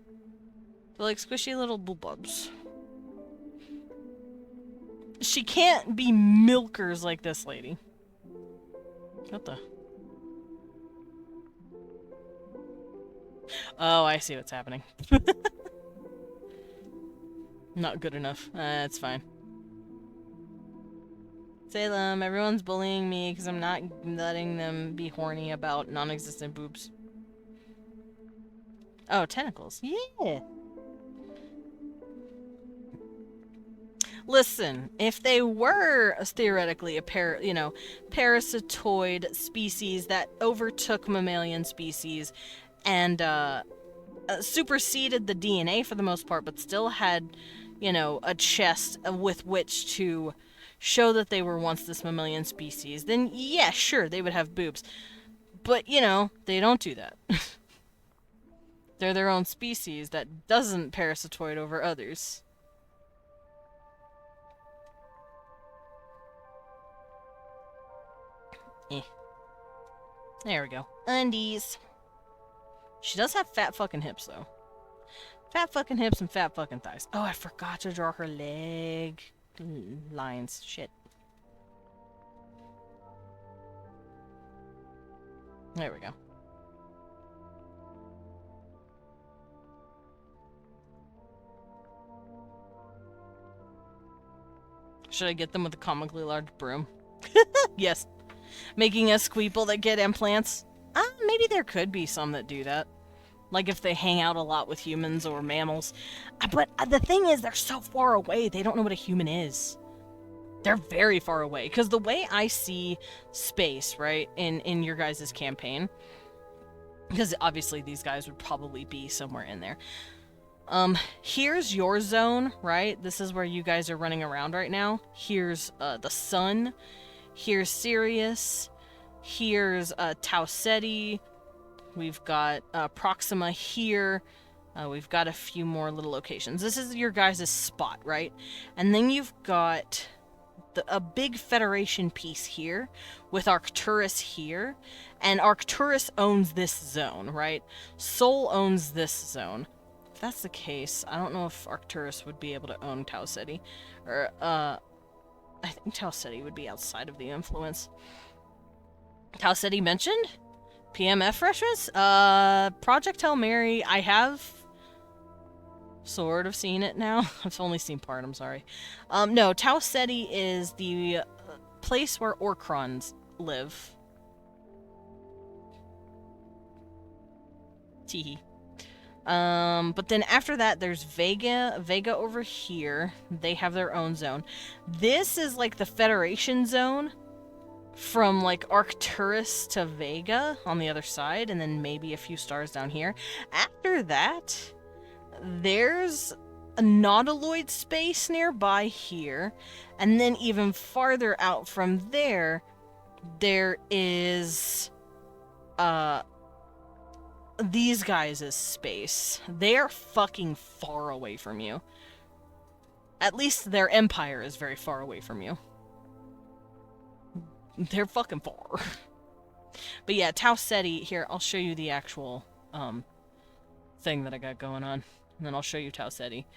They're like squishy little boobs. She can't be milkers like this lady. What the? Oh, I see what's happening. Not good enough. That's fine. Salem, everyone's bullying me because I'm not letting them be horny about non-existent boobs. Oh, tentacles. Yeah. Listen, if they were theoretically a parasitoid species that overtook mammalian species and superseded the DNA for the most part, but still had, a chest with which to show that they were once this mammalian species, then yeah, sure, they would have boobs. But, they don't do that. They're their own species that doesn't parasitoid over others. There we go. Undies. She does have fat fucking hips, though. Fat fucking hips and fat fucking thighs. Oh, I forgot to draw her leg lines. Shit. There we go. Should I get them with a comically large broom? Yes. Making a squeeple that get implants? Maybe there could be some that do that. Like if they hang out a lot with humans or mammals. But the thing is, they're so far away, they don't know what a human is. They're very far away. Because the way I see space, right, in your guys' campaign, because obviously these guys would probably be somewhere in there. Here's your zone, right? This is where you guys are running around right now. Here's the sun. Here's Sirius. Here's Tau Ceti. We've got Proxima here. We've got a few more little locations. This is your guys' spot, right? And then you've got a big Federation piece here with Arcturus here, and Arcturus owns this zone, right? Sol owns this zone. If that's the case, I don't know if Arcturus would be able to own Tau Ceti. Or, I think Tau Ceti would be outside of the influence. Tau Ceti mentioned? PMF reference? Project Hail Mary, I have sort of seen it now. I've only seen part, I'm sorry. No, Tau Ceti is the place where Orcrons live. Teehee. But then after that, there's Vega. Vega over here. They have their own zone. This is like the Federation zone from like Arcturus to Vega on the other side, and then maybe a few stars down here. After that, there's a nautiloid space nearby here, and then even farther out from there, there is these guys' space. They're fucking far away from you. At least their empire is very far away from you. They're fucking far. But yeah, Tau Ceti, here, I'll show you the actual thing that I got going on. And then I'll show you Tau Ceti.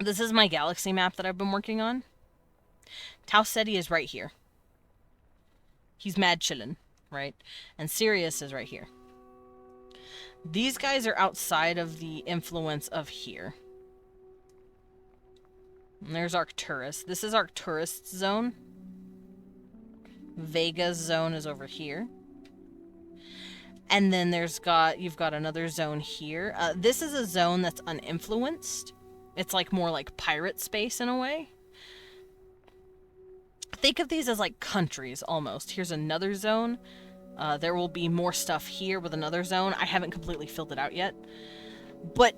This is my galaxy map that I've been working on. Tau Ceti is right here. He's mad chillin', right? And Sirius is right here. These guys are outside of the influence of here. And there's Arcturus. This is Arcturus' zone. Vega's zone is over here. And then you've got another zone here. This is a zone that's uninfluenced. It's like more like pirate space in a way. Think of these as like countries almost. Here's another zone. There will be more stuff here with another zone. I haven't completely filled it out yet. But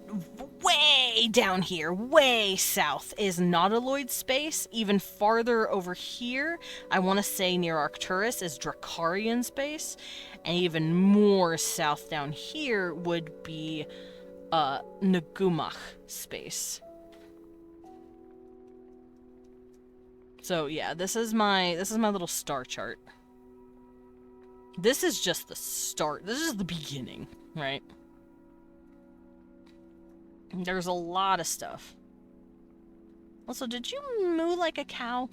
way down here, way south, is nautiloid space. Even farther over here, I want to say near Arcturus, is Dracarian space. And even more south down here would be Nagumach space. So yeah, this is my little star chart. This is just the start. This is the beginning, right? There's a lot of stuff. Also, did you moo like a cow?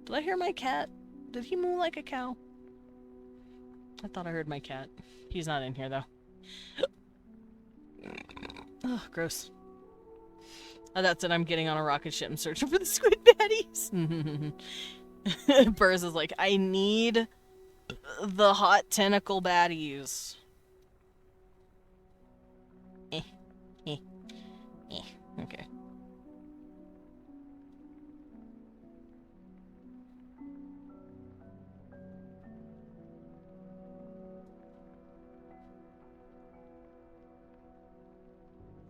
Did I hear my cat? Did he moo like a cow? I thought I heard my cat. He's not in here, though. Ugh, gross. Oh, that's it. I'm getting on a rocket ship and searching for the squid baddies. Burrs is like, I need the hot tentacle baddies. Okay.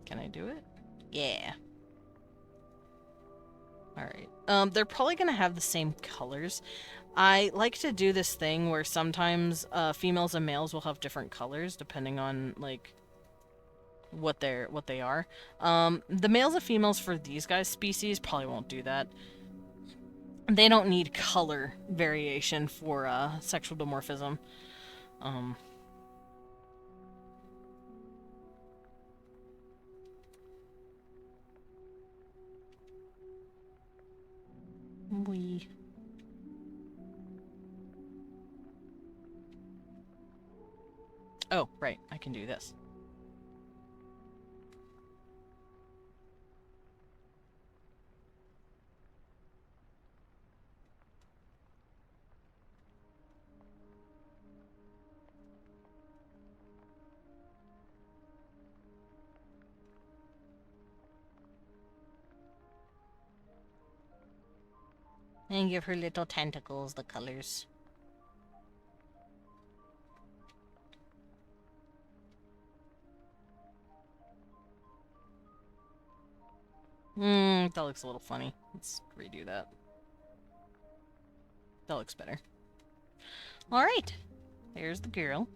Can I do it? Yeah. Alright. They're probably gonna have the same colors. I like to do this thing where sometimes females and males will have different colors depending on, like, what they are. The males and females for these guys' species probably won't do that. They don't need color variation for sexual dimorphism. Oh, right, I can do this. And give her little tentacles the colors. That looks a little funny. Let's redo that. That looks better. Alright. There's the girl.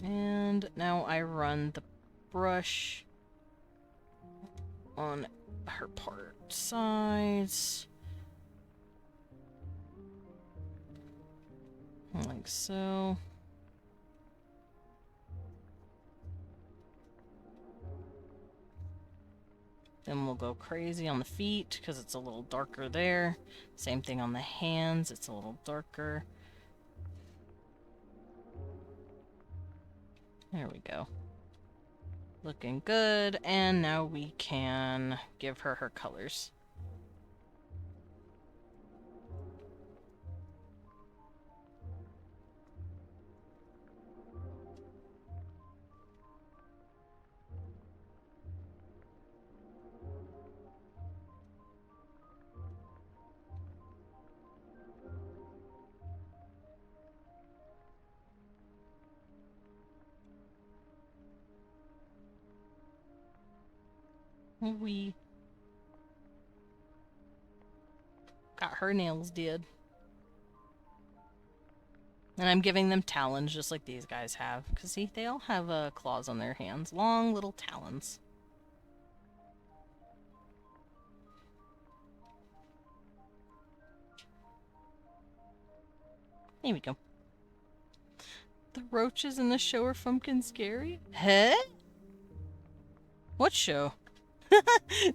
And now I run the brush on her part sides. Like so. Then we'll go crazy on the feet because it's a little darker there. Same thing on the hands, it's a little darker. There we go. Looking good, and now we can give her her colors. We got her nails did. And I'm giving them talons just like these guys have. Because see, they all have claws on their hands. Long little talons. There we go. The roaches in the show are fucking scary? Huh? What show?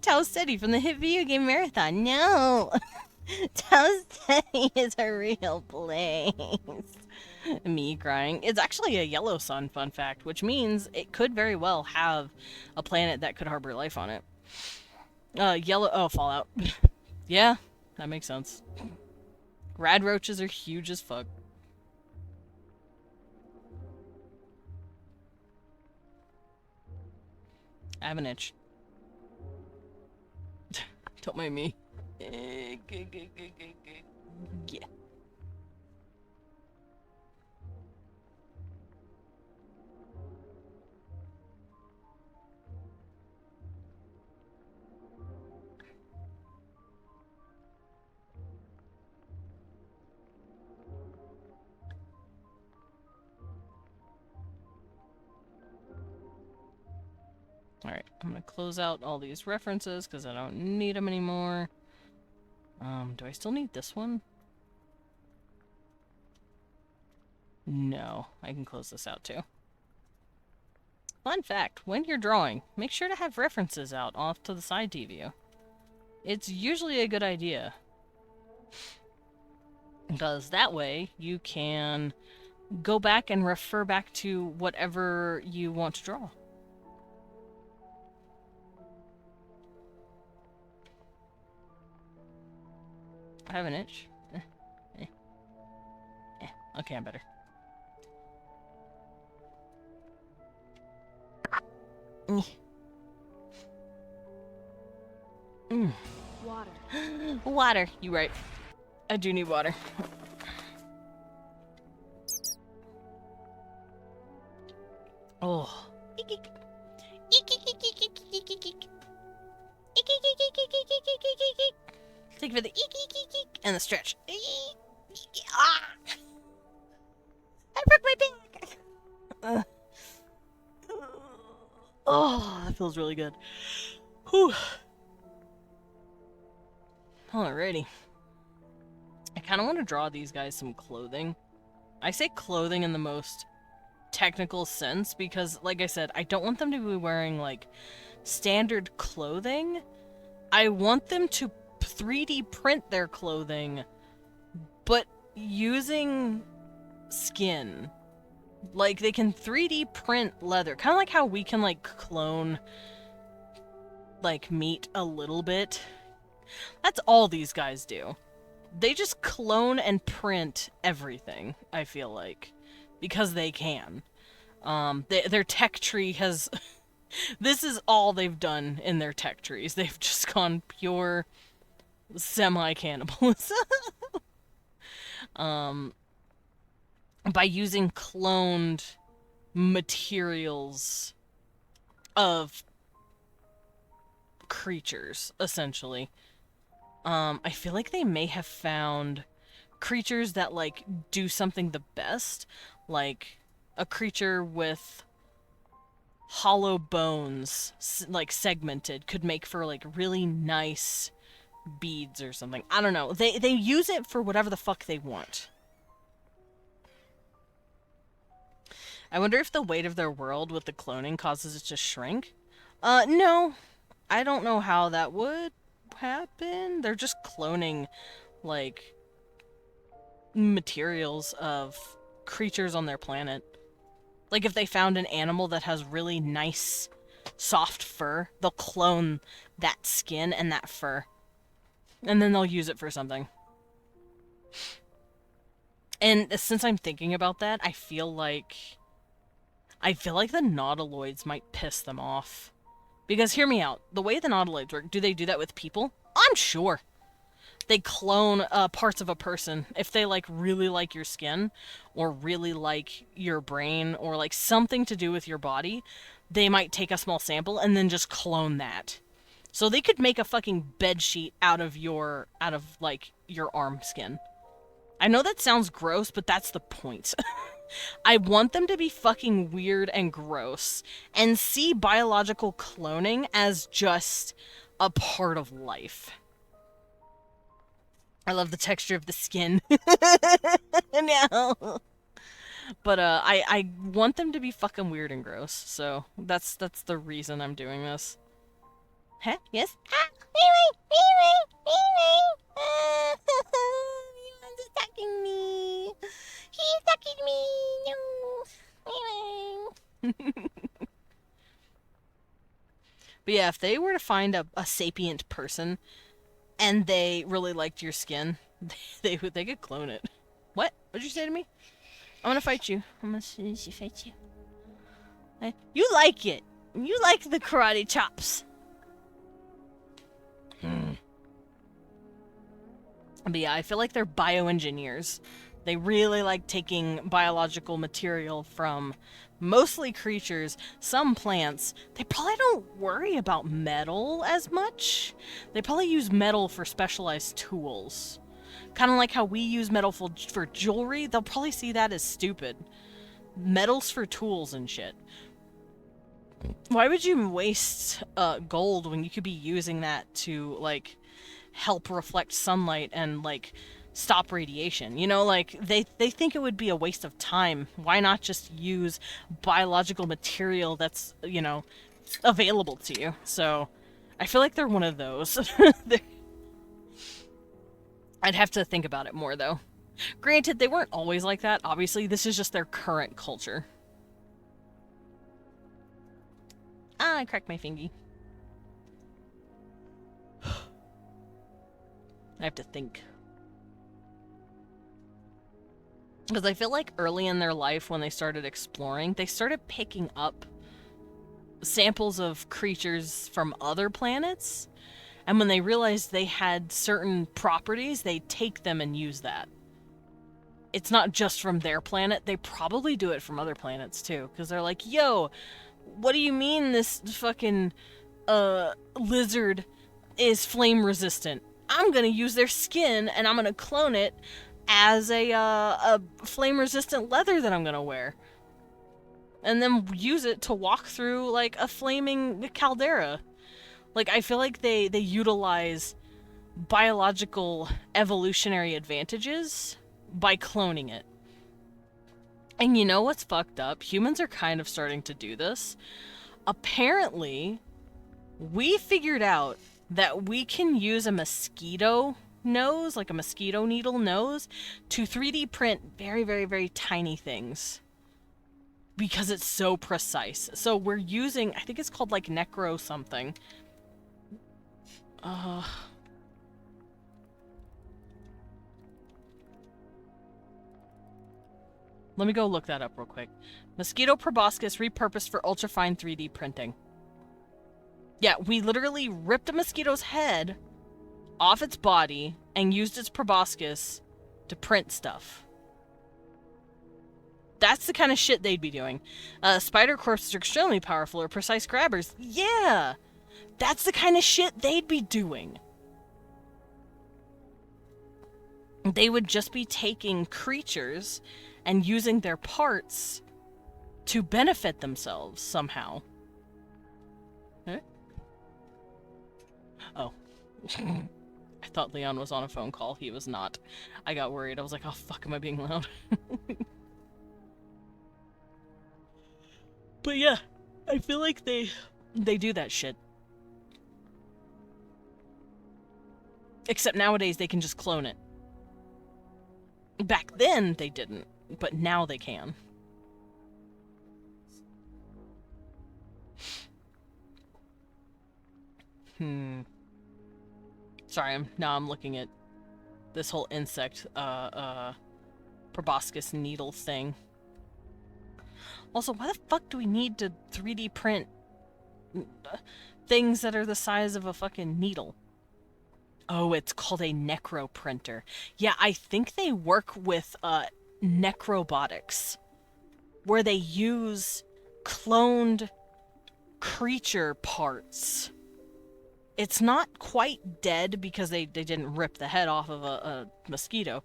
Tao Steady from the hit video game marathon. No! Tao Steady is a real place. Me crying. It's actually a yellow sun, fun fact, which means it could very well have a planet that could harbor life on it. Yellow. Oh, Fallout. Yeah, that makes sense. Rad roaches are huge as fuck. I have an itch. Don't mind me. Yeah. Alright, I'm gonna close out all these references because I don't need them anymore. Do I still need this one? No, I can close this out too. Fun fact, when you're drawing, make sure to have references out off to the side view. It's usually a good idea. Because that way you can go back and refer back to whatever you want to draw. I have an itch. Okay, I'm better. Water. Water. You right. I do need water. Oh. Take for the and the stretch. Ah! I broke my back. Oh, that feels really good. Whew. Alrighty. I kind of want to draw these guys some clothing. I say clothing in the most technical sense because, like I said, I don't want them to be wearing, like, standard clothing. I want them to 3D print their clothing, but using skin. Like, they can 3D print leather. Kind of like how we can, like, clone, like, meat a little bit. That's all these guys do. They just clone and print everything, I feel like. Because they can. Their tech tree has... This is all they've done in their tech trees. They've just gone pure semi-cannibalism. By using cloned materials of creatures, essentially. I feel like they may have found creatures that, like, do something the best. Like, a creature with hollow bones, like segmented, could make for like really nice beads or something. I don't know. They use it for whatever the fuck they want. I wonder if the weight of their world with the cloning causes it to shrink. No. I don't know how that would happen. They're just cloning, like, materials of creatures on their planet. Like, if they found an animal that has really nice, soft fur, they'll clone that skin and that fur. And then they'll use it for something. And since I'm thinking about that, I feel like the nautiloids might piss them off. Because hear me out. The way the nautiloids work, do they do that with people? I'm sure. They clone parts of a person. If they like really like your skin, or really like your brain, or like something to do with your body, they might take a small sample and then just clone that. So they could make a fucking bedsheet out of like your arm skin. I know that sounds gross, but that's the point. I want them to be fucking weird and gross and see biological cloning as just a part of life. I love the texture of the skin. No. But I want them to be fucking weird and gross. So that's the reason I'm doing this. Huh? Yes? He's attacking me. He's attacking me. No. But yeah, if they were to find a sapient person and they really liked your skin, they could clone it. What? What'd you say to me? I'm gonna fight you. I'm gonna fight you. You like it. You like the karate chops. But yeah, I feel like they're bioengineers. They really like taking biological material from mostly creatures, some plants. They probably don't worry about metal as much. They probably use metal for specialized tools. Kind of like how we use metal for jewelry. They'll probably see that as stupid. Metals for tools and shit. Why would you waste gold when you could be using that to, like, help reflect sunlight and, like, stop radiation? You know, like, they think it would be a waste of time. Why not just use biological material that's, you know, available to you? So, I feel like they're one of those. I'd have to think about it more, though. Granted, they weren't always like that. Obviously, this is just their current culture. Ah, I cracked my fingy. I have to think. Because I feel like early in their life, when they started exploring, they started picking up samples of creatures from other planets. And when they realized they had certain properties, they take them and use that. It's not just from their planet. They probably do it from other planets, too. Because they're like, yo, what do you mean this fucking lizard is flame resistant? I'm gonna use their skin and I'm gonna clone it as a flame resistant leather that I'm gonna wear. And then use it to walk through, like, a flaming caldera. Like, I feel like they utilize biological evolutionary advantages by cloning it. And you know what's fucked up? Humans are kind of starting to do this. Apparently, we figured out that we can use a mosquito nose, like a mosquito needle nose, to 3D print very, very, very tiny things. Because it's so precise. So we're using, I think it's called like necro something. Let me go look that up real quick. Mosquito proboscis repurposed for ultrafine 3D printing. Yeah, we literally ripped a mosquito's head off its body and used its proboscis to print stuff. That's the kind of shit they'd be doing. Spider corpses are extremely powerful or precise grabbers. Yeah! That's the kind of shit they'd be doing. They would just be taking creatures and using their parts to benefit themselves somehow. Huh? Oh. I thought Leon was on a phone call. He was not. I got worried. I was like, oh fuck, am I being loud? But yeah, I feel like they do that shit. Except nowadays they can just clone it. Back then they didn't, but now they can. Sorry, I'm looking at this whole insect, proboscis needle thing. Also, why the fuck do we need to 3D print things that are the size of a fucking needle? Oh, it's called a necroprinter. Yeah, I think they work with, necrobotics, where they use cloned creature parts. It's not quite dead because they didn't rip the head off of a mosquito,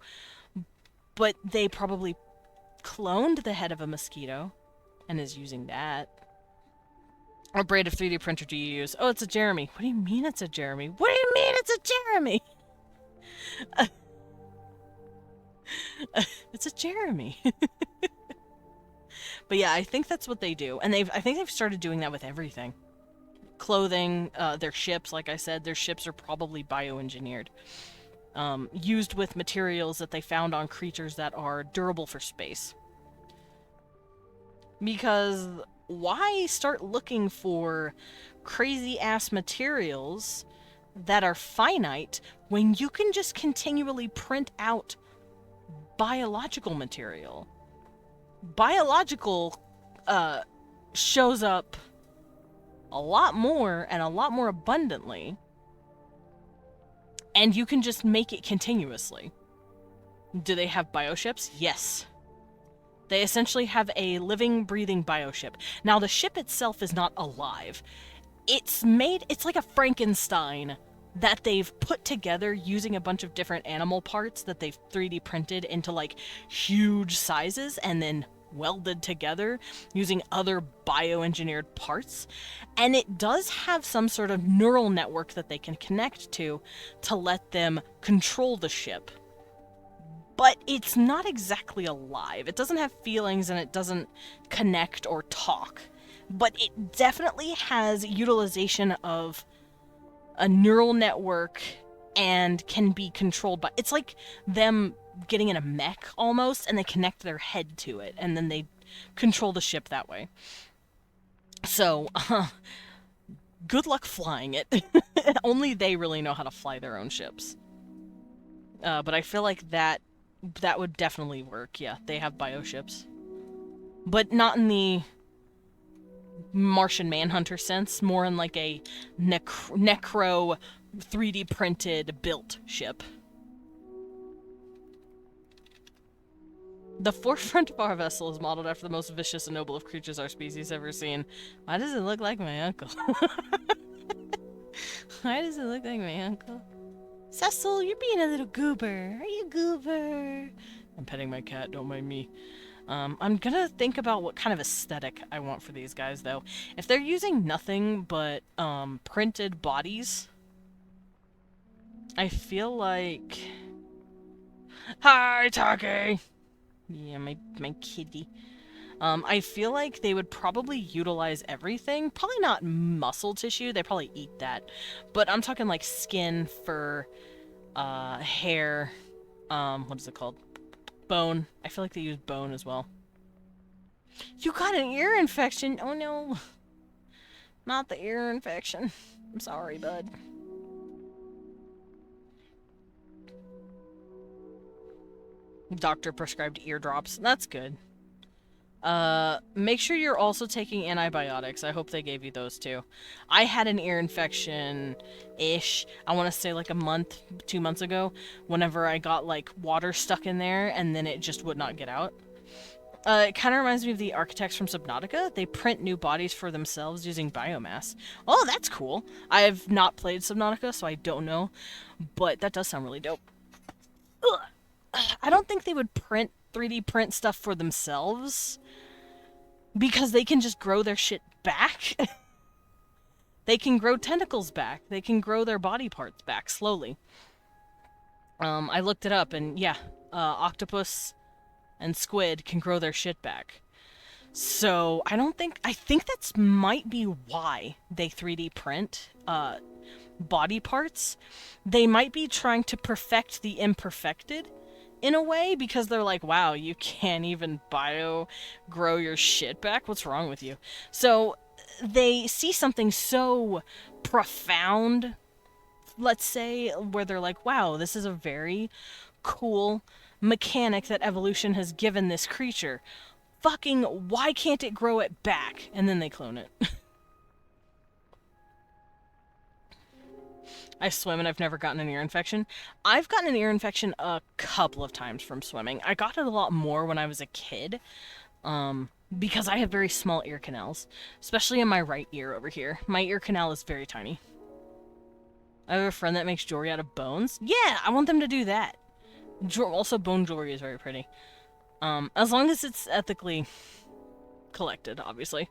but they probably cloned the head of a mosquito and is using that. What brand of 3D printer do you use? Oh, it's a Jeremy. What do you mean it's a Jeremy? What do you mean it's a Jeremy? It's a Jeremy. But yeah, I think that's what they do. And I think they've started doing that with everything. Clothing, their ships, like I said, their ships are probably bioengineered. Used with materials that they found on creatures that are durable for space. Because why start looking for crazy-ass materials that are finite when you can just continually print out biological material? Biological shows up a lot more and a lot more abundantly, and you can just make it continuously. Do they have bioships? Yes. They essentially have a living, breathing bioship. Now, the ship itself is not alive. It's like a Frankenstein that they've put together using a bunch of different animal parts that they've 3D printed into, like, huge sizes and then welded together using other bioengineered parts. And it does have some sort of neural network that they can connect to let them control the ship. But it's not exactly alive. It doesn't have feelings and it doesn't connect or talk. But it definitely has utilization of a neural network and can be controlled by... It's like them getting in a mech almost, and they connect their head to it, and then they control the ship that way. So, good luck flying it. Only they really know how to fly their own ships. But I feel like that would definitely work. Yeah, they have bioships. But not in the Martian Manhunter sense, more in like a necro 3D printed built ship. The forefront of our vessel is modeled after the most vicious and noble of creatures our species ever seen. Why does it look like my uncle? Why does it look like my uncle? Cecil, you're being a little goober. Are you goober? I'm petting my cat, don't mind me. I'm gonna think about what kind of aesthetic I want for these guys, though. If they're using nothing but, printed bodies, I feel like... Hi, Taki! Yeah, my kitty. I feel like they would probably utilize everything. Probably not muscle tissue, they probably eat that. But I'm talking like skin, fur, hair, what is it called? Bone. I feel like they use bone as well. You got an ear infection! Oh no. Not the ear infection. I'm sorry, bud. Doctor prescribed eardrops. That's good. Make sure you're also taking antibiotics. I hope they gave you those too. I had an ear infection-ish, I want to say like a month, 2 months ago, whenever I got like water stuck in there and then it just would not get out. It kind of reminds me of the architects from Subnautica. They print new bodies for themselves using biomass. Oh, that's cool. I've not played Subnautica, so I don't know, but that does sound really dope. Ugh. I don't think they would 3D print stuff for themselves, because they can just grow their shit back. They can grow tentacles back. They can grow their body parts back slowly. I looked it up, and yeah, octopus and squid can grow their shit back. So I think that's might be why they 3D print body parts. They might be trying to perfect the imperfected in a way, because they're like, wow, you can't even grow your shit back? What's wrong with you? So they see something so profound, let's say, where they're like, wow, this is a very cool mechanic that evolution has given this creature. Fucking, why can't it grow it back? And then they clone it. I swim and I've never gotten an ear infection. I've gotten an ear infection a couple of times from swimming. I got it a lot more when I was a kid, because I have very small ear canals, especially in my right ear over here. My ear canal is very tiny. I have a friend that makes jewelry out of bones. Yeah, I want them to do that. Also, bone jewelry is very pretty. As long as it's ethically collected, obviously.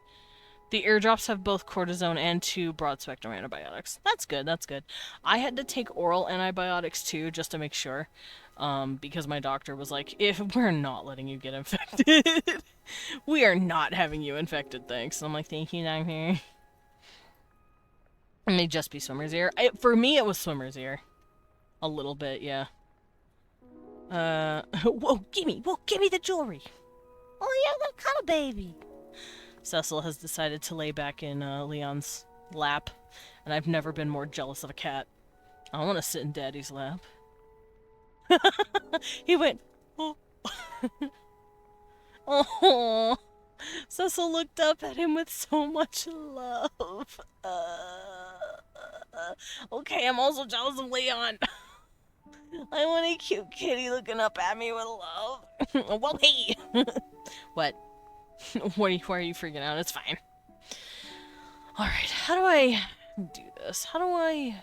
The eardrops have both cortisone and 2 broad-spectrum antibiotics. That's good, that's good. I had to take oral antibiotics too, just to make sure. Because my doctor was like, if we're not letting you get infected. We are not having you infected, thanks. So I'm like, thank you, doctor. It may just be swimmer's ear. For me, it was swimmer's ear. A little bit, yeah. Whoa, gimme the jewelry. Oh, yeah, that kind of baby. Cecil has decided to lay back in Leon's lap, and I've never been more jealous of a cat. I want to sit in Daddy's lap. He went, oh. Oh. Cecil looked up at him with so much love. Okay, I'm also jealous of Leon. I want a cute kitty looking up at me with love. Well, hey! What? Why are you freaking out? It's fine. Alright, how do I do this? How do I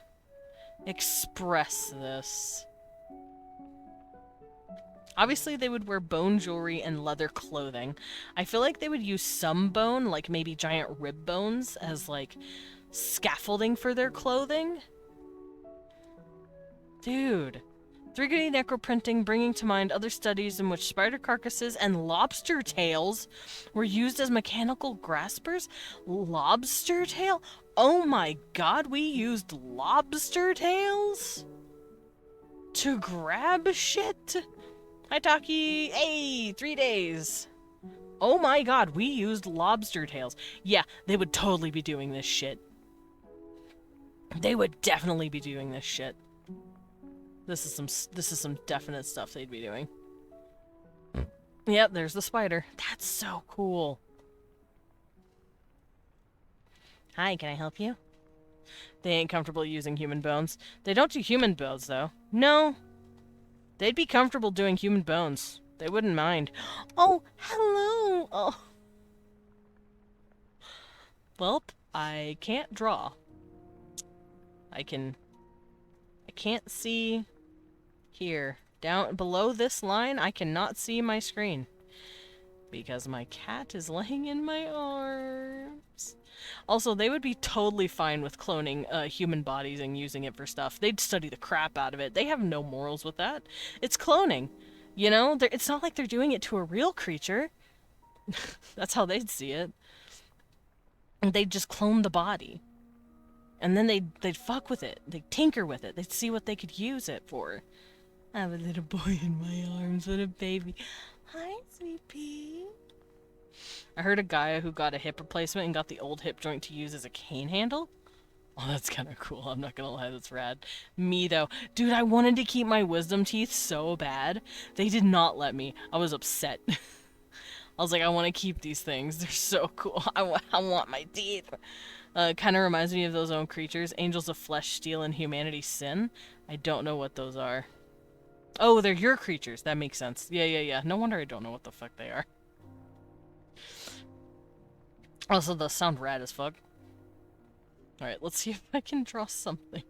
express this? Obviously, they would wear bone jewelry and leather clothing. I feel like they would use some bone, like maybe giant rib bones, as, like, scaffolding for their clothing. Dude. 3D necroprinting, bringing to mind other studies in which spider carcasses and lobster tails were used as mechanical graspers? Lobster tail? Oh my god, we used lobster tails? To grab shit? Hi, Taki! Hey, 3 days! Oh my god, we used lobster tails. Yeah, they would totally be doing this shit. They would definitely be doing this shit. This is some definite stuff they'd be doing. Yep, there's the spider. That's so cool. Hi, can I help you? They ain't comfortable using human bones. They don't do human bones, though. No. They'd be comfortable doing human bones. They wouldn't mind. Oh, hello! Oh. Welp, I can't draw. I can't see here. Down below this line, I cannot see my screen. Because my cat is laying in my arms. Also, they would be totally fine with cloning human bodies and using it for stuff. They'd study the crap out of it. They have no morals with that. It's cloning. You know? It's not like they're doing it to a real creature. That's how they'd see it. And they'd just clone the body. And then they'd fuck with it. They'd tinker with it. They'd see what they could use it for. I have a little boy in my arms. What a baby. Hi, sweet pea. I heard a guy who got a hip replacement and got the old hip joint to use as a cane handle. Oh, that's kind of cool. I'm not gonna lie, that's rad. Me, though. Dude, I wanted to keep my wisdom teeth so bad. They did not let me. I was upset. I was like, I want to keep these things. They're so cool. I want my teeth. Kind of reminds me of those own creatures. Angels of flesh steal and humanity sin. I don't know what those are. Oh, they're your creatures. That makes sense. Yeah. No wonder I don't know what the fuck they are. Also, those sound rad as fuck. Alright, let's see if I can draw something.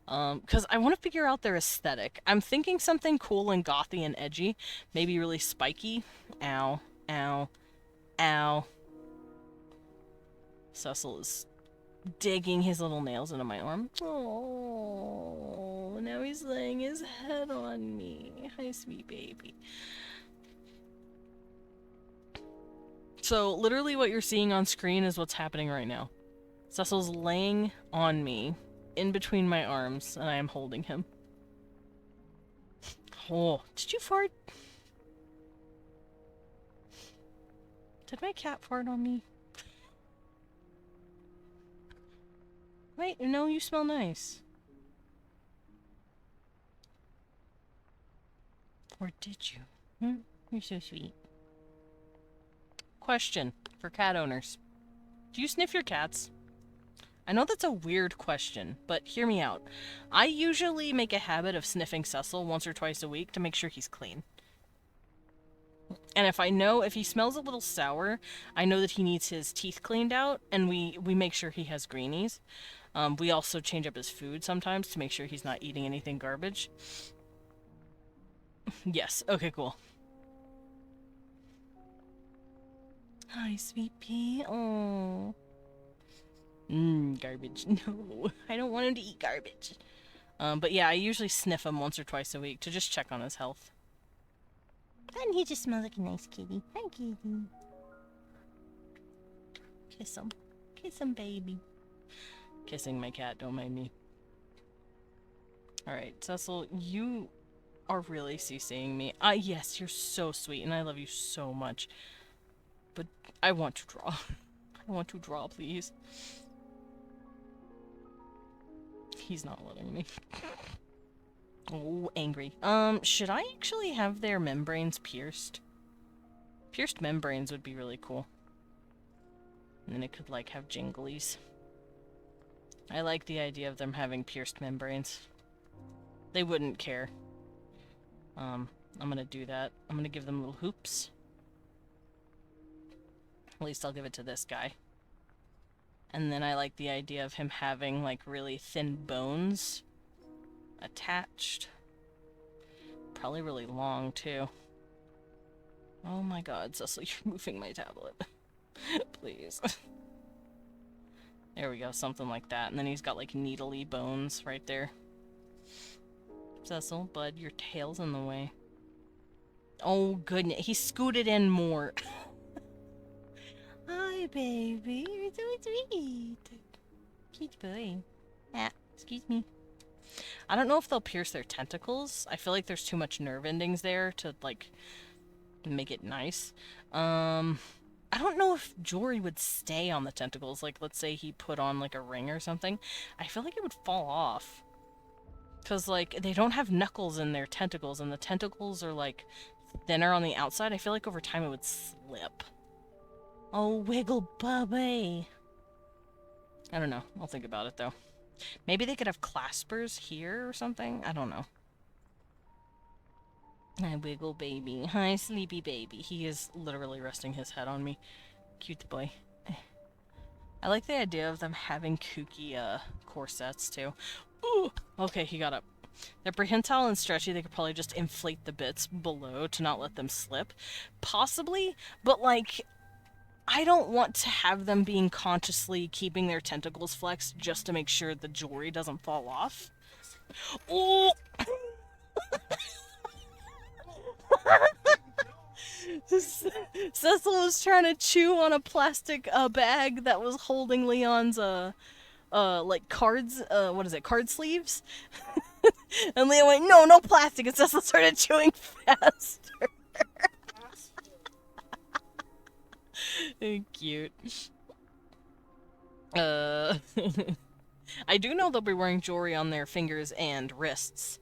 Because I want to figure out their aesthetic. I'm thinking something cool and gothy and edgy. Maybe really spiky. Ow. Ow. Ow. Cecil is digging his little nails into my arm. Oh, now he's laying his head on me. Hi, sweet baby. So, literally what you're seeing on screen is what's happening right now. Cecil's laying on me, in between my arms, and I am holding him. Oh, did you fart? Did my cat fart on me? Wait, no, you smell nice. Or did you? You're so sweet. Question for cat owners. Do you sniff your cats? I know that's a weird question, but hear me out. I usually make a habit of sniffing Cecil once or twice a week to make sure he's clean. And if he smells a little sour, I know that he needs his teeth cleaned out, and we make sure he has greenies. We also change up his food sometimes to make sure he's not eating anything garbage. Yes, okay, cool. Hi, sweet pea. Oh. Garbage. No, I don't want him to eat garbage. But yeah, I usually sniff him once or twice a week to just check on his health. And he just smells like a nice kitty. Hi, kitty. Kiss him. Kiss him, baby. Kissing my cat, don't mind me. Alright, Cecil, you are really CCing me. Yes, you're so sweet, and I love you so much. But I want to draw. I want to draw, please. He's not letting me. Oh, angry. Should I actually have their membranes pierced? Pierced membranes would be really cool. And then it could, like, have jinglies. I like the idea of them having pierced membranes. They wouldn't care. I'm gonna do that. I'm gonna give them little hoops. At least I'll give it to this guy. And then I like the idea of him having, like, really thin bones attached. Probably really long, too. Oh my god, Cecil, you're moving my tablet. Please. There we go, something like that. And then he's got, like, needly bones right there. Cecil, bud, your tail's in the way. Oh, goodness. He scooted in more. Hi, baby. You're so sweet. Cute boy. Ah, excuse me. I don't know if they'll pierce their tentacles. I feel like there's too much nerve endings there to, like, make it nice. I don't know if Jory would stay on the tentacles. Like, let's say he put on, like, a ring or something. I feel like it would fall off. Because, like, they don't have knuckles in their tentacles, and the tentacles are, like, thinner on the outside. I feel like over time it would slip. Oh, wiggle bubby. I don't know. I'll think about it, though. Maybe they could have claspers here or something? I don't know. Hi, wiggle baby. Hi, sleepy baby. He is literally resting his head on me. Cute boy. I like the idea of them having kooky, corsets, too. Ooh! Okay, he got up. They're prehensile and stretchy. They could probably just inflate the bits below to not let them slip. Possibly, but, like, I don't want to have them being consciously keeping their tentacles flexed just to make sure the jewelry doesn't fall off. Oh! Cecil was trying to chew on a plastic bag that was holding Leon's like cards, what is it, card sleeves? And Leon went, no, no plastic, and Cecil started chewing faster. Cute. I do know they'll be wearing jewelry on their fingers and wrists.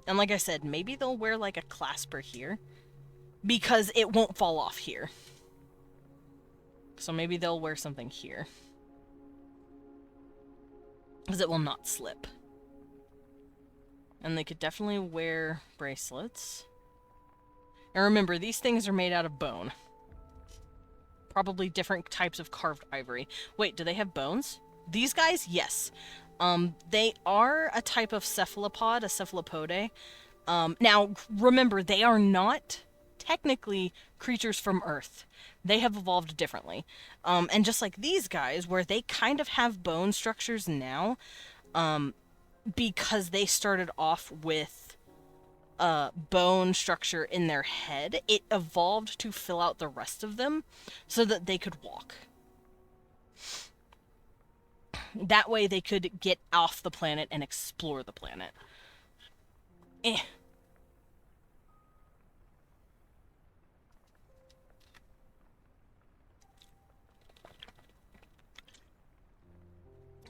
And like I said, maybe they'll wear like a clasper here, because it won't fall off here. So maybe they'll wear something here, because it will not slip. And they could definitely wear bracelets. And remember, these things are made out of bone. Probably different types of carved ivory. Wait, do they have bones? These guys? Yes. They are a type of cephalopod, a cephalopode. Now, remember, they are not technically creatures from Earth. They have evolved differently. And just like these guys, where they kind of have bone structures now, because they started off with bone structure in their head, it evolved to fill out the rest of them so that they could walk. That way they could get off the planet and explore the planet. Eh.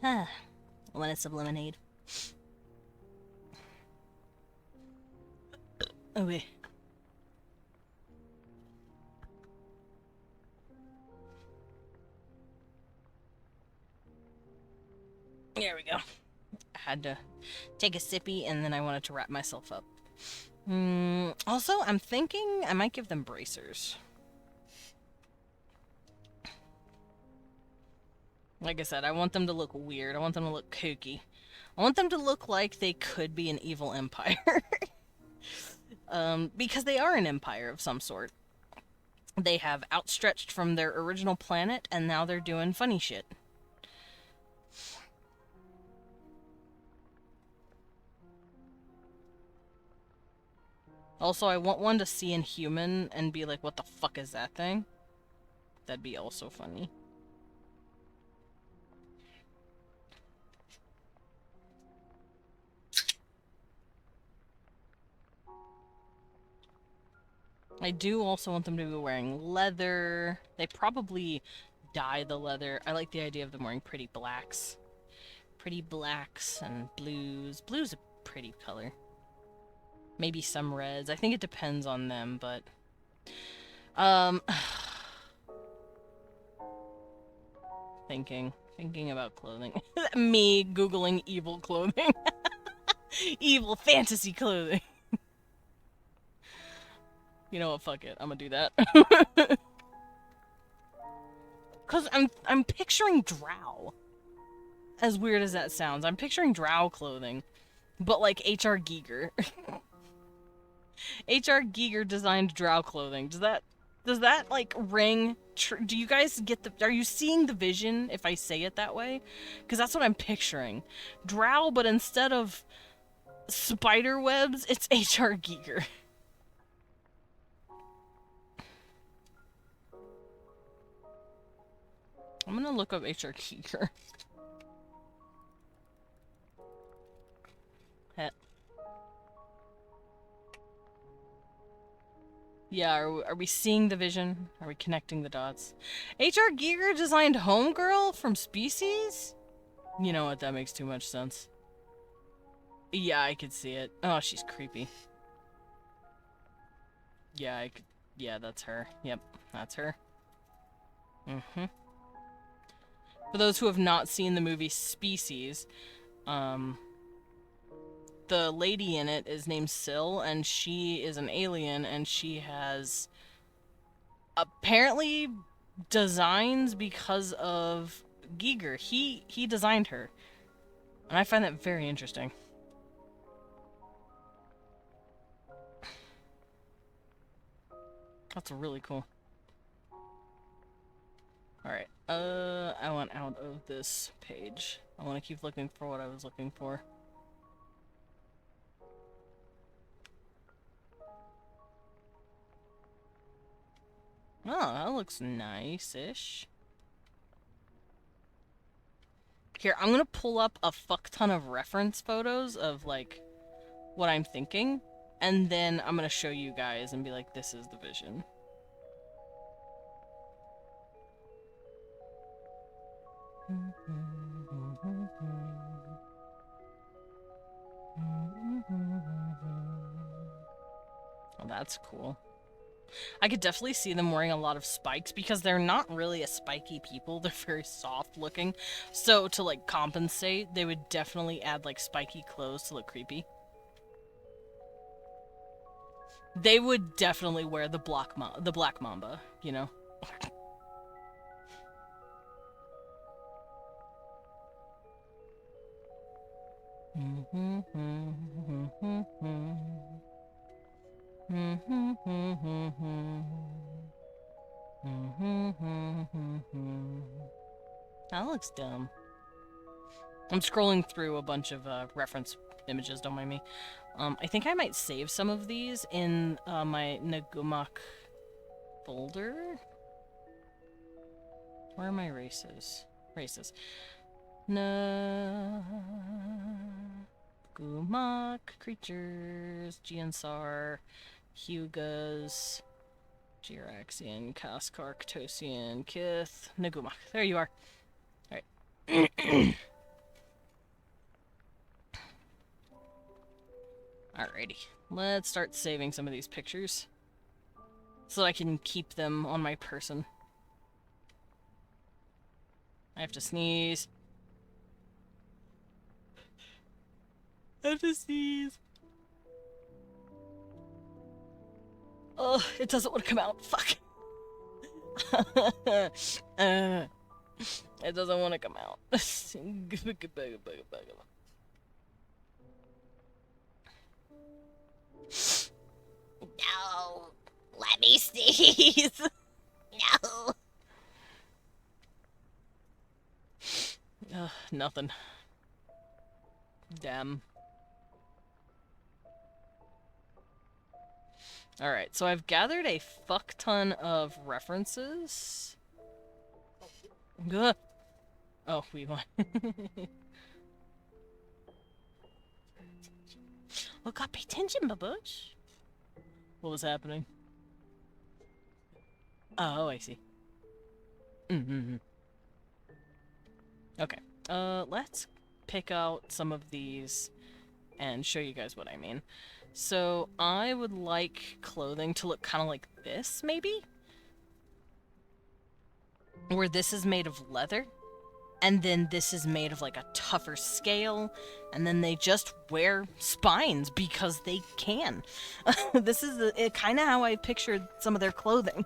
Ah, when it's of lemonade. Oh, wait. There we go. I had to take a sippy and then I wanted to wrap myself up. Also, I'm thinking I might give them bracers. Like I said, I want them to look weird. I want them to look kooky. I want them to look like they could be an evil empire. Because they are an empire of some sort. They have outstretched from their original planet, and now they're doing funny shit. Also, I want one to see in human and be like, what the fuck is that thing? That'd be also funny. I do also want them to be wearing leather. They probably dye the leather. I like the idea of them wearing pretty blacks. Pretty blacks and blues. Blue's a pretty color. Maybe some reds. I think it depends on them, but... Thinking about clothing. Me Googling evil clothing. Evil fantasy clothing. You know what, fuck it. I'm gonna do that. Cause I'm picturing drow. As weird as that sounds, I'm picturing drow clothing. But like H.R. Giger. H.R. Giger designed drow clothing. Does that like ring do you guys get are you seeing the vision if I say it that way? Cuz that's what I'm picturing. Drow, but instead of spider webs, it's H.R. Giger. I'm gonna look up H.R. Giger. Yeah, are we seeing the vision? Are we connecting the dots? H.R. Giger designed Homegirl from Species? You know what, that makes too much sense. Yeah, I could see it. Oh, she's creepy. Yeah, yeah, that's her. Yep, that's her. Mm-hmm. For those who have not seen the movie Species, the lady in it is named Syl, and she is an alien, and she has apparently designs because of Giger. He designed her. And I find that very interesting. That's really cool. Alright, I want out of this page. I want to keep looking for what I was looking for. Oh, that looks nice-ish. Here, I'm gonna pull up a fuck ton of reference photos of, like, what I'm thinking, and then I'm gonna show you guys and be like, this is the vision. Oh, that's cool. I could definitely see them wearing a lot of spikes because they're not really a spiky people. They're very soft looking. So to like compensate, they would definitely add like spiky clothes to look creepy. They would definitely wear the black mamba, you know. That looks dumb. I'm scrolling through a bunch of reference images, don't mind me. I think I might save some of these in my Nagumak folder. Where are my races? Races. Nagumak creatures. Giansar. Hugas. Jiraxian. Kaskar. Ktosian. Kith. Nagumak. There you are. Alright. Alrighty. Let's start saving some of these pictures so I can keep them on my person. I have to sneeze. I have to sneeze. Oh, it doesn't want to come out. Fuck. It doesn't want to come out. No, let me sneeze. No. Nothing. Damn. Alright, so I've gathered a fuck ton of references. Ugh. Oh, we won. Look up, pay attention, babush. What was happening? Oh, I see. Okay. Let's pick out some of these and show you guys what I mean. So, I would like clothing to look kind of like this, maybe? Where this is made of leather, and then this is made of like a tougher scale, and then they just wear spines because they can. This is kind of how I pictured some of their clothing.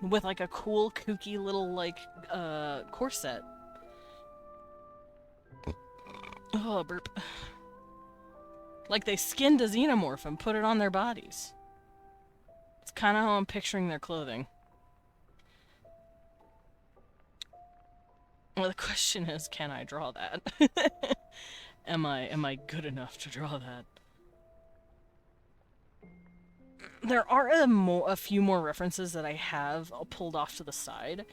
With like a cool, kooky little like corset. Oh, burp. Like they skinned a xenomorph and put it on their bodies. It's kind of how I'm picturing their clothing. Well, the question is, can I draw that? Am I good enough to draw that? There are a few more references that I have pulled off to the side,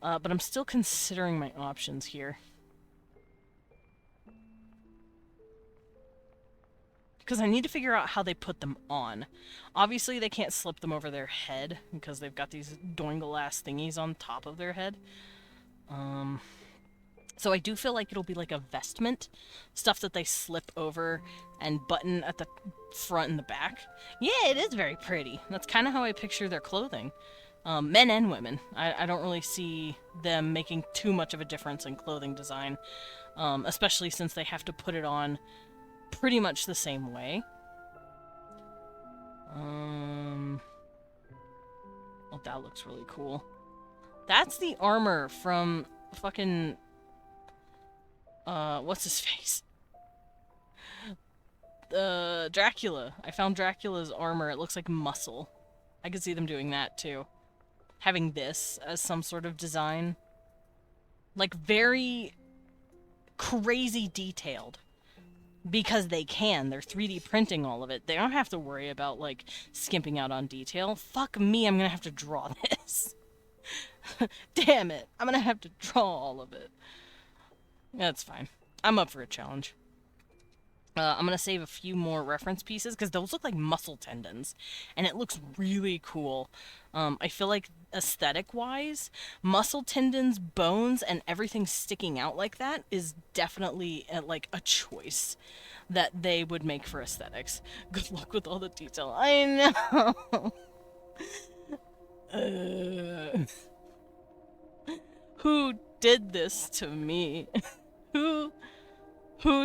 but I'm still considering my options here. Because I need to figure out how they put them on. Obviously, they can't slip them over their head, because they've got these doingle-ass thingies on top of their head. So I do feel like it'll be like a vestment. Stuff that they slip over and button at the front and the back. Yeah, it is very pretty. That's kind of how I picture their clothing. Men and women. I don't really see them making too much of a difference in clothing design. Especially since they have to put it on pretty much the same way. Oh, that looks really cool. That's the armor from fucking... what's his face? Dracula. I found Dracula's armor. It looks like muscle. I could see them doing that, too. Having this as some sort of design. Like, very crazy detailed. Because they can. They're 3D printing all of it. They don't have to worry about, like, skimping out on detail. Fuck me, I'm gonna have to draw this. Damn it. I'm gonna have to draw all of it. That's fine. I'm up for a challenge. I'm gonna save a few more reference pieces, because those look like muscle tendons. And it looks really cool. I feel like, aesthetic-wise, muscle tendons, bones, and everything sticking out like that is definitely, like, a choice that they would make for aesthetics. Good luck with all the detail. I know! Who did this to me? Who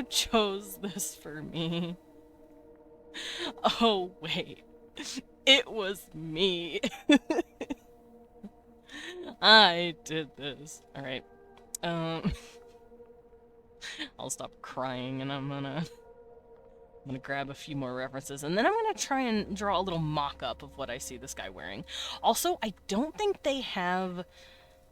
chose this for me? Oh, wait. It was me. I did this. Alright. I'll stop crying and I'm gonna I'm gonna grab a few more references, and then I'm gonna try and draw a little mock-up of what I see this guy wearing. Also, I don't think they have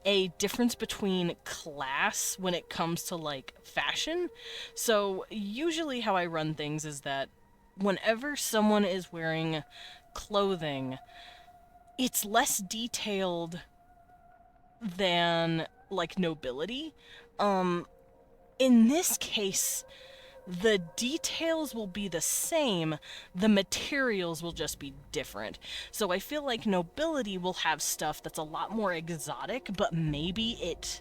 a difference between class when it comes to, like, fashion. So, usually how I run things is that whenever someone is wearing clothing, it's less detailed than, like, nobility. In this case, the details will be the same, the materials will just be different. So I feel like nobility will have stuff that's a lot more exotic, but maybe it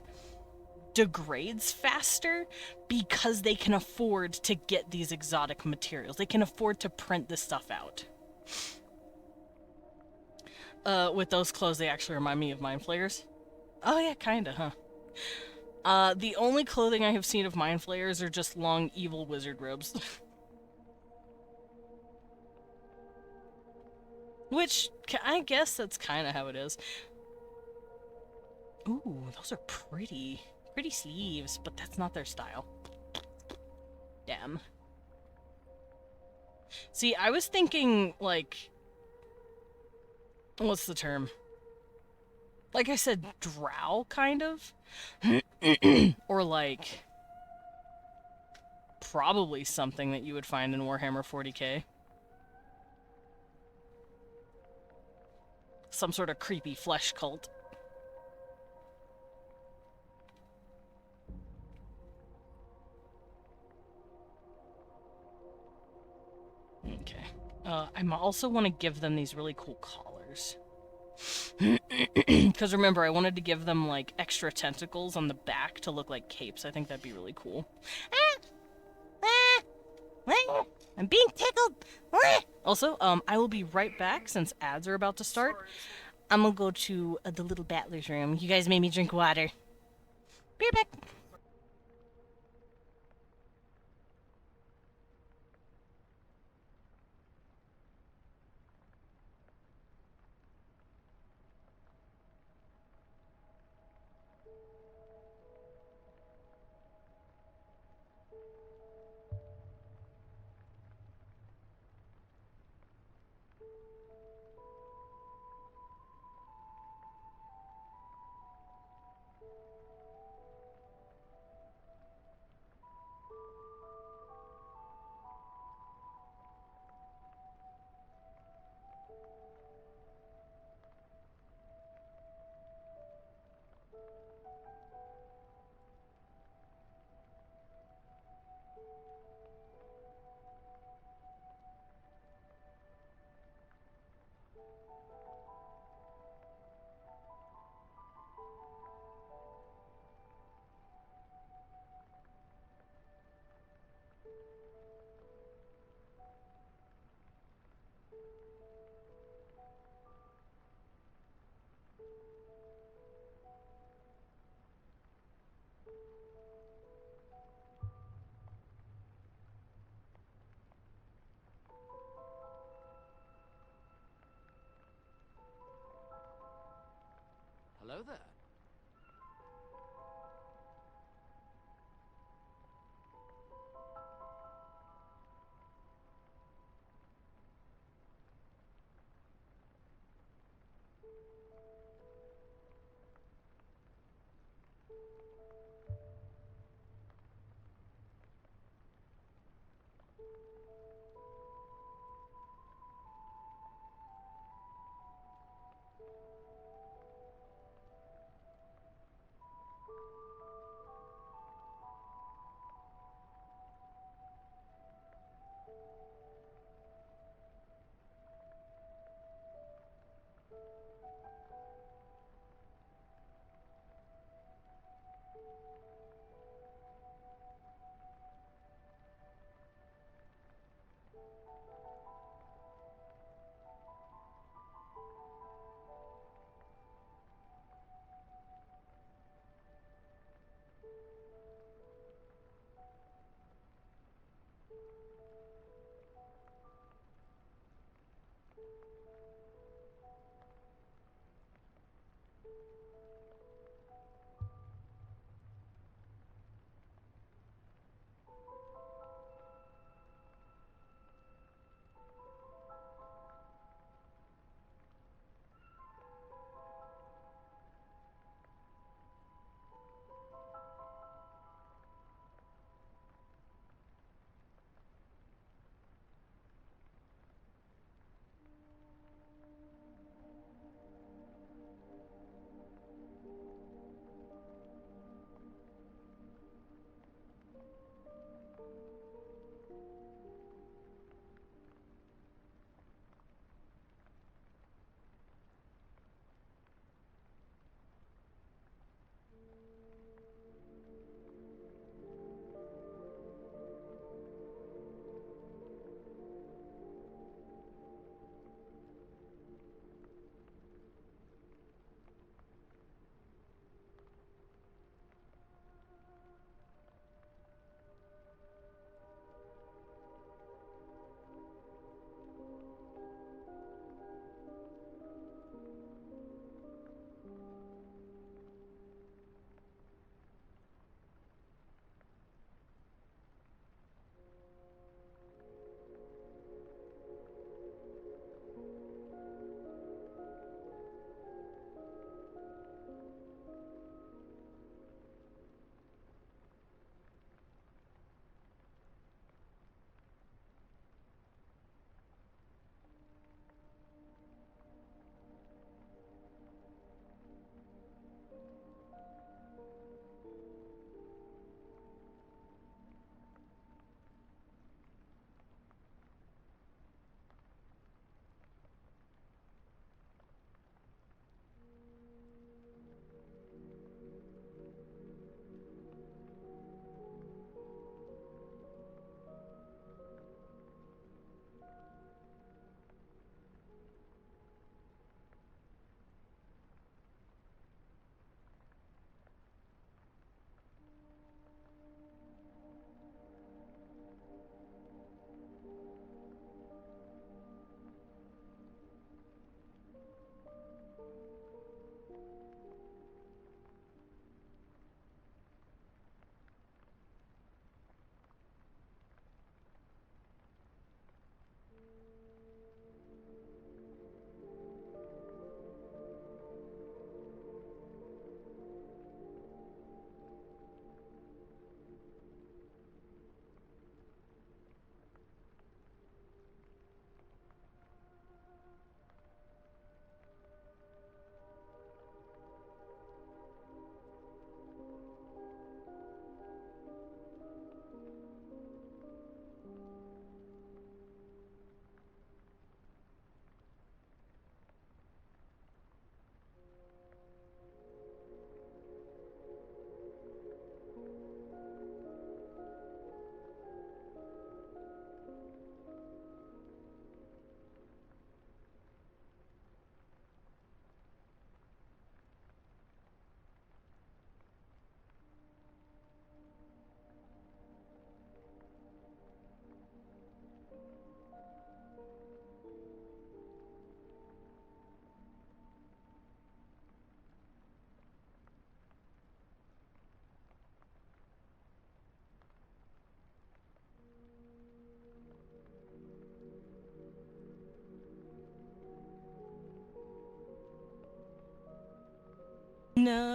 degrades faster because they can afford to get these exotic materials. They can afford to print this stuff out. With those clothes, they actually remind me of Mind Flayers. Oh yeah, kinda, huh? The only clothing I have seen of Mind Flayers are just long, evil wizard robes. Which, I guess that's kind of how it is. Ooh, those are pretty. Pretty sleeves, but that's not their style. Damn. See, I was thinking, like... What's the term? Like I said, drow, kind of? Or like... Probably something that you would find in Warhammer 40k. Some sort of creepy flesh cult. Okay. I also want to give them these really cool collars. Because remember, I wanted to give them, like, extra tentacles on the back to look like capes. I think that'd be really cool. I'm being tickled! Also, I will be right back since ads are about to start. I'm gonna go to the little battler's room. You guys made me drink water. Be right back. Hello there.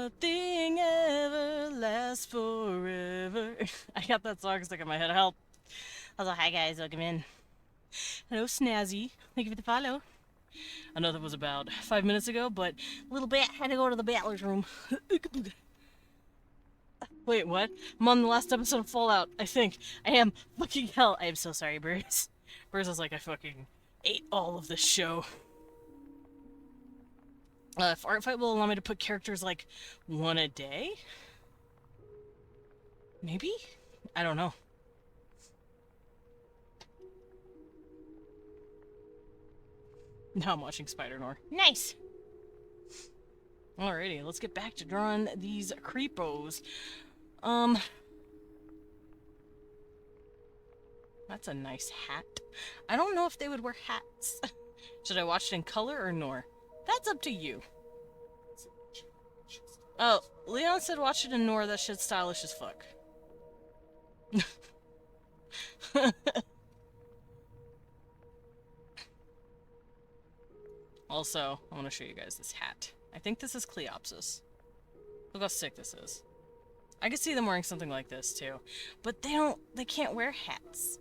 Nothing ever lasts forever. I got that song stuck in my head. Help. I was like, hi guys, welcome in. Hello, Snazzy. Thank you for the follow. I know that was about 5 minutes ago, but a little bit. Had to go to the battler's room. Wait, what? I'm on the last episode of Fallout, I think. I am. Fucking hell. I am so sorry, Bruce. Bruce is like, I fucking ate all of this show. If Artfight will allow me to put characters like one a day? Maybe? I don't know. Now I'm watching Spider-Nor. Nice! Alrighty, let's get back to drawing these creepos. That's a nice hat. I don't know if they would wear hats. Should I watch it in color or Nor? That's up to you. Oh, Leon said watch it in Nor, that shit's stylish as fuck. Also, I want to show you guys this hat. I think this is Cleopsis. Look how sick this is. I could see them wearing something like this too. But they can't wear hats.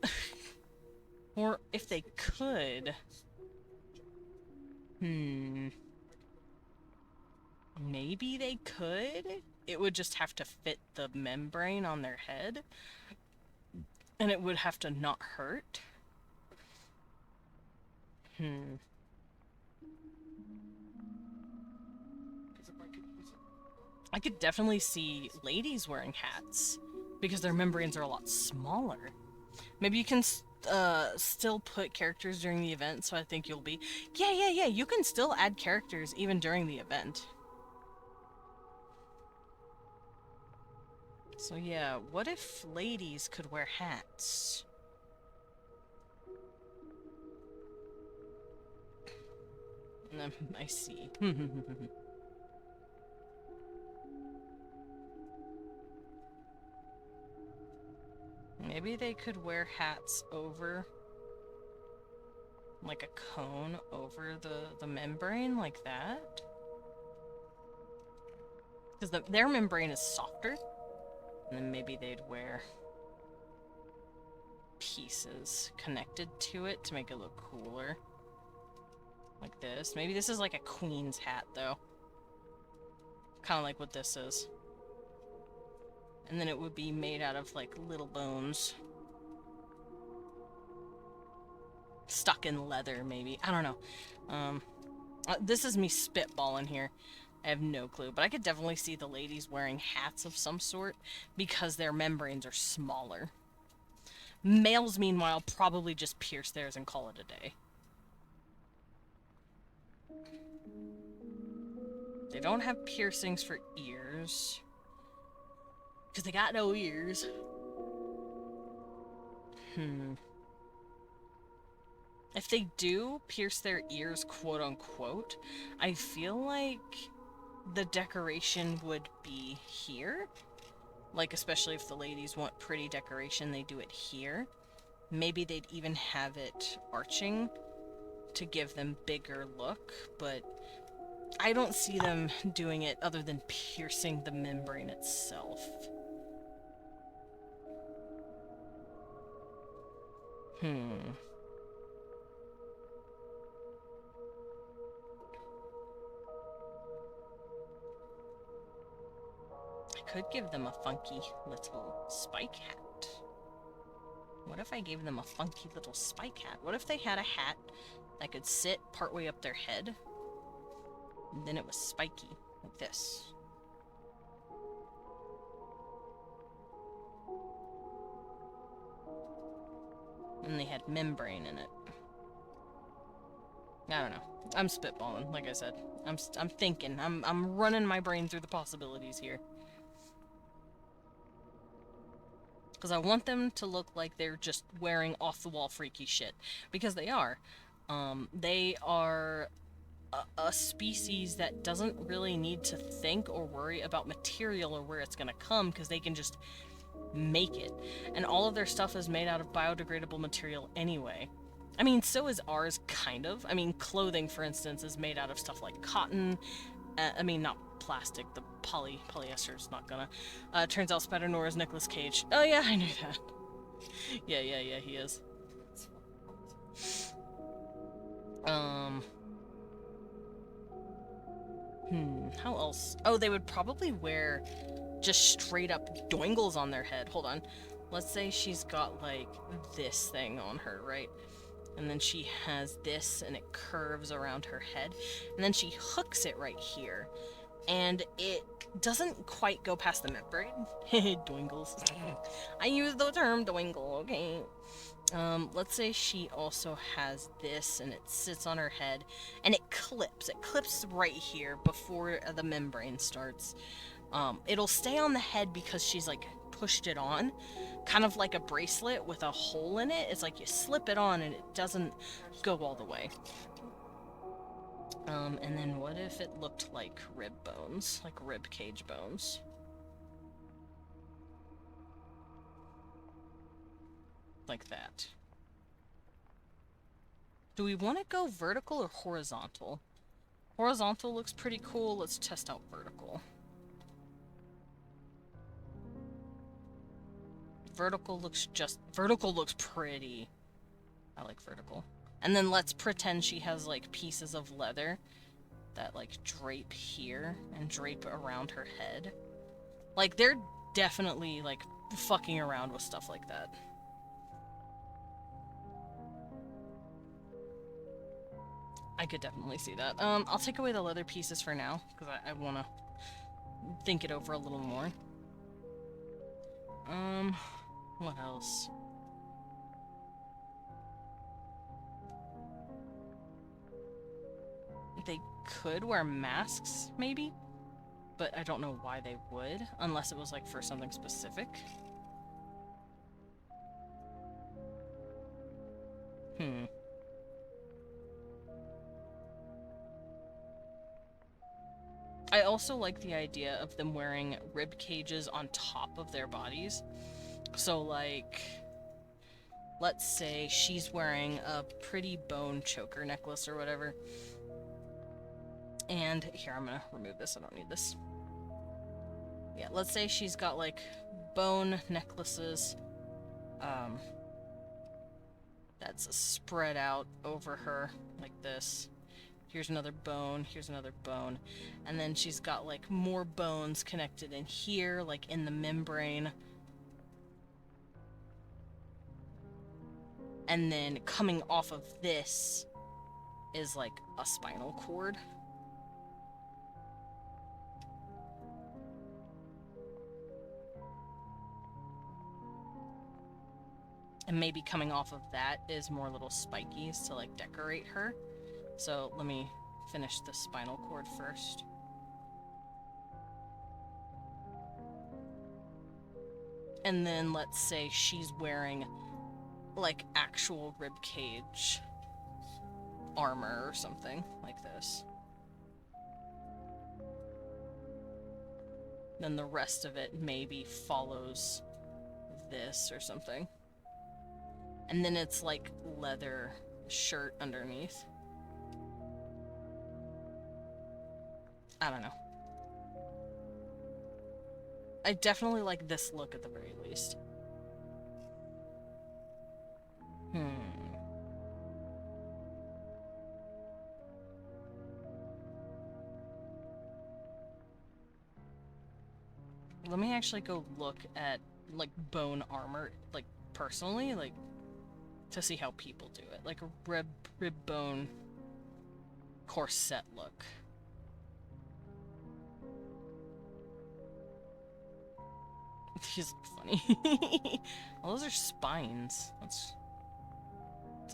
Or if they could... Maybe they could? It would just have to fit the membrane on their head. And it would have to not hurt. I could definitely see ladies wearing hats. Because their membranes are a lot smaller. Maybe you can still put characters during the event, so I think you'll be... Yeah, you can still add characters even during the event. So yeah, what if ladies could wear hats? I see. Maybe they could wear hats over, like a cone over the membrane, like that. Because their membrane is softer. And then maybe they'd wear pieces connected to it to make it look cooler. Like this. Maybe this is like a queen's hat, though. Kind of like what this is. And then it would be made out of, like, little bones. Stuck in leather, maybe. I don't know. This is me spitballing here. I have no clue. But I could definitely see the ladies wearing hats of some sort because their membranes are smaller. Males, meanwhile, probably just pierce theirs and call it a day. They don't have piercings for ears. Because they got no ears. If they do pierce their ears, quote-unquote, I feel like the decoration would be here. Like, especially if the ladies want pretty decoration, they do it here. Maybe they'd even have it arching to give them bigger look, but I don't see them doing it other than piercing the membrane itself. I could give them a funky little spike hat. What if I gave them a funky little spike hat? What if they had a hat that could sit partway up their head, and then it was spiky, like this? And they had membrane in it. I don't know. I'm spitballing, like I said. I'm thinking. I'm running my brain through the possibilities here. Because I want them to look like they're just wearing off-the-wall freaky shit. Because they are. They are a species that doesn't really need to think or worry about material or where it's gonna come, because they can just make it. And all of their stuff is made out of biodegradable material anyway. I mean, so is ours, kind of. I mean, clothing, for instance, is made out of stuff like cotton. I mean, not plastic. The polyester's not gonna. Turns out Spider-Noir is Nicolas Cage. Oh yeah, I knew that. Yeah, he is. How else? Oh, they would probably wear just straight up doingles on their head. Hold on. Let's say she's got, like, this thing on her, right? And then she has this, and it curves around her head. And then she hooks it right here. And it doesn't quite go past the membrane. Doingles. I use the term doingle, okay? Let's say she also has this, and it sits on her head, and it clips. It clips right here before the membrane starts. It'll stay on the head because she's, like, pushed it on. Kind of like a bracelet with a hole in it. It's like you slip it on, and it doesn't go all the way. And then what if it looked like rib bones? Like rib cage bones? Like that. Do we want to go vertical or horizontal? Horizontal looks pretty cool. Let's test out vertical. Vertical looks pretty. I like vertical. And then let's pretend she has, like, pieces of leather that, like, drape here and drape around her head. Like, they're definitely, like, fucking around with stuff like that. I could definitely see that. I'll take away the leather pieces for now, because I want to think it over a little more. What else? They could wear masks, maybe? But I don't know why they would, unless it was, like, for something specific. I also like the idea of them wearing rib cages on top of their bodies. So, like, let's say she's wearing a pretty bone choker necklace or whatever. And here, I'm gonna remove this. I don't need this. Yeah, let's say she's got, like, bone necklaces. That's spread out over her like this. Here's another bone, here's another bone. And then she's got, like, more bones connected in here, like, in the membrane. And then coming off of this is, like, a spinal cord. And maybe coming off of that is more little spikies to, like, decorate her. So let me finish the spinal cord first. And then let's say she's wearing, like, actual ribcage armor or something like this. Then the rest of it maybe follows this or something. And then it's, like, leather shirt underneath. I don't know. I definitely like this look at the very least. Let me actually go look at, like, bone armor, like, personally, like, to see how people do it. Like a rib bone corset look. These look funny. Oh, those are spines. It's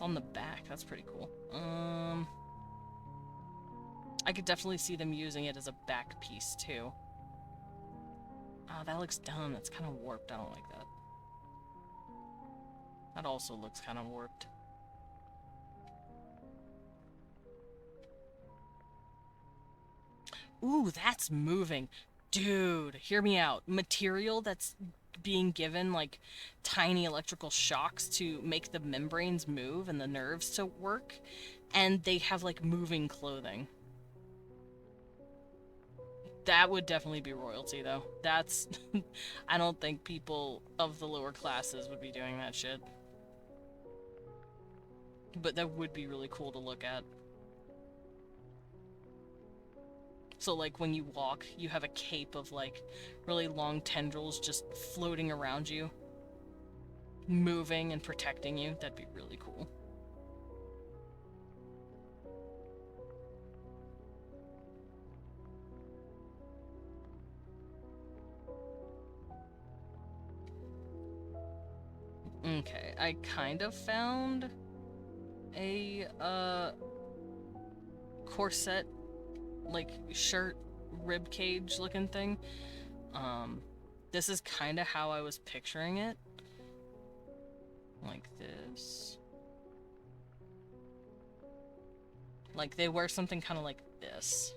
on the back. That's pretty cool. I could definitely see them using it as a back piece too. Oh, that looks dumb. That's kind of warped. I don't like that. That also looks kind of warped. Ooh, that's moving. Dude, hear me out. Material that's being given, like, tiny electrical shocks to make the membranes move and the nerves to work, and they have, like, moving clothing. That would definitely be royalty, though. That's... I don't think people of the lower classes would be doing that shit. But that would be really cool to look at. So, like, when you walk, you have a cape of, like, really long tendrils just floating around you, moving and protecting you. That'd be really cool. Okay, I kind of found a, corset, like, shirt, rib cage looking thing. This is kind of how I was picturing it. Like this. Like, they wear something kind of like this.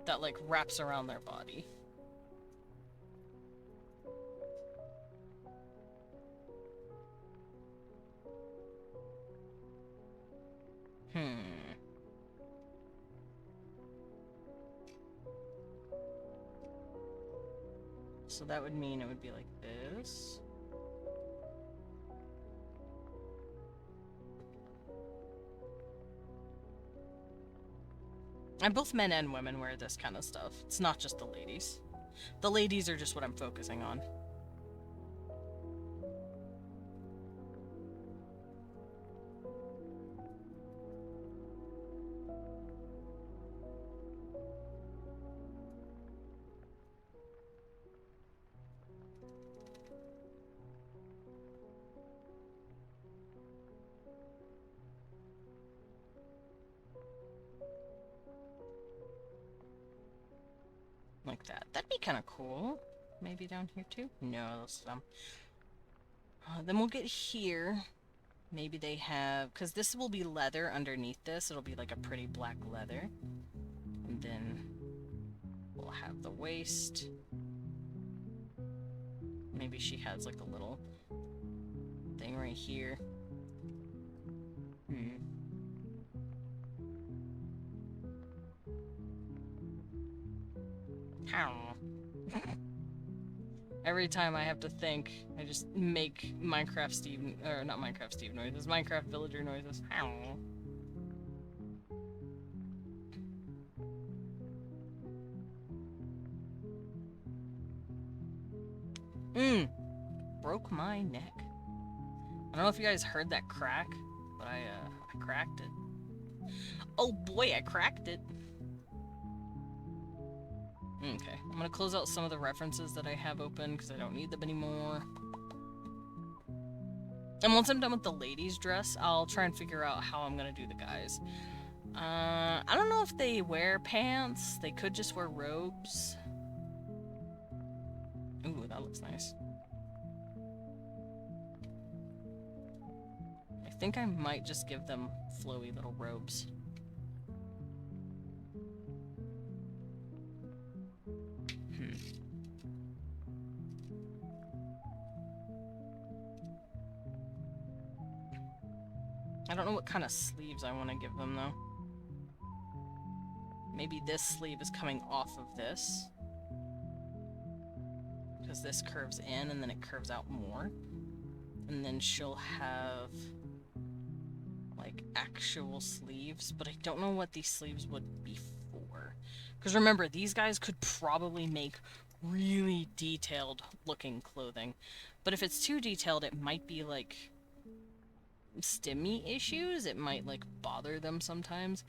That, like, wraps around their body. So that would mean it would be like this. And both men and women wear this kind of stuff. It's not just the ladies. The ladies are just what I'm focusing on. Like that. That'd be kind of cool. Maybe down here too? No, that's then we'll get here. Maybe they have... Because this will be leather underneath this. It'll be like a pretty black leather. And then we'll have the waist. Maybe she has like a little thing right here. Every time I have to think, I just make Minecraft Steve, or not Minecraft Steve noises, Minecraft villager noises. Broke my neck. I don't know if you guys heard that crack, but I cracked it. Oh boy, I cracked it. Okay, I'm gonna close out some of the references that I have open because I don't need them anymore. And once I'm done with the ladies' dress, I'll try and figure out how I'm gonna do the guys. I don't know if they wear pants. They could just wear robes. Ooh, that looks nice. I think I might just give them flowy little robes. I don't know what kind of sleeves I want to give them, though. Maybe this sleeve is coming off of this. Because this curves in, and then it curves out more. And then she'll have... like, actual sleeves. But I don't know what these sleeves would be for. Because remember, these guys could probably make really detailed looking clothing. But if it's too detailed, it might be, like... stimmy issues. It might like bother them sometimes.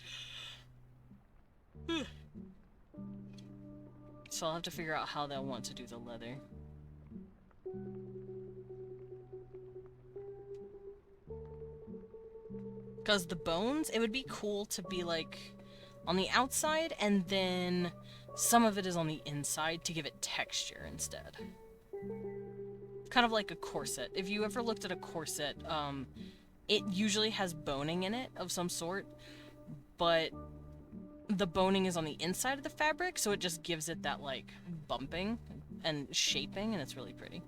So I'll have to figure out how they'll want to do the leather. Because the bones, it would be cool to be like on the outside and then some of it is on the inside to give it texture instead. Kind of like a corset. If you ever looked at a corset, it usually has boning in it of some sort, but the boning is on the inside of the fabric, so it just gives it that, like, bumping and shaping, and it's really pretty.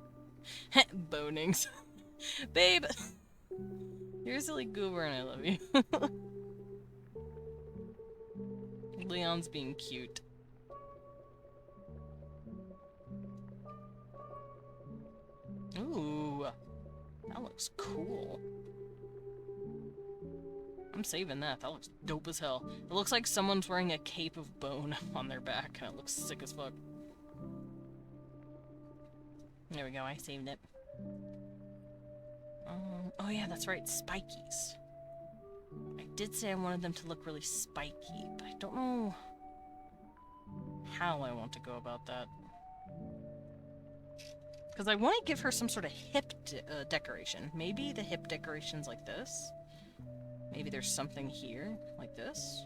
Bonings. Babe! You're a silly goober and I love you. Leon's being cute. looks cool. I'm saving that. That looks dope as hell. It looks like someone's wearing a cape of bone on their back, and it looks sick as fuck. There we go, I saved it. Oh yeah, that's right, spikies. I did say I wanted them to look really spiky, but I don't know how I want to go about that. Because I want to give her some sort of hip decoration. Maybe the hip decoration's like this. Maybe there's something here, like this.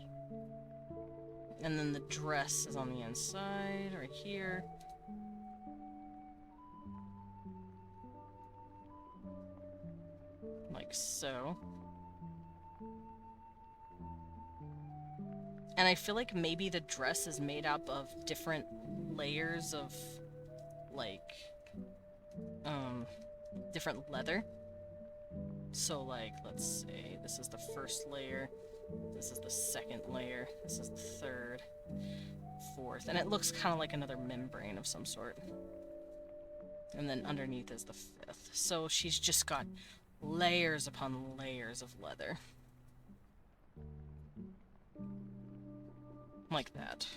And then the dress is on the inside, right here. Like so. And I feel like maybe the dress is made up of different layers of, like, different leather. So, like, let's say this is the first layer, this is the second layer, this is the third, fourth, and it looks kind of like another membrane of some sort. And then underneath is the fifth. So she's just got layers upon layers of leather. Like that.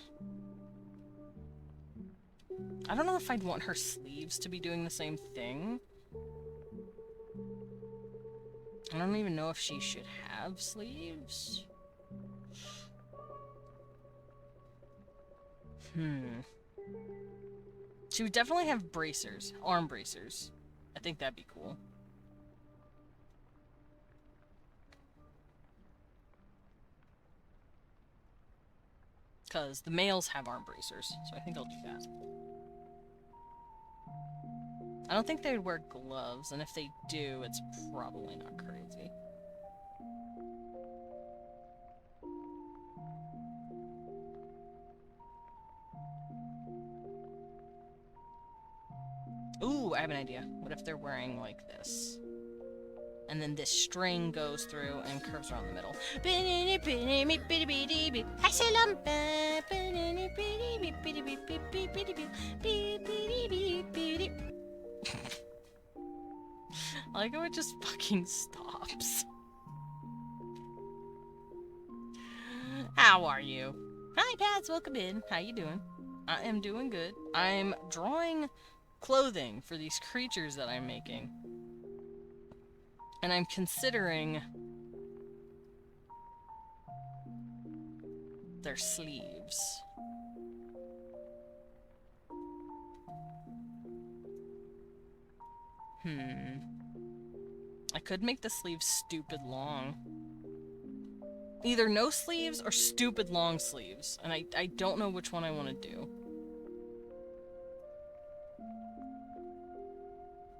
I don't know if I'd want her sleeves to be doing the same thing. I don't even know if she should have sleeves. She would definitely have bracers, arm bracers. I think that'd be cool. Because the males have arm bracers, so I think I'll do that. I don't think they would wear gloves, and if they do, it's probably not crazy. Ooh, I have an idea. What if they're wearing like this? And then this string goes through and curves around the middle. I like how it just fucking stops. How are you? Hi, Pats. Welcome in. How you doing? I am doing good. I'm drawing clothing for these creatures that I'm making. And I'm considering their sleeves. I could make the sleeves stupid long. Either no sleeves or stupid long sleeves. And I don't know which one I want to do.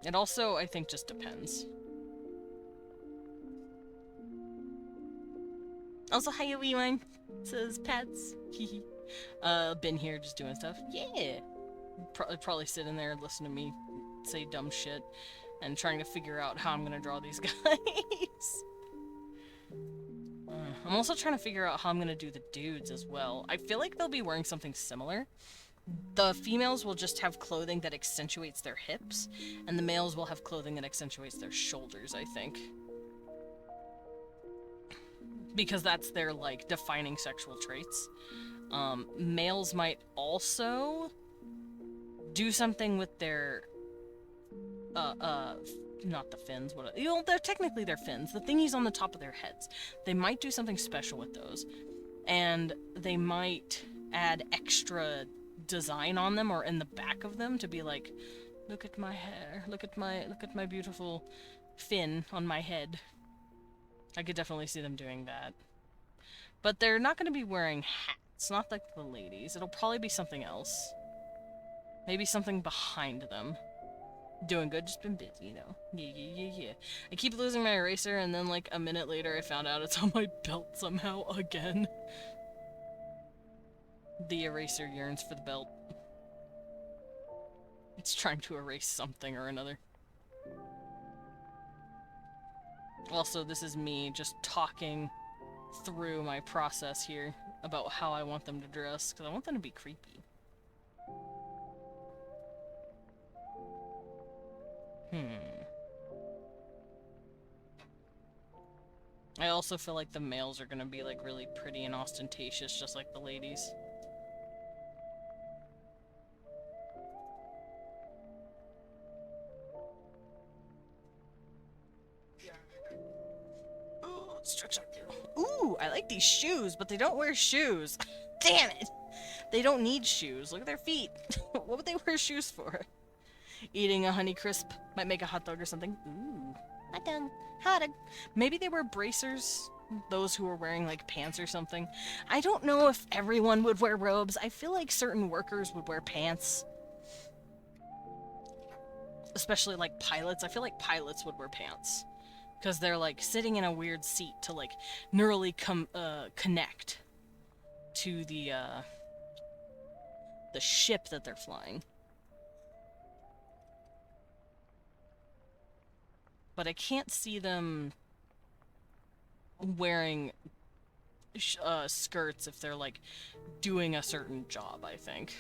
It also, I think, just depends. Also, hiya, wee one, says Pats. Been here just doing stuff. Yeah. Probably sitting there and listen to me say dumb shit and trying to figure out how I'm gonna draw these guys. I'm also trying to figure out how I'm gonna do the dudes as well. I feel like they'll be wearing something similar. The females will just have clothing that accentuates their hips, and the males will have clothing that accentuates their shoulders, I think. Because that's their, like, defining sexual traits. Males might also do something with their, not the fins, they're technically their fins, the thingies on the top of their heads. They might do something special with those. And they might add extra design on them or in the back of them to be like, look at my hair, look at my beautiful fin on my head. I could definitely see them doing that. But they're not going to be wearing hats, not like the ladies. It'll probably be something else. Maybe something behind them. Doing good, just been busy, though. Yeah. I keep losing my eraser, and then, like, a minute later I found out it's on my belt somehow again. The eraser yearns for the belt. It's trying to erase something or another. Also, this is me just talking through my process here about how I want them to dress, because I want them to be creepy. I also feel like the males are gonna be like really pretty and ostentatious, just like the ladies. Ooh, stretch out. Ooh, I like these shoes, but they don't wear shoes. Damn it! They don't need shoes. Look at their feet. What would they wear shoes for? Eating a Honey Crisp might make a hot dog or something. Ooh. Hot dog. Hot dog. Maybe they wear bracers. Those who are wearing like pants or something. I don't know if everyone would wear robes. I feel like certain workers would wear pants. Especially like pilots. I feel like pilots would wear pants. Because they're like sitting in a weird seat to like neurally connect to the ship that they're flying. But I can't see them wearing skirts if they're like doing a certain job, I think.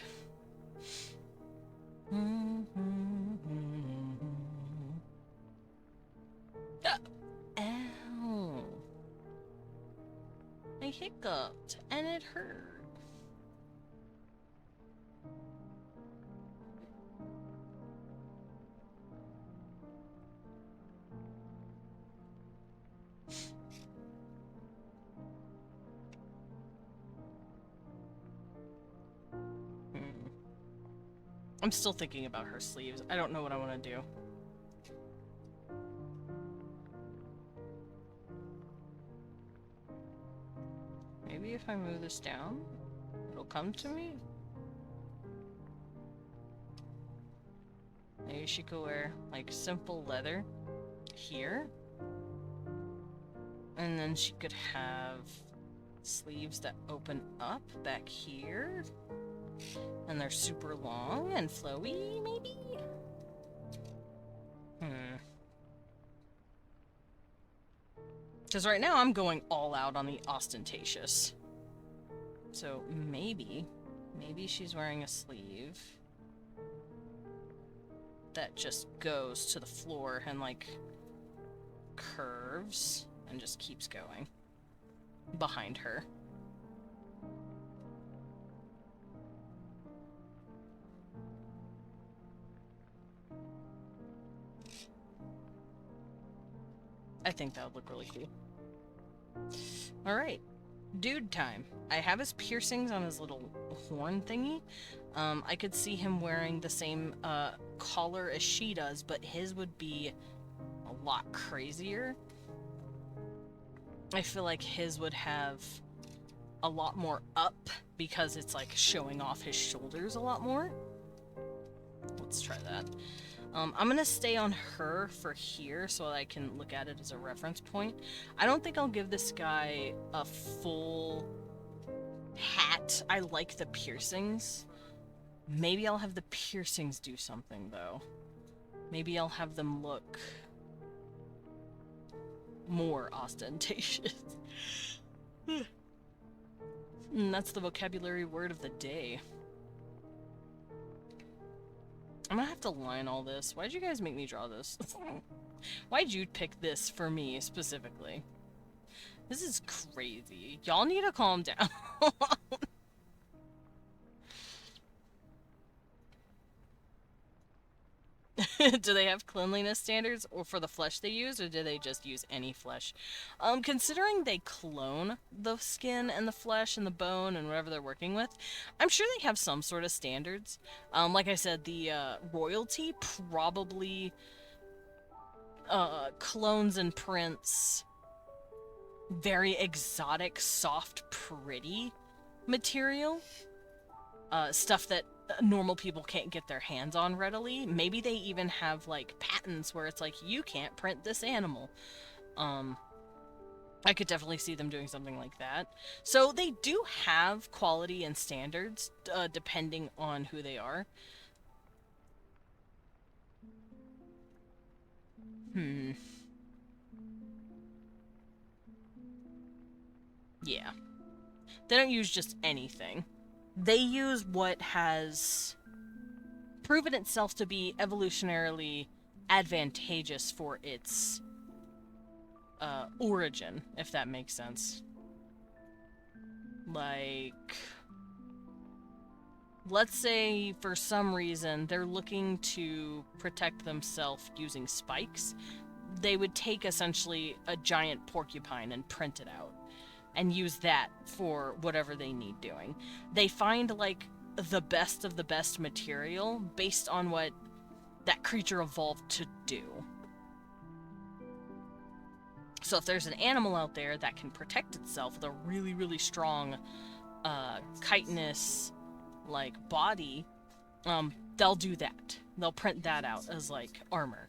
Ow. I hiccuped and it hurt. I'm still thinking about her sleeves. I don't know what I want to do. Maybe if I move this down, it'll come to me? Maybe she could wear, like, simple leather here. And then she could have sleeves that open up back here. And they're super long and flowy, maybe? Because right now I'm going all out on the ostentatious. So maybe she's wearing a sleeve that just goes to the floor and like curves and just keeps going behind her. I think that would look really cool. Alright. Dude time. I have his piercings on his little horn thingy. I could see him wearing the same collar as she does, but his would be a lot crazier. I feel like his would have a lot more up because it's like showing off his shoulders a lot more. Let's try that. I'm gonna stay on her for here so that I can look at it as a reference point. I don't think I'll give this guy a full hat. I like the piercings. Maybe I'll have the piercings do something, though. Maybe I'll have them look more ostentatious. That's the vocabulary word of the day. I'm gonna have to line all this. Why'd you guys make me draw this? Why'd you pick this for me, specifically? This is crazy. Y'all need to calm down. Do they have cleanliness standards or for the flesh they use, or do they just use any flesh? Considering they clone the skin and the flesh and the bone and whatever they're working with, I'm sure they have some sort of standards. Like I said, the royalty probably clones and prints very exotic, soft, pretty material. Stuff that normal people can't get their hands on readily. Maybe they even have like patents where it's like, you can't print this animal. I could definitely see them doing something like that. So they do have quality and standards, depending on who they are. Yeah. They don't use just anything. They use what has proven itself to be evolutionarily advantageous for its origin, if that makes sense. Like, let's say for some reason they're looking to protect themselves using spikes. They would take essentially a giant porcupine and print it out and use that for whatever they need doing. They find like the best of the best material based on what that creature evolved to do. So if there's an animal out there that can protect itself with a really, really strong chitinous like body, they'll do that. They'll print that out as like armor.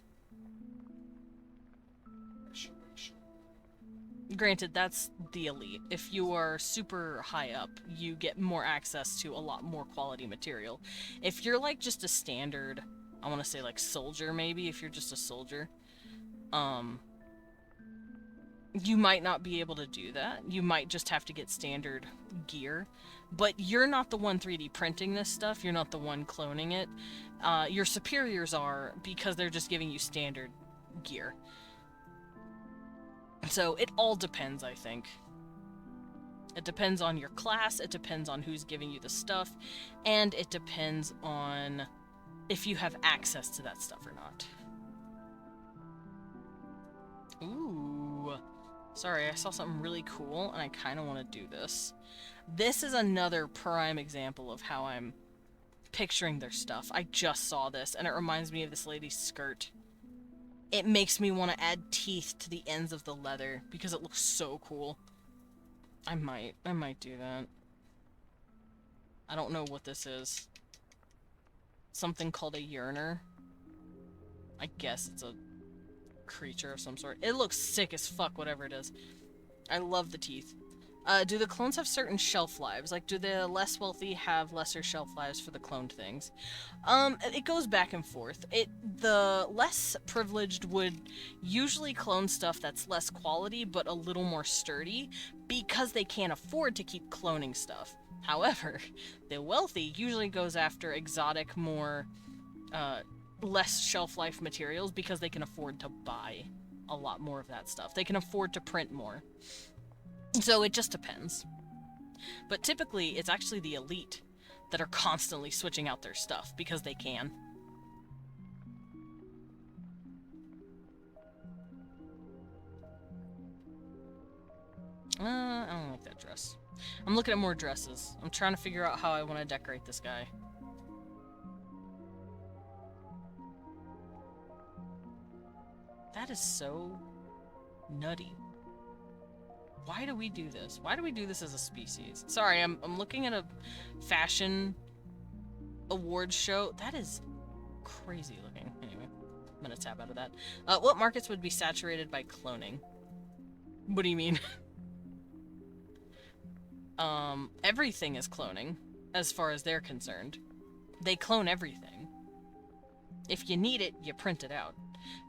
Granted, that's the elite. If you are super high up, you get more access to a lot more quality material. If you're like just a standard, I want to say like soldier maybe, if you're just a soldier, you might not be able to do that. You might just have to get standard gear. But you're not the one 3D printing this stuff. You're not the one cloning it. Your superiors are, because they're just giving you standard gear. So it all depends, I think. It depends on your class, it depends on who's giving you the stuff, and it depends on if you have access to that stuff or not. Ooh. Sorry, I saw something really cool, and I kind of want to do this. This is another prime example of how I'm picturing their stuff. I just saw this, and it reminds me of this lady's skirt. It makes me want to add teeth to the ends of the leather because it looks so cool. I might do that. I don't know what this is. Something called a yearner. I guess it's a creature of some sort. It looks sick as fuck, whatever it is. I love the teeth. Do the clones have certain shelf lives? Like, do the less wealthy have lesser shelf lives for the cloned things? It goes back and forth. The less privileged would usually clone stuff that's less quality, but a little more sturdy, because they can't afford to keep cloning stuff. However, the wealthy usually goes after exotic, more, less shelf life materials, because they can afford to buy a lot more of that stuff. They can afford to print more. So it just depends. But typically, it's actually the elite that are constantly switching out their stuff because they can. I don't like that dress. I'm looking at more dresses. I'm trying to figure out how I want to decorate this guy. That is so nutty. Why do we do this? Why do we do this as a species? Sorry, I'm looking at a fashion awards show. That is crazy looking. Anyway, I'm gonna tab out of that. What markets would be saturated by cloning? What do you mean? Everything is cloning, as far as they're concerned. They clone everything. If you need it, you print it out.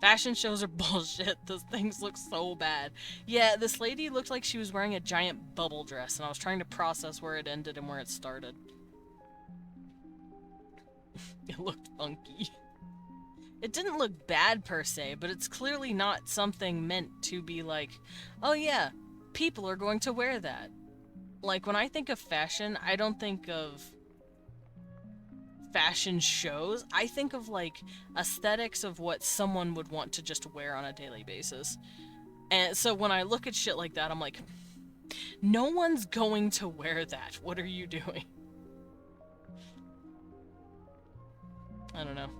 Fashion shows are bullshit. Those things look so bad. Yeah, this lady looked like she was wearing a giant bubble dress, and I was trying to process where it ended and where it started. It looked funky. It didn't look bad per se, but it's clearly not something meant to be like, oh yeah, people are going to wear that. Like, when I think of fashion, I don't think of fashion shows. I think of, like, aesthetics of what someone would want to just wear on a daily basis. And so when I look at shit like that, I'm like, no one's going to wear that. What are you doing? I don't know.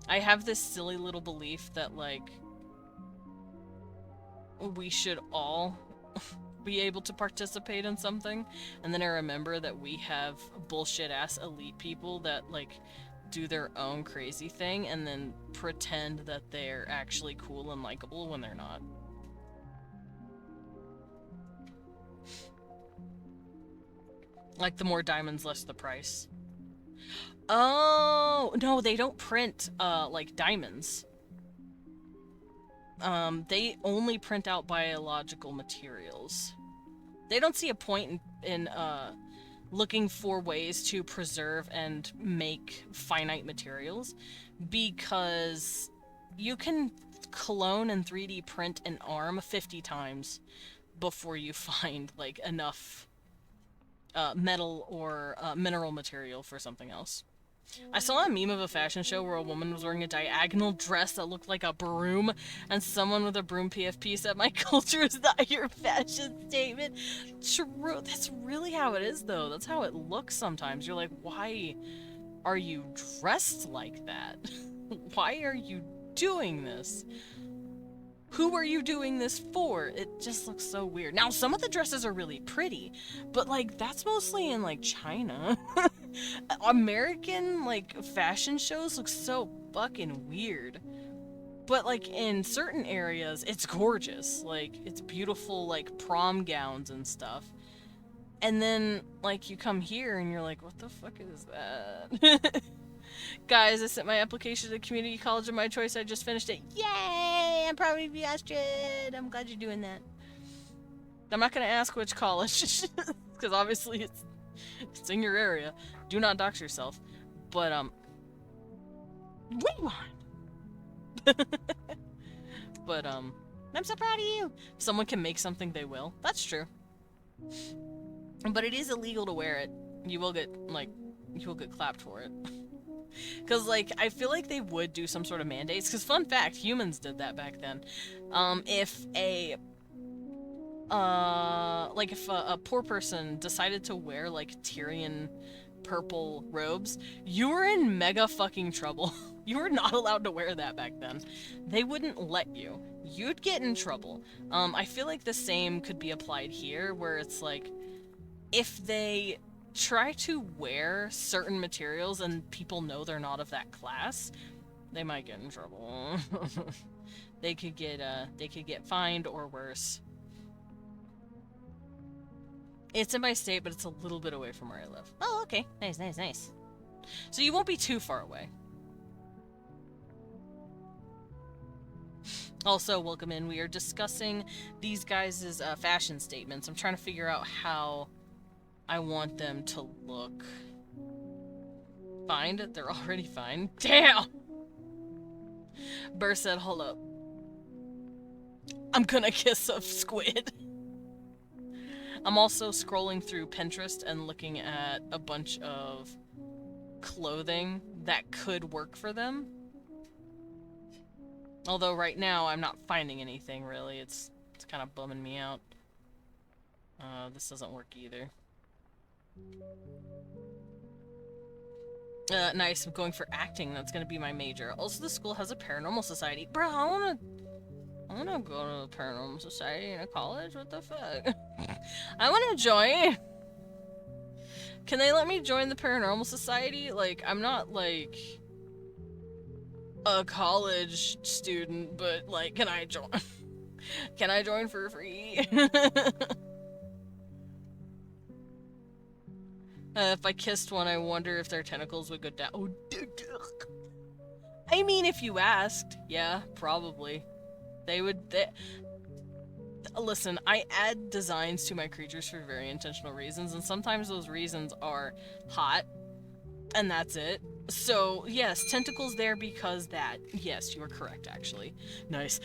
I have this silly little belief that, like, we should all be able to participate in something, and then I remember that we have bullshit-ass elite people that, like, do their own crazy thing and then pretend that they're actually cool and likable when they're not. Like, the more diamonds, less the price. Oh, no, they don't print, like, diamonds. They only print out biological materials. They don't see a point in looking for ways to preserve and make finite materials, because you can clone and 3D print an arm 50 times before you find, like, enough metal or mineral material for something else. I saw a meme of a fashion show where a woman was wearing a diagonal dress that looked like a broom, and someone with a broom PFP said, "My culture is not your fashion statement." True. That's really how it is, though. That's how it looks sometimes. You're like, why are you dressed like that? Why are you doing this? Who are you doing this for? It just looks so weird. Now, some of the dresses are really pretty, but, like, that's mostly in, like, China. American, like, fashion shows look so fucking weird. But, like, in certain areas, it's gorgeous. Like, it's beautiful, like, prom gowns and stuff. And then, like, you come here and you're like, what the fuck is that? Guys, I sent my application to the community college of my choice. I just finished it. Yay! I'm proud of you, Astrid. I'm glad you're doing that. I'm not gonna ask which college, because obviously it's in your area. Do not dox yourself. But rewind. But I'm so proud of you. If someone can make something, they will. That's true. But it is illegal to wear it. You will get clapped for it. Because, like, I feel like they would do some sort of mandates. Because, fun fact, humans did that back then. If a poor person decided to wear, like, Tyrian purple robes, you were in mega fucking trouble. You were not allowed to wear that back then. They wouldn't let you. You'd get in trouble. I feel like the same could be applied here, where it's like, if they try to wear certain materials and people know they're not of that class, they might get in trouble. They could get fined or worse. It's in my state, but it's a little bit away from where I live. Oh, okay. Nice. So you won't be too far away. Also, welcome in. We are discussing these guys' fashion statements. I'm trying to figure out how I want them to look. Find? They're already fine. Damn! Burr said, hold up. I'm gonna kiss a squid. I'm also scrolling through Pinterest and looking at a bunch of clothing that could work for them. Although right now I'm not finding anything really. It's kind of bumming me out. This doesn't work either. Nice, I'm going for acting. That's gonna be my major. Also, the school has a paranormal society. Bro, I wanna go to a paranormal society in a college? What the fuck? I wanna join! Can they let me join the paranormal society? Like, I'm not, like, a college student, but, like, can I join? Can I join for free? If I kissed one, I wonder if their tentacles would go down. Oh, I mean, if you asked, yeah, probably. They would. Listen, I add designs to my creatures for very intentional reasons, and sometimes those reasons are hot, and that's it. So, yes, tentacles there because that. Yes, you are correct, actually. Nice.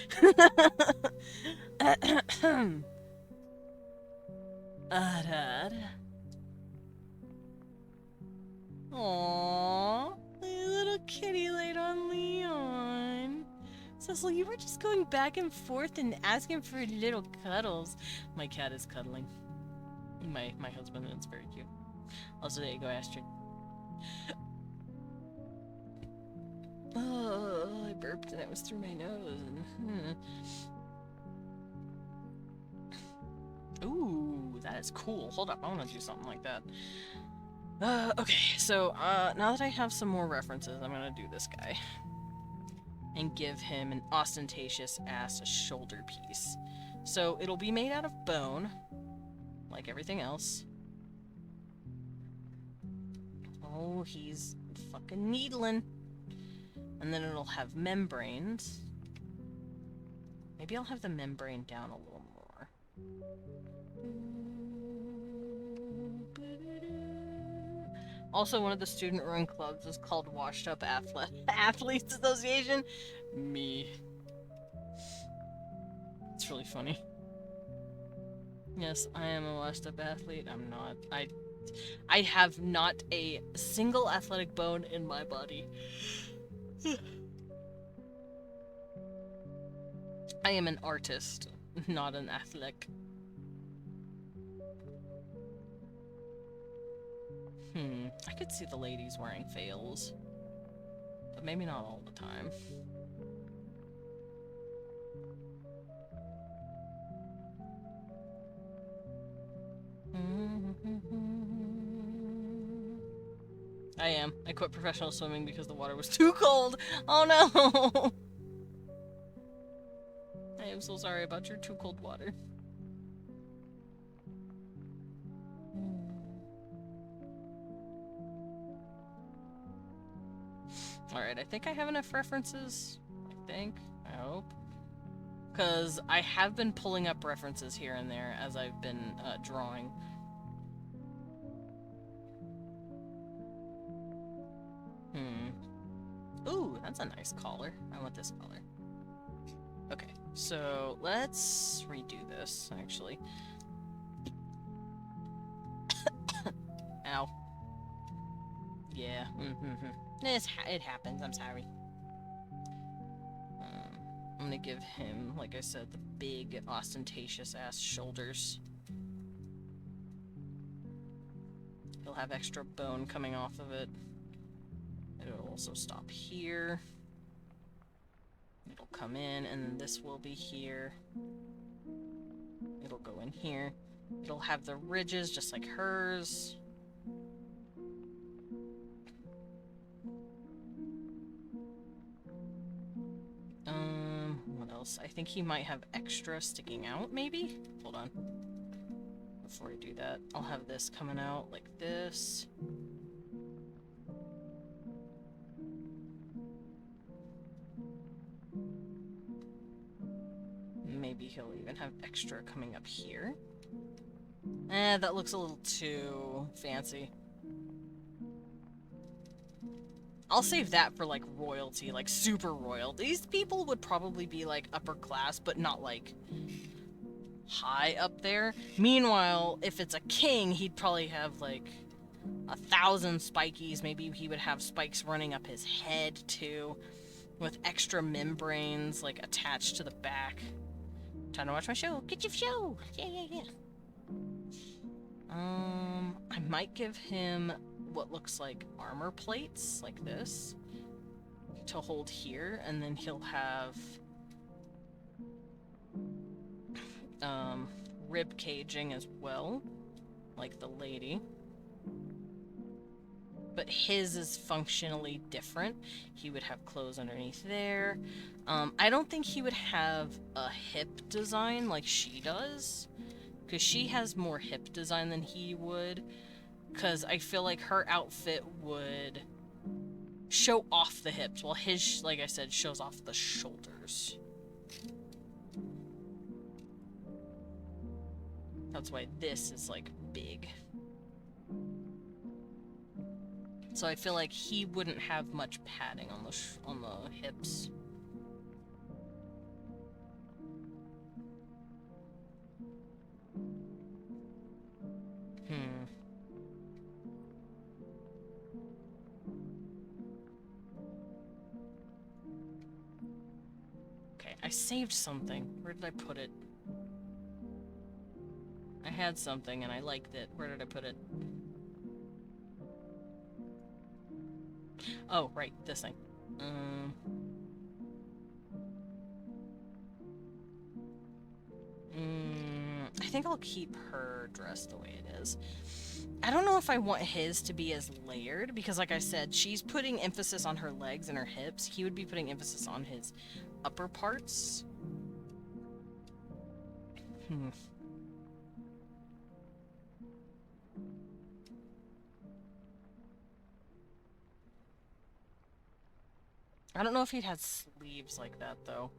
Aww, my little kitty laid on Leon. Cecil, you were just going back and forth and asking for little cuddles. My cat is cuddling. My husband, and it's very cute. Also, there you go, Astrid. Oh, I burped and it was through my nose. Ooh, that is cool. Hold up, I want to do something like that. Okay, so, now that I have some more references, I'm gonna do this guy. And give him an ostentatious-ass shoulder piece. So, it'll be made out of bone, like everything else. Oh, he's fucking needling. And then it'll have membranes. Maybe I'll have the membrane down a little more. Also, one of the student-run clubs is called Washed Up Athletes Association. Me. It's really funny. Yes, I am a washed-up athlete. I'm not. I have not a single athletic bone in my body. I am an artist, not an athletic. I could see the ladies wearing veils, but maybe not all the time. I am. I quit professional swimming because the water was too cold. Oh no! I am so sorry about your too cold water. Alright, I think I have enough references. I hope. Because I have been pulling up references here and there as I've been drawing. Ooh, that's a nice collar. I want this color. Okay, so let's redo this, actually. Ow. Yeah, it happens, I'm sorry. I'm gonna give him, like I said, the big, ostentatious-ass shoulders. He'll have extra bone coming off of it. It'll also stop here. It'll come in, and then this will be here. It'll go in here. It'll have the ridges just like hers. What else? I think he might have extra sticking out, maybe? Hold on. Before I do that, I'll have this coming out like this. Maybe he'll even have extra coming up here. That looks a little too fancy. I'll save that for, like, royalty, like, super royal. These people would probably be, like, upper class, but not, like, high up there. Meanwhile, if it's a king, he'd probably have, like, 1,000 spikies. Maybe he would have spikes running up his head, too, with extra membranes, like, attached to the back. Time to watch my show. Get your show! Yeah. I might give him what looks like armor plates, like this, to hold here, and then he'll have rib caging as well, like the lady. But his is functionally different. He would have clothes underneath there. I don't think he would have a hip design like she does, because she has more hip design than he would. Because I feel like her outfit would show off the hips, while his, like I said, shows off the shoulders. That's why this is, like, big. So I feel like he wouldn't have much padding on the hips. Okay, I saved something. Where did I put it? I had something and I liked it. Where did I put it? Oh, right, this thing. I think I'll keep her dress the way it is. I don't know if I want his to be as layered, because like I said, she's putting emphasis on her legs and her hips. He would be putting emphasis on his upper parts. I don't know if he'd had sleeves like that, though.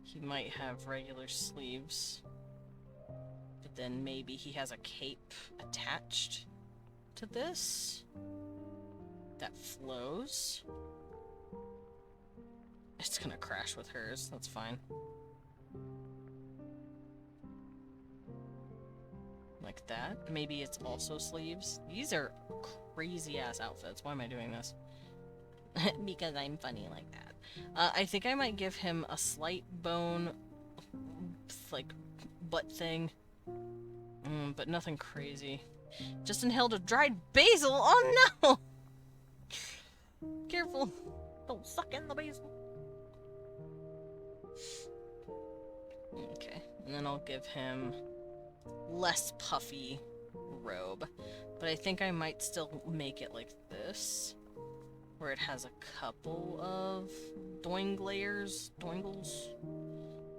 He might have regular sleeves. But then maybe he has a cape attached to this that flows. It's gonna crash with hers. That's fine. Like that. Maybe it's also sleeves. These are crazy ass outfits. Why am I doing this? Because I'm funny like that. I think I might give him a slight bone, like, butt thing. But nothing crazy. Just inhaled a dried basil! Oh no! Careful! Don't suck in the basil. Okay, and then I'll give him less puffy robe. But I think I might still make it like this, where it has a couple of doingles,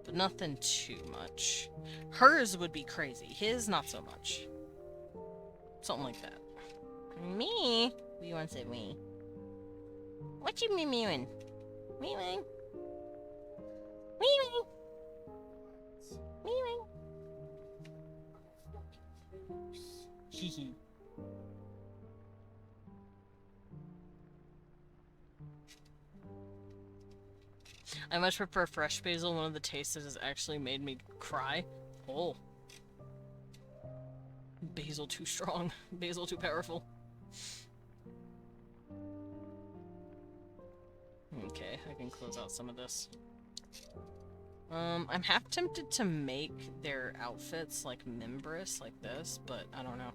but nothing too much. Hers would be crazy. His, not so much. Something like that. Me? What you want to say, me? What you me-mewing? Me-mewing? Me-mewing? Me-mewing? Hee I much prefer fresh basil. One of the tastes has actually made me cry. Oh. Basil too strong. Basil too powerful. Okay, I can close out some of this. I'm half tempted to make their outfits like membranous like this, but I don't know.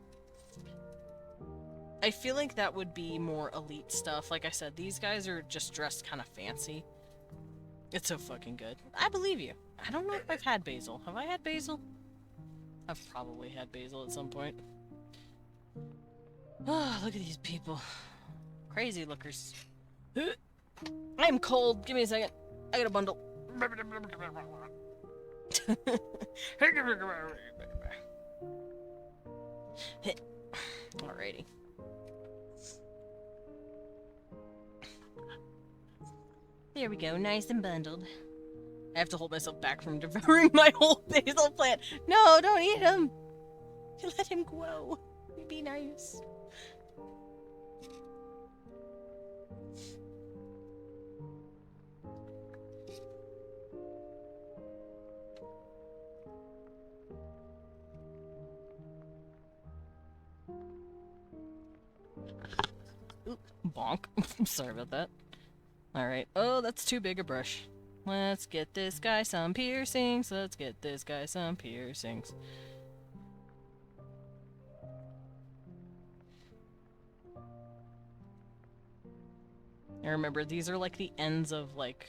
I feel like that would be more elite stuff. Like I said, these guys are just dressed kind of fancy. It's so fucking good. I believe you. I don't know if I've had basil. Have I had basil? I've probably had basil at some point. Oh, look at these people. Crazy lookers. I'm cold. Give me a second. I got a bundle. Alrighty. There we go, nice and bundled. I have to hold myself back from devouring my whole basil plant. No, don't eat him. You let him grow. Be nice. Ooh, bonk. Sorry about that. Alright. Oh, that's too big a brush. Let's get this guy some piercings. Let's get this guy some piercings. I remember these are like the ends of like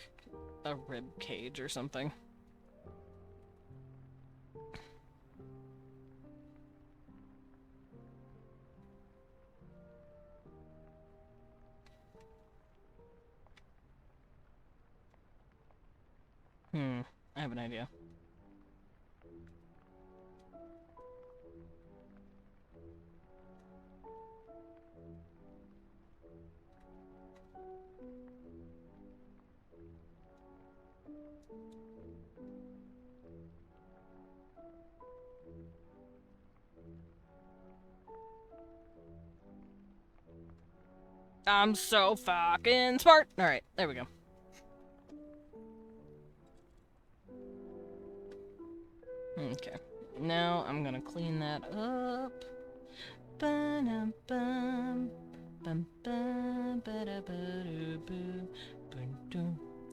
a rib cage or something. I have an idea. I'm so fucking smart! Alright, there we go. Okay. Now I'm gonna clean that up.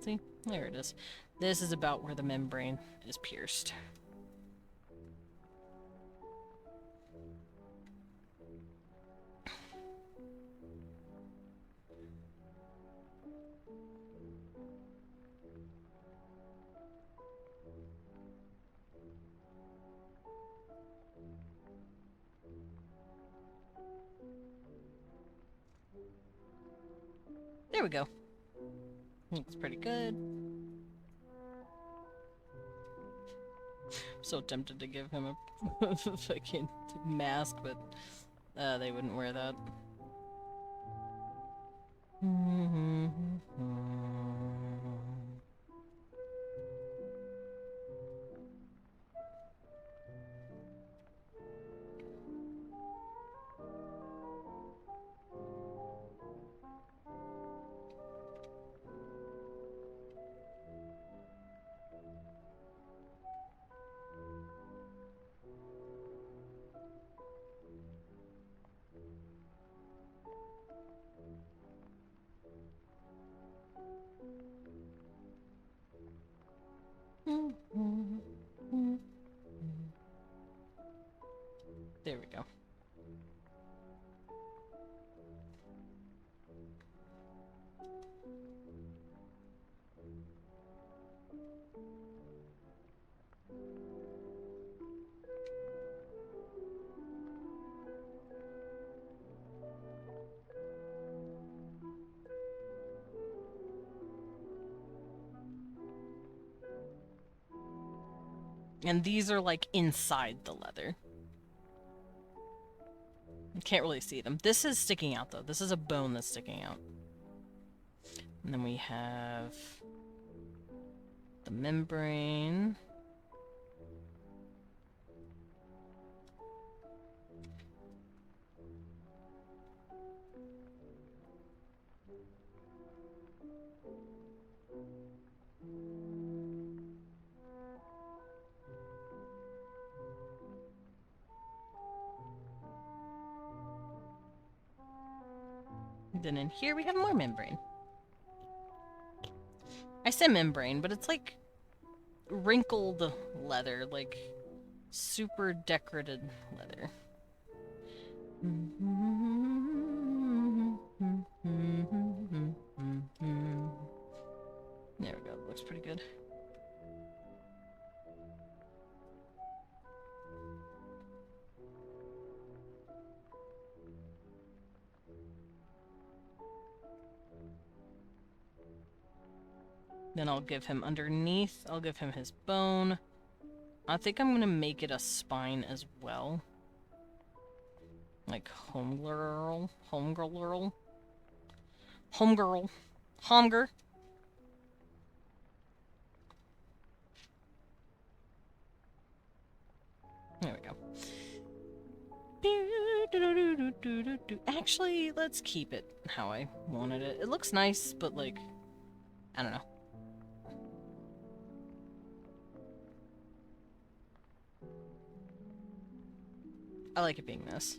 See? There it is. This is about where the membrane is pierced. There we go. Looks pretty good. So tempted to give him a fucking mask, but they wouldn't wear that. And these are like inside the leather. You can't really see them. This is sticking out though. This is a bone that's sticking out. And then we have the membrane. Then in here we have more membrane. I say membrane, but it's like wrinkled leather, like super decorated leather. There we go, looks pretty good. Then I'll give him underneath, I'll give him his bone. I think I'm gonna make it a spine as well. Like homegirl. Homegirl. Homger. There we go. Actually, let's keep it how I wanted it. It looks nice, but like, I don't know. I like it being this.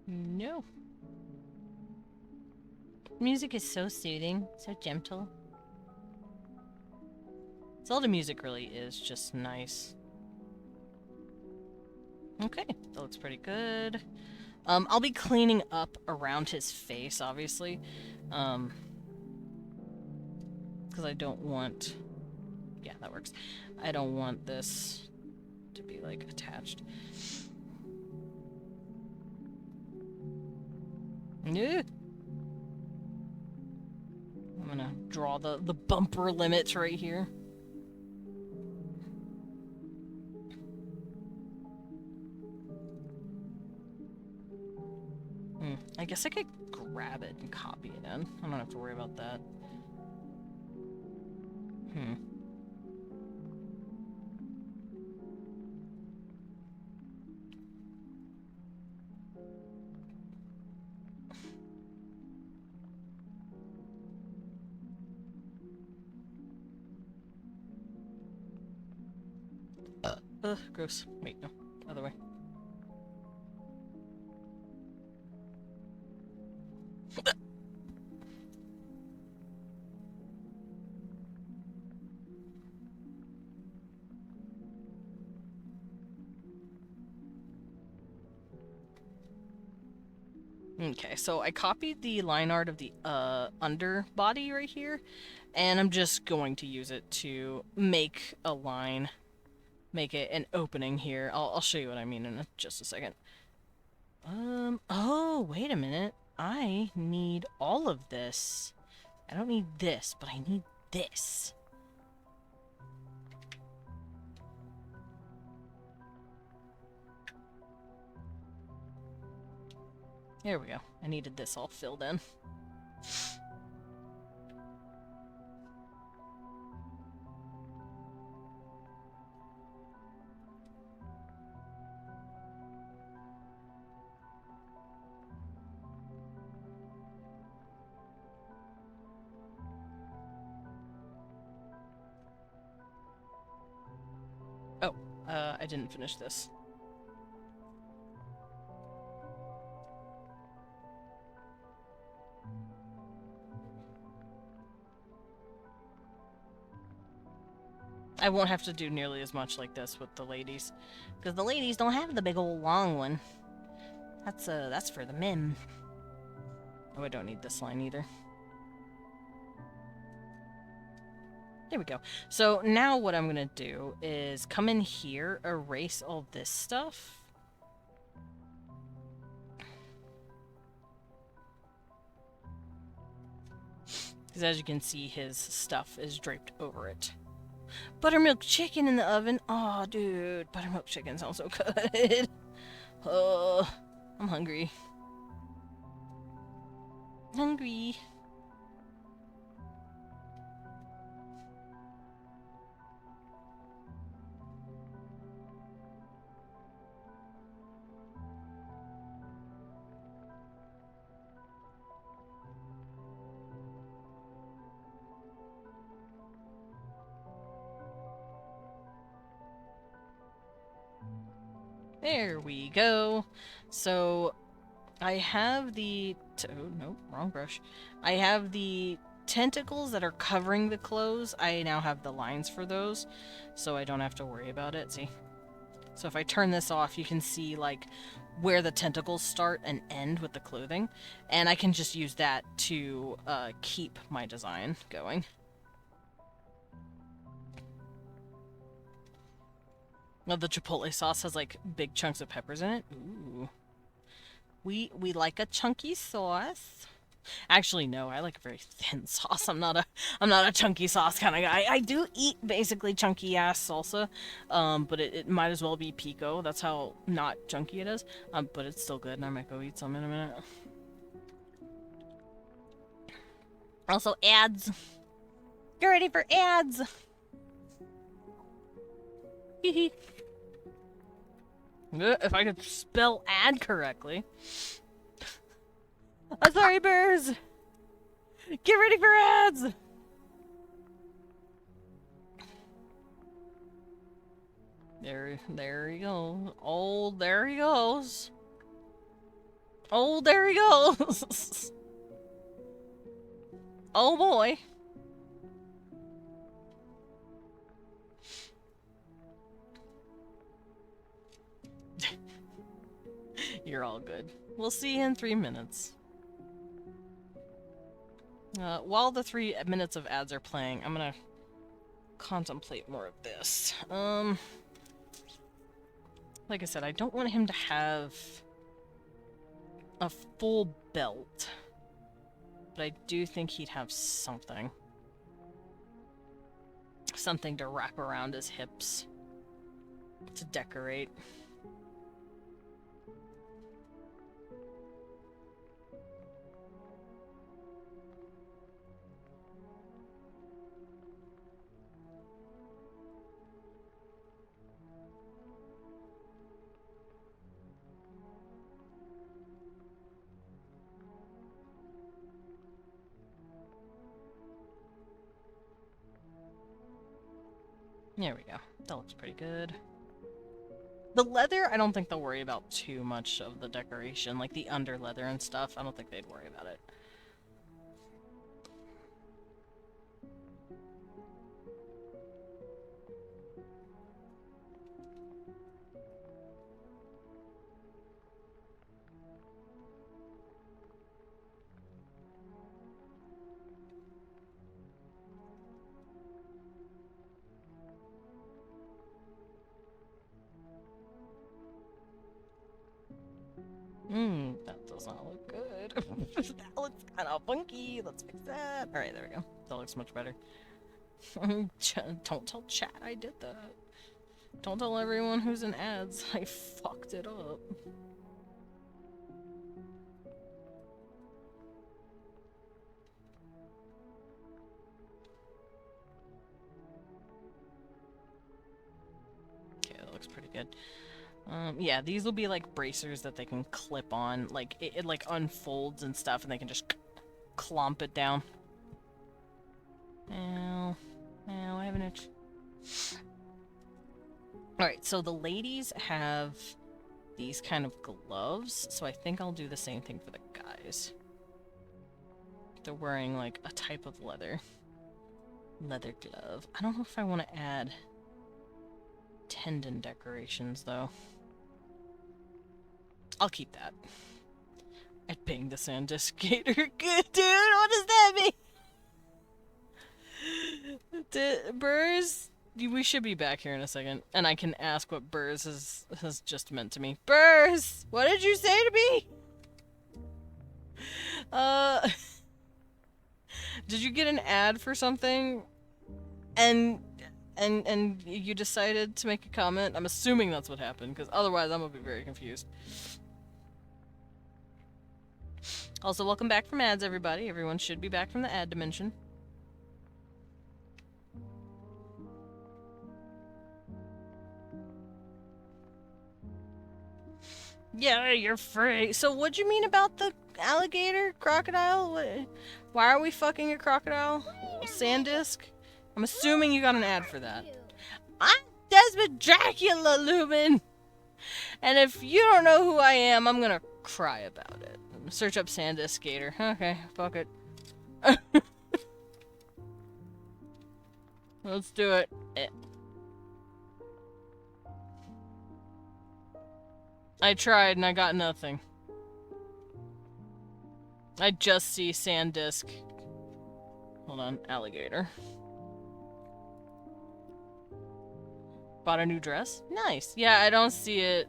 No. Music is so soothing, so gentle. Zelda music really is just nice. Okay, that looks pretty good. I'll be cleaning up around his face, obviously. Because I don't want... Yeah, that works. I don't want this to be, like, attached. Yeah. I'm gonna draw the bumper limits right here. I guess I could grab it and copy it in. I don't have to worry about that. Ugh, gross. Wait, no. Other way. Okay, so I copied the line art of the underbody right here, and I'm just going to use it to make a line, make it an opening here. I'll show you what I mean in just a second. Oh, wait a minute. I need all of this. I don't need this, but I need this. There we go. I needed this all filled in. Oh, I didn't finish this. I won't have to do nearly as much like this with the ladies. Because the ladies don't have the big old long one. That's for the men. Oh, I don't need this line either. There we go. So now what I'm gonna do is come in here, erase all this stuff. Because as you can see, his stuff is draped over it. Buttermilk chicken in the oven. Oh, dude, buttermilk chicken sounds so good. Oh, I'm hungry. Hungry. There we go. So I have the... oh, no, wrong brush. I have the tentacles that are covering the clothes. I now have the lines for those, so I don't have to worry about it. See? So if I turn this off, you can see, like, where the tentacles start and end with the clothing. And I can just use that to keep my design going. Well, the chipotle sauce has, like, big chunks of peppers in it. Ooh. We like a chunky sauce. Actually, no, I like a very thin sauce. I'm not a chunky sauce kind of guy. I do eat basically chunky ass salsa, but it might as well be pico. That's how not chunky it is. But it's still good, and I might go eat some in a minute. Also, ads. Get ready for ads. If I could spell ad correctly. Sorry, bears! Get ready for ads! There he goes. Oh, there he goes. Oh, there he goes. Oh boy. You're all good. We'll see you in 3 minutes. While the 3 minutes of ads are playing, I'm gonna contemplate more of this. Like I said, I don't want him to have a full belt, but I do think he'd have something. Something to wrap around his hips to decorate. There we go. That looks pretty good. The leather, I don't think they'll worry about too much of the decoration. Like the under leather and stuff, I don't think they'd worry about it. That does not look good. That looks kind of funky. Let's fix that. Alright, there we go. That looks much better. Don't tell chat I did that. Don't tell everyone who's in ads I fucked it up. Okay, that looks pretty good. Yeah, these will be like bracers that they can clip on. Like, it like unfolds and stuff, and they can just clomp it down. Ow. Ow, I have an itch. Alright, so the ladies have these kind of gloves, so I think I'll do the same thing for the guys. They're wearing, like, a type of leather glove. I don't know if I want to add tendon decorations, though. I'll keep that. I'd bang the sand disc gator. Good, dude, what does that mean? Burrs? We should be back here in a second, and I can ask what Burrs has just meant to me. Burrs! What did you say to me? Did you get an ad for something? And you decided to make a comment? I'm assuming that's what happened, because otherwise I'm gonna be very confused. Also, welcome back from ads, everybody. Everyone should be back from the ad dimension. Yeah, you're free. So what'd you mean about the alligator? Crocodile? Why are we fucking a crocodile? Sand disc? I'm assuming you got an ad for that. I'm Desmond Dracula, Lumen! And if you don't know who I am, I'm gonna cry about it. Search up sand disc gator. Okay, fuck it. Let's do it. I tried and I got nothing. I just see sand disc. Hold on, alligator. Bought a new dress? Nice. Yeah, I don't see it.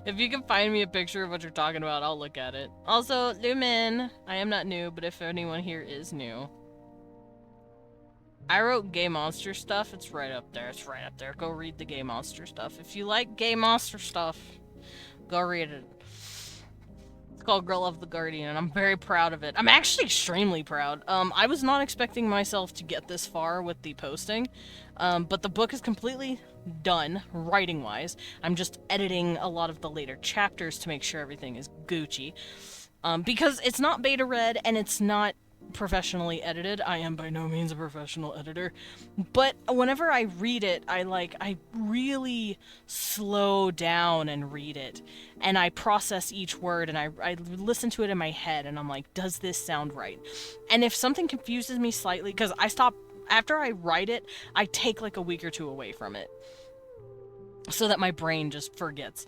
If you can find me a picture of what you're talking about, I'll look at it. Also, Lumen, I am not new, but if anyone here is new. I wrote gay monster stuff. It's right up there. It's right up there. Go read the gay monster stuff. If you like gay monster stuff, go read it. It's called Girl of the Guardian, and I'm very proud of it. I'm actually extremely proud. I was not expecting myself to get this far with the posting, but the book is completely done, writing-wise. I'm just editing a lot of the later chapters to make sure everything is Gucci. Because it's not beta read, and it's not professionally edited. I am by no means a professional editor, but whenever I read it, I really slow down and read it, and I process each word, and I listen to it in my head, and I'm like, does this sound right? And if something confuses me slightly, because I stop after I write it, I take like a week or two away from it so that my brain just forgets.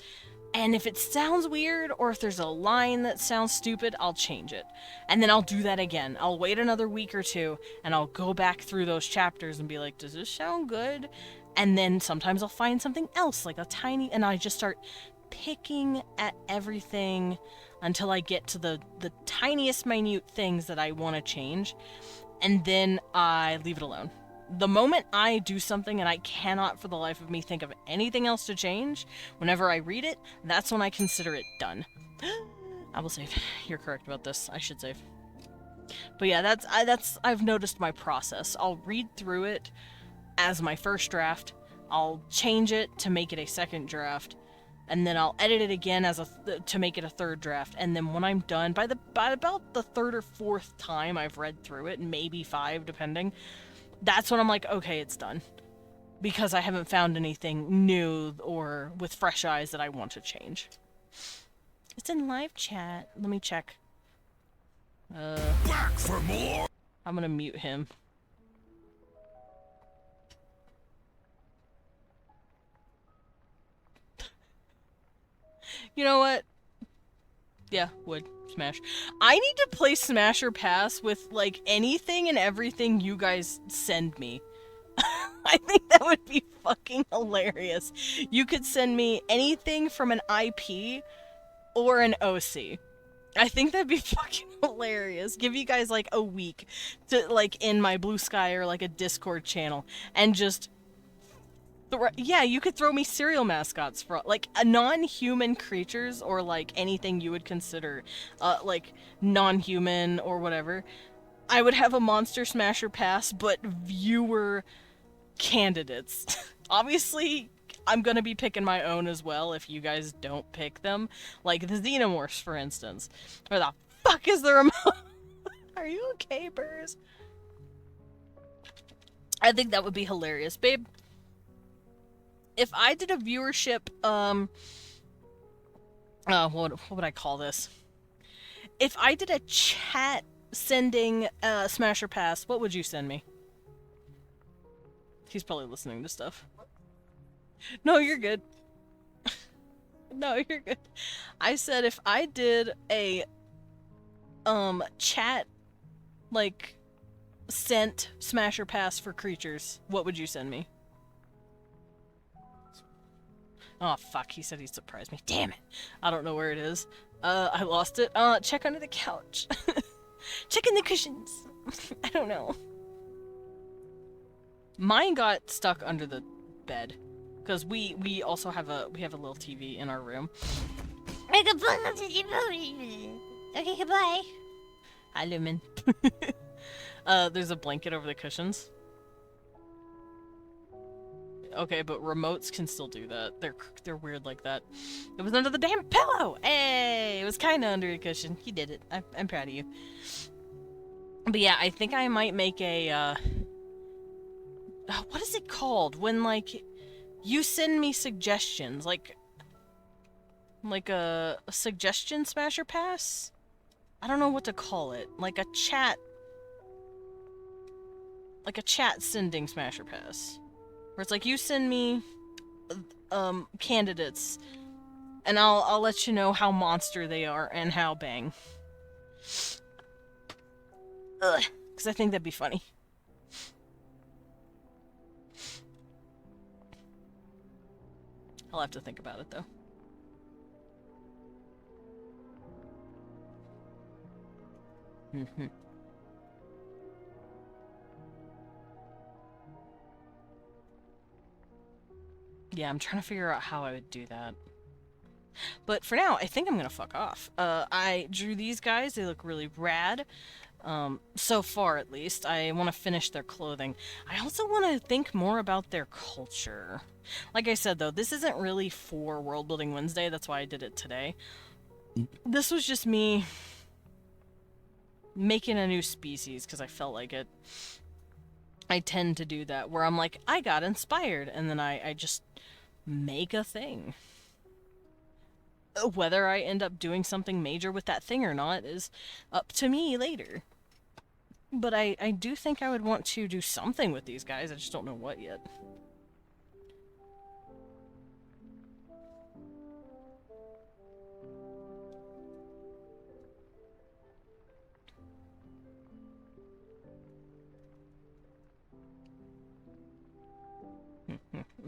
And if it sounds weird, or if there's a line that sounds stupid, I'll change it. And then I'll do that again. I'll wait another week or two, and I'll go back through those chapters and be like, does this sound good? And then sometimes I'll find something else, like a tiny, and I just start picking at everything until I get to the tiniest minute things that I want to change. And then I leave it alone. The moment I do something and I cannot for the life of me think of anything else to change, whenever I read it, that's when I consider it done. I will save. You're correct about this. I should save. But yeah, I've noticed my process. I'll read through it as my first draft. I'll change it to make it a second draft, and then I'll edit it again to make it a third draft. And then when I'm done, by about the third or fourth time I've read through it, maybe 5 depending, that's when I'm like, okay, it's done. Because I haven't found anything new or with fresh eyes that I want to change. It's in live chat. Let me check. Back for more. I'm gonna mute him. You know what? Yeah, would. Smash. I need to play Smash or Pass with, like, anything and everything you guys send me. I think that would be fucking hilarious. You could send me anything from an IP or an OC. I think that'd be fucking hilarious. Give you guys, like, a week to, like, in my Blue Sky or, like, a Discord channel and just... Yeah, you could throw me cereal mascots for, like, non-human creatures or, like, anything you would consider, like, non-human or whatever. I would have a Monster Smasher Pass, but viewer candidates. Obviously, I'm gonna be picking my own as well if you guys don't pick them. Like, the Xenomorphs, for instance. Where the fuck is the remote? Are you okay, Burrs? I think that would be hilarious, babe. If I did a viewership, what would I call this? If I did a chat sending Smasher Pass, what would you send me? He's probably listening to stuff. No, you're good. No, you're good. I said if I did a chat like sent smasher pass for creatures, what would you send me? Oh fuck, he said he'd surprise me. Damn it. I don't know where it is. I lost it. Check under the couch. Check in the cushions. I don't know. Mine got stuck under the bed. Because we also have a little TV in our room. Okay, goodbye. Hi, Lumen. There's a blanket over the cushions. Okay, but remotes can still do that. They're weird like that. It was under the damn pillow! Hey! It was kinda under the cushion. You did it. I'm proud of you. But yeah, I think I might make a, what is it called? When, like, you send me suggestions, like a suggestion smasher pass? I don't know what to call it. Like a chat sending smasher pass. Where it's like, you send me, candidates, and I'll let you know how monster they are and how bang. Ugh. Because I think that'd be funny. I'll have to think about it, though. Yeah, I'm trying to figure out how I would do that. But for now, I think I'm gonna fuck off. I drew these guys. They look really rad. So far, at least. I want to finish their clothing. I also want to think more about their culture. Like I said, though, this isn't really for World Building Wednesday. That's why I did it today. This was just me making a new species because I felt like it. I tend to do that, where I'm like, I got inspired, and then I just make a thing. Whether I end up doing something major with that thing or not is up to me later. But I do think I would want to do something with these guys, I just don't know what yet.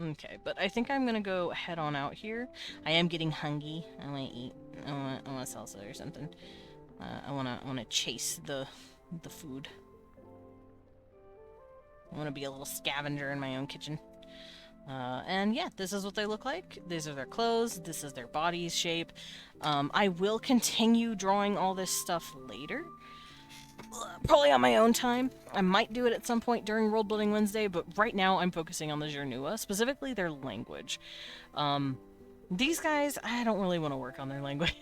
Okay, but I think I'm gonna go head on out here. I am getting hungry. I wanna eat. I want salsa or something. I wanna chase the food. I wanna be a little scavenger in my own kitchen. And yeah, this is what they look like. These are their clothes. This is their body shape. I will continue drawing all this stuff later. Probably on my own time. I might do it at some point during World Building Wednesday, but right now I'm focusing on the Jernua, specifically their language. These guys, I don't really want to work on their language.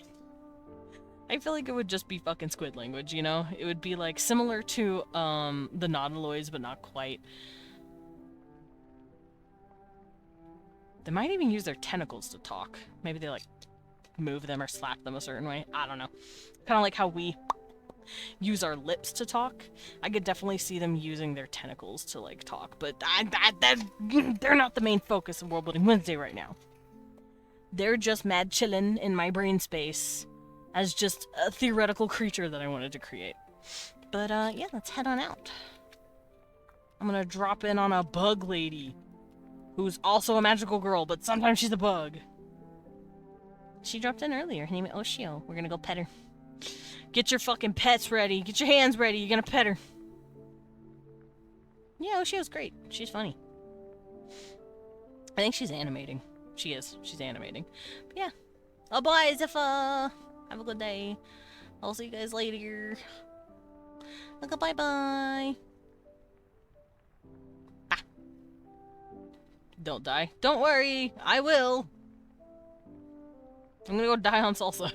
I feel like it would just be fucking squid language, you know? It would be like similar to the Nautiloids, but not quite. They might even use their tentacles to talk. Maybe they like move them or slap them a certain way. I don't know. Kind of like how we use our lips to talk. I could definitely see them using their tentacles to like talk, but they're not the main focus of World Building Wednesday right now. They're just mad chillin' in my brain space as just a theoretical creature that I wanted to create. But yeah, let's head on out. I'm gonna drop in on a bug lady who's also a magical girl, but sometimes she's a bug. She dropped in earlier. Her name is Oshio. We're gonna go pet her. Get your fucking pets ready. Get your hands ready. You're gonna pet her. Yeah, Oshio's great. She's funny. I think she's animating. She is. She's animating. But yeah. Oh boy, Ziffa. Have a good day. I'll see you guys later. Okay, bye-bye. Ah. Don't die. Don't worry. I will. I'm gonna go die on salsa.